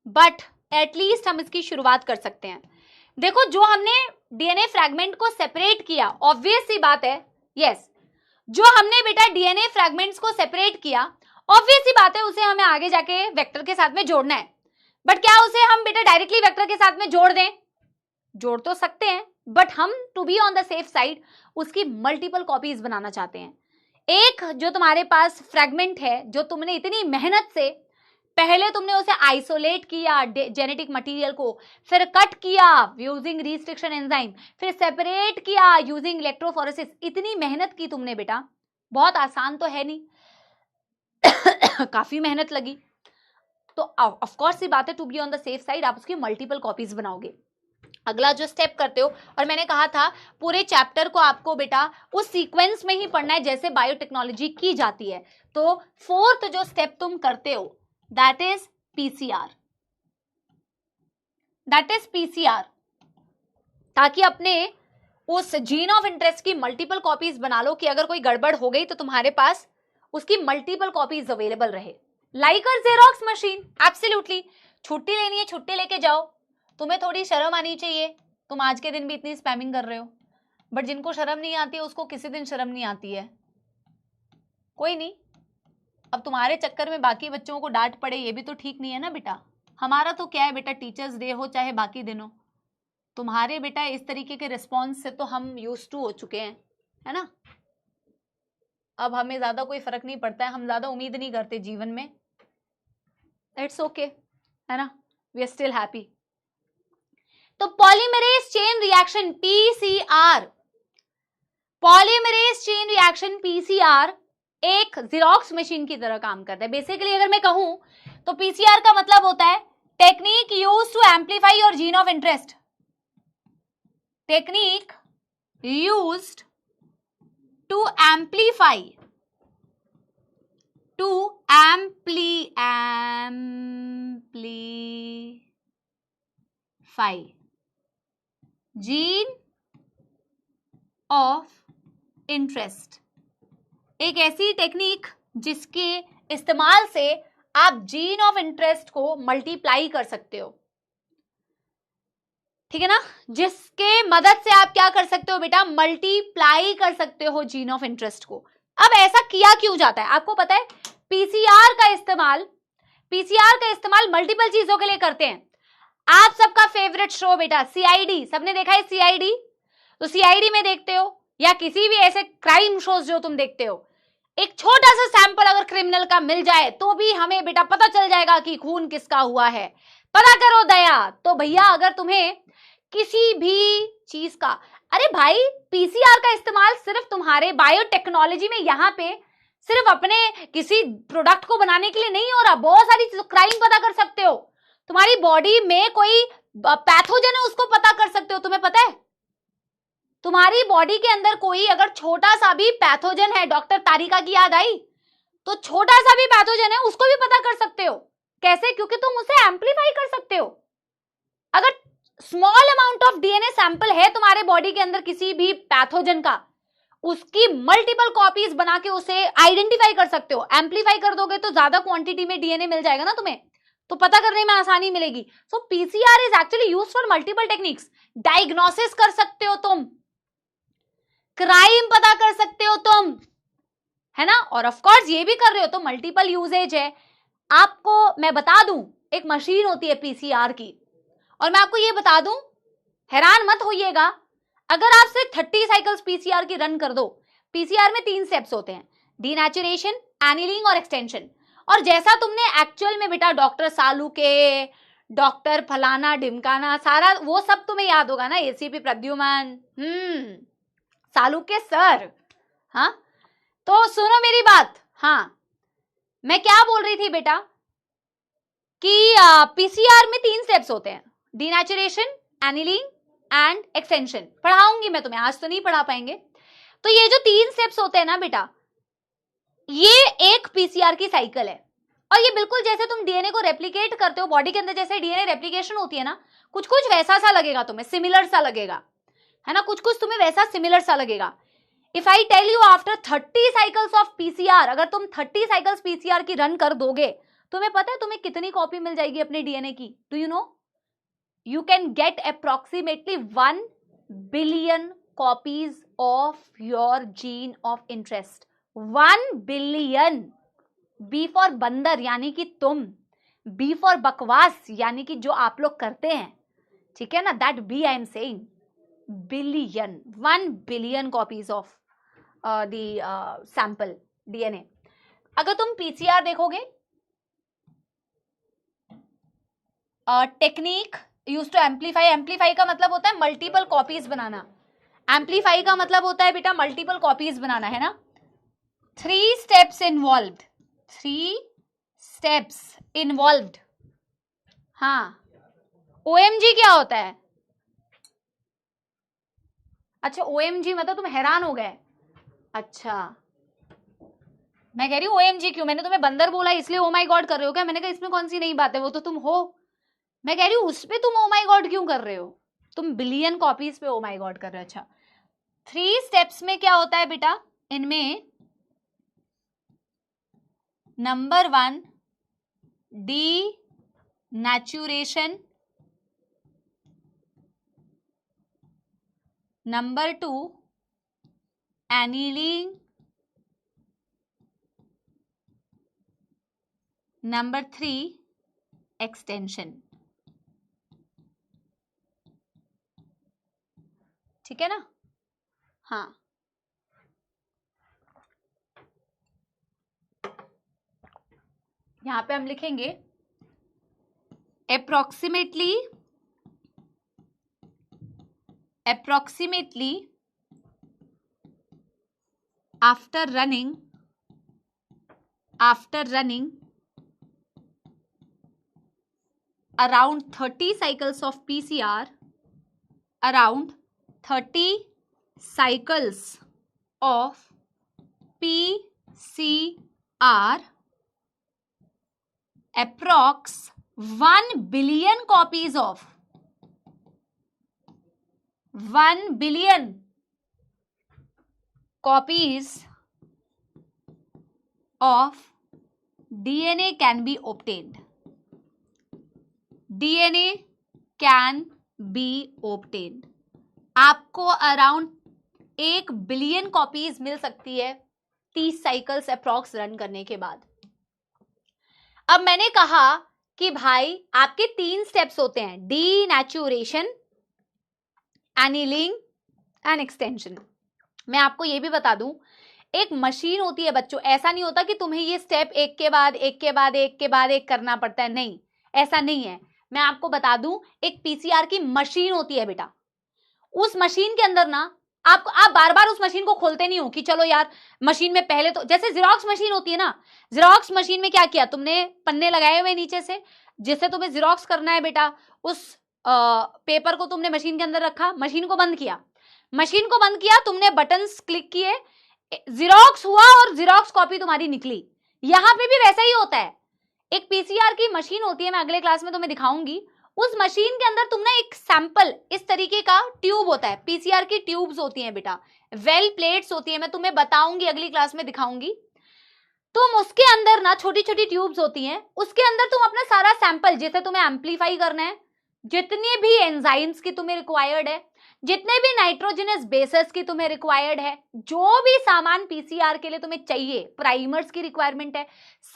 बट एटलीस्ट हम इसकी शुरुआत कर सकते हैं। देखो, जो हमने डीएनए फ्रैगमेंट को सेपरेट किया, ऑब्वियस सी बात है, यस, जो हमने बेटा डीएनए फ्रैगमेंट्स को सेपरेट किया, ऑब्वियस सी बात है उसे हमें आगे जाके वेक्टर के साथ में जोड़ना है। बट क्या उसे हम बेटा डायरेक्टली वेक्टर के साथ में जोड़ दें? जोड़ तो सकते हैं, बट हम to be on the safe side उसकी मल्टीपल कॉपीज बनाना चाहते हैं। एक जो तुम्हारे पास फ्रैगमेंट है, जो तुमने इतनी मेहनत से पहले तुमने उसे आइसोलेट किया जेनेटिक मटेरियल को, फिर कट किया यूजिंग रिस्ट्रिक्शन एंजाइम, फिर सेपरेट किया यूजिंग इलेक्ट्रोफोरेसिस, इतनी मेहनत की तुमने बेटा, बहुत आसान तो है नहीं काफी मेहनत लगी। तो ऑफ कोर्स सी बात है, to be on the safe side आप उसकी मल्टीपल कॉपीज बनाओगे। अगला जो स्टेप करते हो, और मैंने कहा था पूरे चैप्टर को आपको बेटा उस सीक्वेंस में ही पढ़ना है जैसे बायोटेक्नोलॉजी की जाती है। तो फोर्थ जो स्टेप तुम करते हो, दैट इज पीसीआर, ताकि अपने उस जीन ऑफ इंटरेस्ट की मल्टीपल कॉपीज बना लो कि अगर कोई गड़बड़ हो गई तो तुम्हारे पास उसकी मल्टीपल कॉपीज अवेलेबल रहे। लाइक अ जेरोक्स मशीन, एब्सोल्युटली। छुट्टी लेनी है, छुट्टी लेके जाओ, तुम्हें थोड़ी शर्म आनी चाहिए, तुम आज के दिन भी इतनी स्पैमिंग कर रहे हो, बट जिनको शर्म नहीं आती है उसको किसी दिन शर्म नहीं आती है, कोई नहीं। अब तुम्हारे चक्कर में बाकी बच्चों को डांट पड़े, ये भी तो ठीक नहीं है ना बेटा। हमारा तो क्या है बेटा, टीचर्स डे हो चाहे बाकी दिन हो, तुम्हारे बेटा इस तरीके के रिस्पॉन्स से तो हम यूज टू हो चुके हैं, है ना। अब हमें ज्यादा कोई फर्क नहीं पड़ता है, हम ज्यादा उम्मीद नहीं करते जीवन में, इट्स ओके, है ना, वी आर स्टिल हैप्पी। तो polymerase chain reaction PCR, polymerase chain reaction PCR एक जेरोक्स मशीन की तरह काम करता है। बेसिकली अगर मैं कहूं तो पीसीआर का मतलब होता है technique used to amplify your gene of interest, technique used to amplify gene of interest, एक ऐसी टेक्निक जिसके इस्तेमाल से आप जीन ऑफ इंटरेस्ट को मल्टीप्लाई कर सकते हो, ठीक है ना, जिसके मदद से आप क्या कर सकते हो बेटा, मल्टीप्लाई कर सकते हो जीन ऑफ इंटरेस्ट को। अब ऐसा किया क्यों जाता है, आपको पता है पीसीआर का इस्तेमाल मल्टीपल चीजों के लिए करते हैं। आप सबका फेवरेट शो बेटा सीआईडी, सबने देखा है सीआईडी, तो सीआईडी में देखते हो या किसी भी ऐसे क्राइम शोज जो तुम देखते हो, एक छोटा सा सैंपल अगर क्रिमिनल का मिल जाए तो भी हमें बेटा पता चल जाएगा कि खून किसका हुआ है, पता करो दया। तो भैया अगर तुम्हें किसी भी चीज का, अरे भाई पीसीआर का इस्तेमाल सिर्फ तुम्हारे बायोटेक्नोलॉजी में यहाँ पे सिर्फ अपने किसी प्रोडक्ट को बनाने के लिए नहीं हो रहा, बहुत सारी क्राइम पता कर सकते हो, तुम्हारी बॉडी में कोई पैथोजन है उसको पता कर सकते हो। तुम्हें पता है तुम्हारी बॉडी के अंदर कोई अगर छोटा सा भी पैथोजन है, डॉक्टर तारिका की याद आई, तो छोटा सा भी पैथोजन है उसको भी पता कर सकते हो। कैसे? क्योंकि तुम उसे एम्पलीफाई कर सकते हो। अगर small amount of DNA sample है तुम्हारे बॉडी के अंदर किसी भी पैथोजन का, उसकी मल्टीपल कॉपीज बना के उसे आइडेंटिफाई कर सकते हो। एम्पलीफाई कर दोगे तो ज्यादा क्वांटिटी में डीएनए मिल जाएगा ना तुम्हें, तो पता करने में आसानी मिलेगी। So PCR is actually used for multiple techniques. Diagnosis कर सकते हो तुम, क्राइम पता कर सकते हो तुम, है ना, और ऑफ कोर्स ये भी कर रहे हो तो मल्टीपल यूजेज है। आपको मैं बता दूं, एक मशीन होती है पीसीआर की, और मैं आपको ये बता दूं, हैरान मत होइएगा, अगर आप सिर्फ 30 साइकिल्स पीसीआर की रन कर दो। पीसीआर में 3 स्टेप्स होते हैं, डीनेचुरेशन, एनीलिंग और एक्सटेंशन। और जैसा तुमने एक्चुअल में बेटा डॉक्टर सालू के, डॉक्टर फलाना ढिमकाना, सारा वो सब तुम्हें याद होगा ना, एसीपी प्रद्युमन, सालू के सर। हाँ, तो सुनो मेरी बात। हाँ, मैं क्या बोल रही थी बेटा कि पीसीआर में 3 स्टेप्स होते हैं, डीनेचुरेशन, एनीलिंग एंड एक्सटेंशन। पढ़ाऊंगी मैं तुम्हें, आज तो नहीं पढ़ा पाएंगे। तो ये जो 3 स्टेप्स होते हैं ना बेटा, ये एक पीसीआर की साइकिल है। और ये बिल्कुल जैसे तुम डीएनए को रेप्लिकेट करते हो बॉडी के अंदर, जैसे डीएनए रेप्लिकेशन होती है ना, कुछ कुछ वैसा सा लगेगा तुम्हें, सिमिलर सा लगेगा, है ना, कुछ कुछ तुम्हें वैसा सिमिलर सा लगेगा। If I tell you after 30 cycles of PCR, अगर तुम 30 साइकिल्स पीसीआर की रन कर दोगे, तुम्हें पता है तुम्हें कितनी कॉपी मिल जाएगी अपने डीएनए की? Do you no? You can get approximately 1 billion copies of your gene of interest. 1 billion. B for बंदर यानी कि तुम, B for बकवास यानी कि जो आप लोग करते हैं, ठीक है ना, that B I am saying, billion, 1 billion copies of the sample DNA. अगर तुम PCR देखोगे, technique use to amplify, amplify का मतलब होता है मल्टीपल कॉपीज बनाना, एम्पलीफाई का मतलब होता है बेटा मल्टीपल कॉपीज बनाना, है ना। 3 स्टेप्स इन्वॉल्व्ड, 3 स्टेप्स इन्वॉल्व्ड। हाँ, ओएमजी क्या होता है? अच्छा, ओएमजी मतलब तुम हैरान हो गए। अच्छा, मैं कह रही हूँ ओएमजी क्यों, मैंने तुम्हें बंदर बोला इसलिए ओ माय गॉड कर रहे हो क्या? मैंने कहा इसमें कौन सी नई बात है, वो तो तुम हो। मैं कह रही हूँ उस पे तुम ओ माय गॉड क्यों कर रहे हो? तुम बिलियन कॉपीज पे ओ माय गॉड कर रहे हो। अच्छा, 3 स्टेप्स में क्या होता है बेटा? इनमें number 1 denaturation, number 2 annealing, number 3 extension. ठीक है ना? हाँ, यहां पे हम लिखेंगे approximately after running around 30 cycles of PCR, around 30 cycles of PCR, approx 1 billion copies of 1 billion copies of DNA can be obtained. DNA can be obtained. आपको अराउंड 1 बिलियन कॉपीज मिल सकती है 30 साइकिल्स अप्रॉक्स रन करने के बाद। अब मैंने कहा कि भाई आपके 3 स्टेप्स होते हैं, डीनेचुरेशन, एनीलिंग एंड एक्सटेंशन। मैं आपको ये भी बता दूं, एक मशीन होती है बच्चों, ऐसा नहीं होता कि तुम्हें ये स्टेप एक के बाद एक करना पड़ता है, नहीं, ऐसा नहीं है। मैं आपको बता दूं, एक पीसीआर की मशीन होती है बेटा, उस मशीन के अंदर ना आप बार बार उस मशीन को खोलते नहीं हो कि चलो यार मशीन में पहले तो, जैसे जेरोक्स मशीन होती है ना, जेरोक्स मशीन में क्या किया तुमने, पन्ने लगाए हुए नीचे से, जिससे तुम्हें जेरोक्स करना है बेटा, उस पेपर को तुमने मशीन के अंदर रखा, मशीन को बंद किया, तुमने बटन्स क्लिक किए, जेरोक्स हुआ और जेरोक्स कॉपी तुम्हारी निकली। यहां पे भी वैसा ही होता है, एक पीसीआर की मशीन होती है, मैं अगले क्लास में तुम्हें दिखाऊंगी। उस मशीन के अंदर तुम ना एक सैंपल, इस तरीके का ट्यूब होता है, पीसीआर की ट्यूब्स होती हैं बेटा, वेल प्लेट्स होती है, मैं तुम्हें बताऊंगी अगली क्लास में दिखाऊंगी। तुम उसके अंदर ना छोटी छोटी ट्यूब्स होती हैं, उसके अंदर तुम अपना सारा सैंपल, जैसे तुम्हें एम्पलीफाई करना है, जितने भी एंजाइम्स की तुम्हें रिक्वायर्ड है, जितने भी नाइट्रोजनस बेसेस की तुम्हें रिक्वायर्ड है, जो भी सामान पीसीआर के लिए तुम्हें चाहिए, प्राइमर्स की रिक्वायरमेंट है,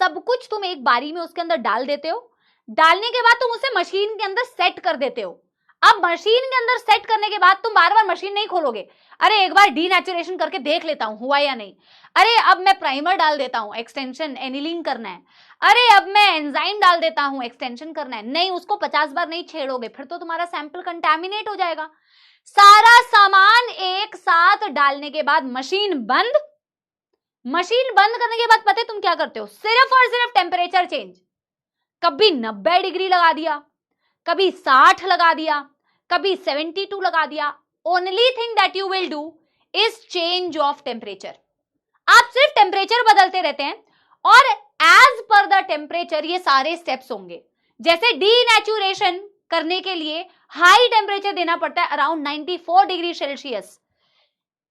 सब कुछ तुम एक बारी में उसके अंदर डाल देते हो। डालने के बाद तुम उसे मशीन के अंदर सेट कर देते हो। अब मशीन के अंदर सेट करने के बाद तुम बार बार मशीन नहीं खोलोगे, अरे एक बार डीनेचुरेशन करके देख लेता हूं हुआ या नहीं, अरे अब मैं प्राइमर डाल देता हूं, एक्सटेंशन एनिलिंग करना है, अरे अब मैं एंजाइम डाल देता हूं, एक्सटेंशन करना है। नहीं, उसको 50 बार नहीं छेड़ोगे, फिर तो तुम्हारा सैंपल कंटैमिनेट हो जाएगा। सारा सामान एक साथ डालने के बाद मशीन बंद। मशीन बंद करने के बाद पता है तुम क्या करते हो? सिर्फ और सिर्फ टेम्परेचर चेंज, कभी 90 डिग्री लगा दिया, कभी 60 लगा दिया, कभी 72 लगा दिया। Only thing that you will do is change of temperature. आप सिर्फ टेम्परेचर बदलते रहते हैं और एज पर द टेम्परेचर ये सारे स्टेप्स होंगे। जैसे डीनेचुरेशन करने के लिए हाई टेम्परेचर देना पड़ता है, अराउंड 94 डिग्री सेल्सियस।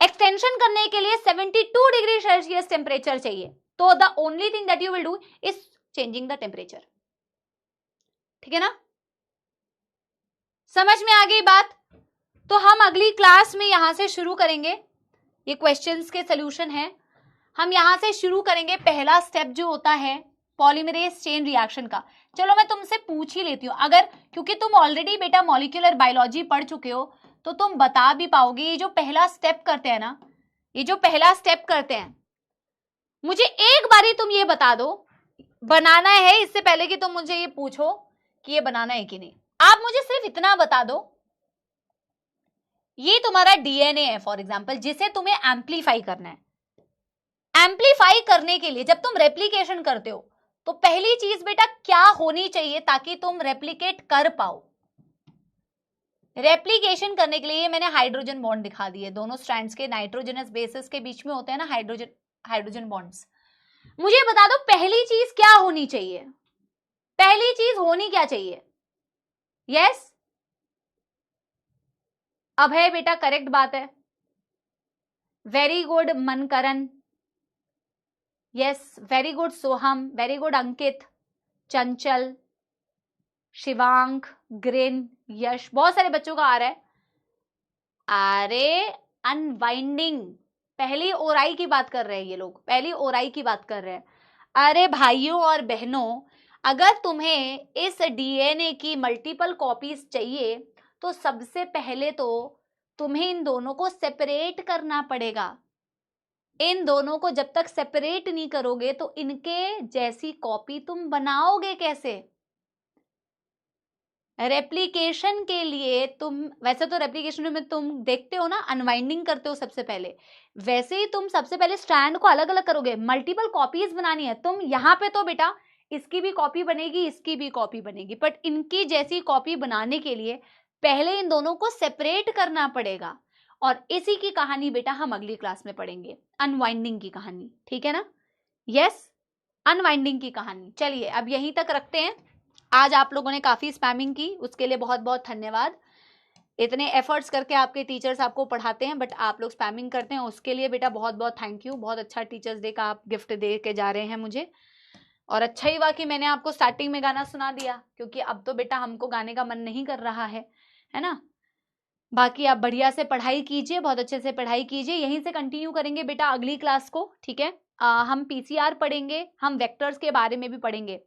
एक्सटेंशन करने के लिए 72 डिग्री सेल्सियस टेम्परेचर चाहिए। तो the only thing that you will do is changing the temperature. ठीक है ना? समझ में आ गई बात? तो हम अगली क्लास में यहां से शुरू करेंगे, ये क्वेश्चंस के सॉल्यूशन है, हम यहां से शुरू करेंगे। पहला स्टेप जो होता है पॉलीमरेज चेन रिएक्शन का। चलो मैं तुमसे पूछ ही लेती हूँ, अगर क्योंकि तुम ऑलरेडी बेटा मॉलिक्यूलर बायोलॉजी पढ़ चुके हो तो तुम बता भी पाओगे। ये जो पहला स्टेप करते हैं ना, ये जो पहला स्टेप करते हैं, मुझे एक बारी तुम ये बता दो बनाना है, इससे पहले कि तुम मुझे ये पूछो कि ये बनाना है कि नहीं। आप मुझे सिर्फ इतना बता दो, ये तुम्हारा डीएनए है फॉर एग्जाम्पल, जिसे तुम्हें एम्पलीफाई करना है। एम्पलीफाई करने के लिए जब तुम रेप्लिकेशन करते हो तो पहली चीज बेटा क्या होनी चाहिए ताकि तुम रेप्लिकेट कर पाओ? रेप्लिकेशन करने के लिए मैंने हाइड्रोजन बॉन्ड दिखा दिए, दोनों स्ट्रैंड्स के नाइट्रोजनस बेसिस के बीच में होते हैं ना हाइड्रोजन बॉन्ड्स। मुझे बता दो पहली चीज क्या होनी चाहिए? पहली चीज होनी क्या चाहिए? यस अभय बेटा, करेक्ट बात है। Very good Mankaran, yes very good Soham, very good Ankit, Chanchal, Shivank, green, यश, बहुत सारे बच्चों का आ रहा है। अरे अनवाइंडिंग, पहली ओराई की बात कर रहे हैं ये लोग, पहली ओराई की बात कर रहे हैं। अरे भाइयों और बहनों, अगर तुम्हें इस डीएनए की मल्टीपल कॉपीज चाहिए तो सबसे पहले तो तुम्हें इन दोनों को सेपरेट करना पड़ेगा। इन दोनों को जब तक सेपरेट नहीं करोगे तो इनके जैसी कॉपी तुम बनाओगे कैसे? रेप्लिकेशन के लिए तुम, वैसे तो रेप्लिकेशन में तुम देखते हो ना अनवाइंडिंग करते हो सबसे पहले, वैसे ही तुम सबसे पहले स्ट्रैंड को अलग अलग करोगे। मल्टीपल कॉपीज बनानी है तुम, यहाँ पे तो बेटा इसकी भी कॉपी बनेगी, इसकी भी कॉपी बनेगी, बट इनकी जैसी कॉपी बनाने के लिए पहले इन दोनों को सेपरेट करना पड़ेगा। और इसी की कहानी बेटा हम अगली क्लास में पढ़ेंगे, अनवाइंडिंग की कहानी। ठीक है ना? यस, अनवाइंडिंग की कहानी। चलिए अब यहीं तक रखते हैं। आज आप लोगों ने काफी स्पैमिंग की, उसके लिए बहुत बहुत धन्यवाद। इतने एफर्ट्स करके आपके टीचर्स आपको पढ़ाते हैं बट आप लोग स्पैमिंग करते हैं, उसके लिए बेटा बहुत बहुत थैंक यू। बहुत अच्छा टीचर्स डे का आप गिफ्ट दे के जा रहे हैं मुझे, और अच्छा ही हुआ कि मैंने आपको स्टार्टिंग में गाना सुना दिया, क्योंकि अब तो बेटा हमको गाने का मन नहीं कर रहा है ना। बाकी आप बढ़िया से पढ़ाई कीजिए, बहुत अच्छे से पढ़ाई कीजिए। यहीं से कंटिन्यू करेंगे बेटा अगली क्लास को। ठीक है, हम पीसीआर पढ़ेंगे, हम वेक्टर्स के बारे में भी पढ़ेंगे।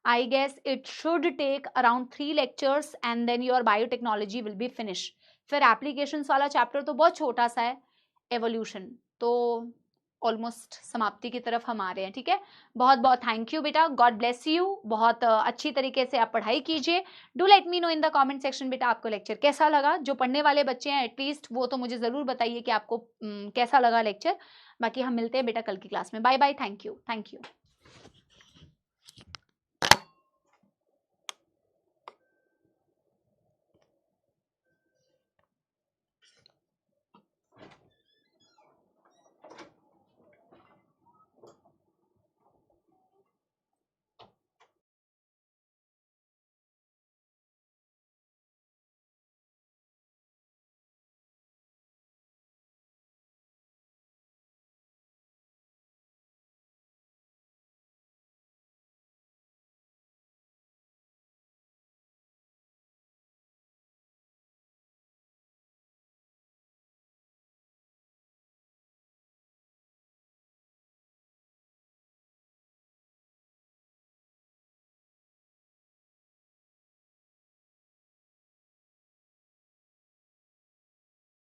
I guess it should take around 3 lectures and then your biotechnology will be finished. फिर applications वाला चैप्टर तो बहुत छोटा सा है, evolution तो ऑलमोस्ट समाप्ति की तरफ हम आ रहे हैं। ठीक है, बहुत बहुत थैंक यू बेटा, गॉड ब्लेस यू। बहुत अच्छी तरीके से आप पढ़ाई कीजिए। Do let me know in the comment section बेटा आपको लेक्चर कैसा लगा। जो पढ़ने वाले बच्चे हैं एटलीस्ट वो तो मुझे ज़रूर बताइए कि आपको कैसा लगा लेक्चर। बाकी हम मिलते हैं बेटा कल की क्लास में। Bye bye, thank you.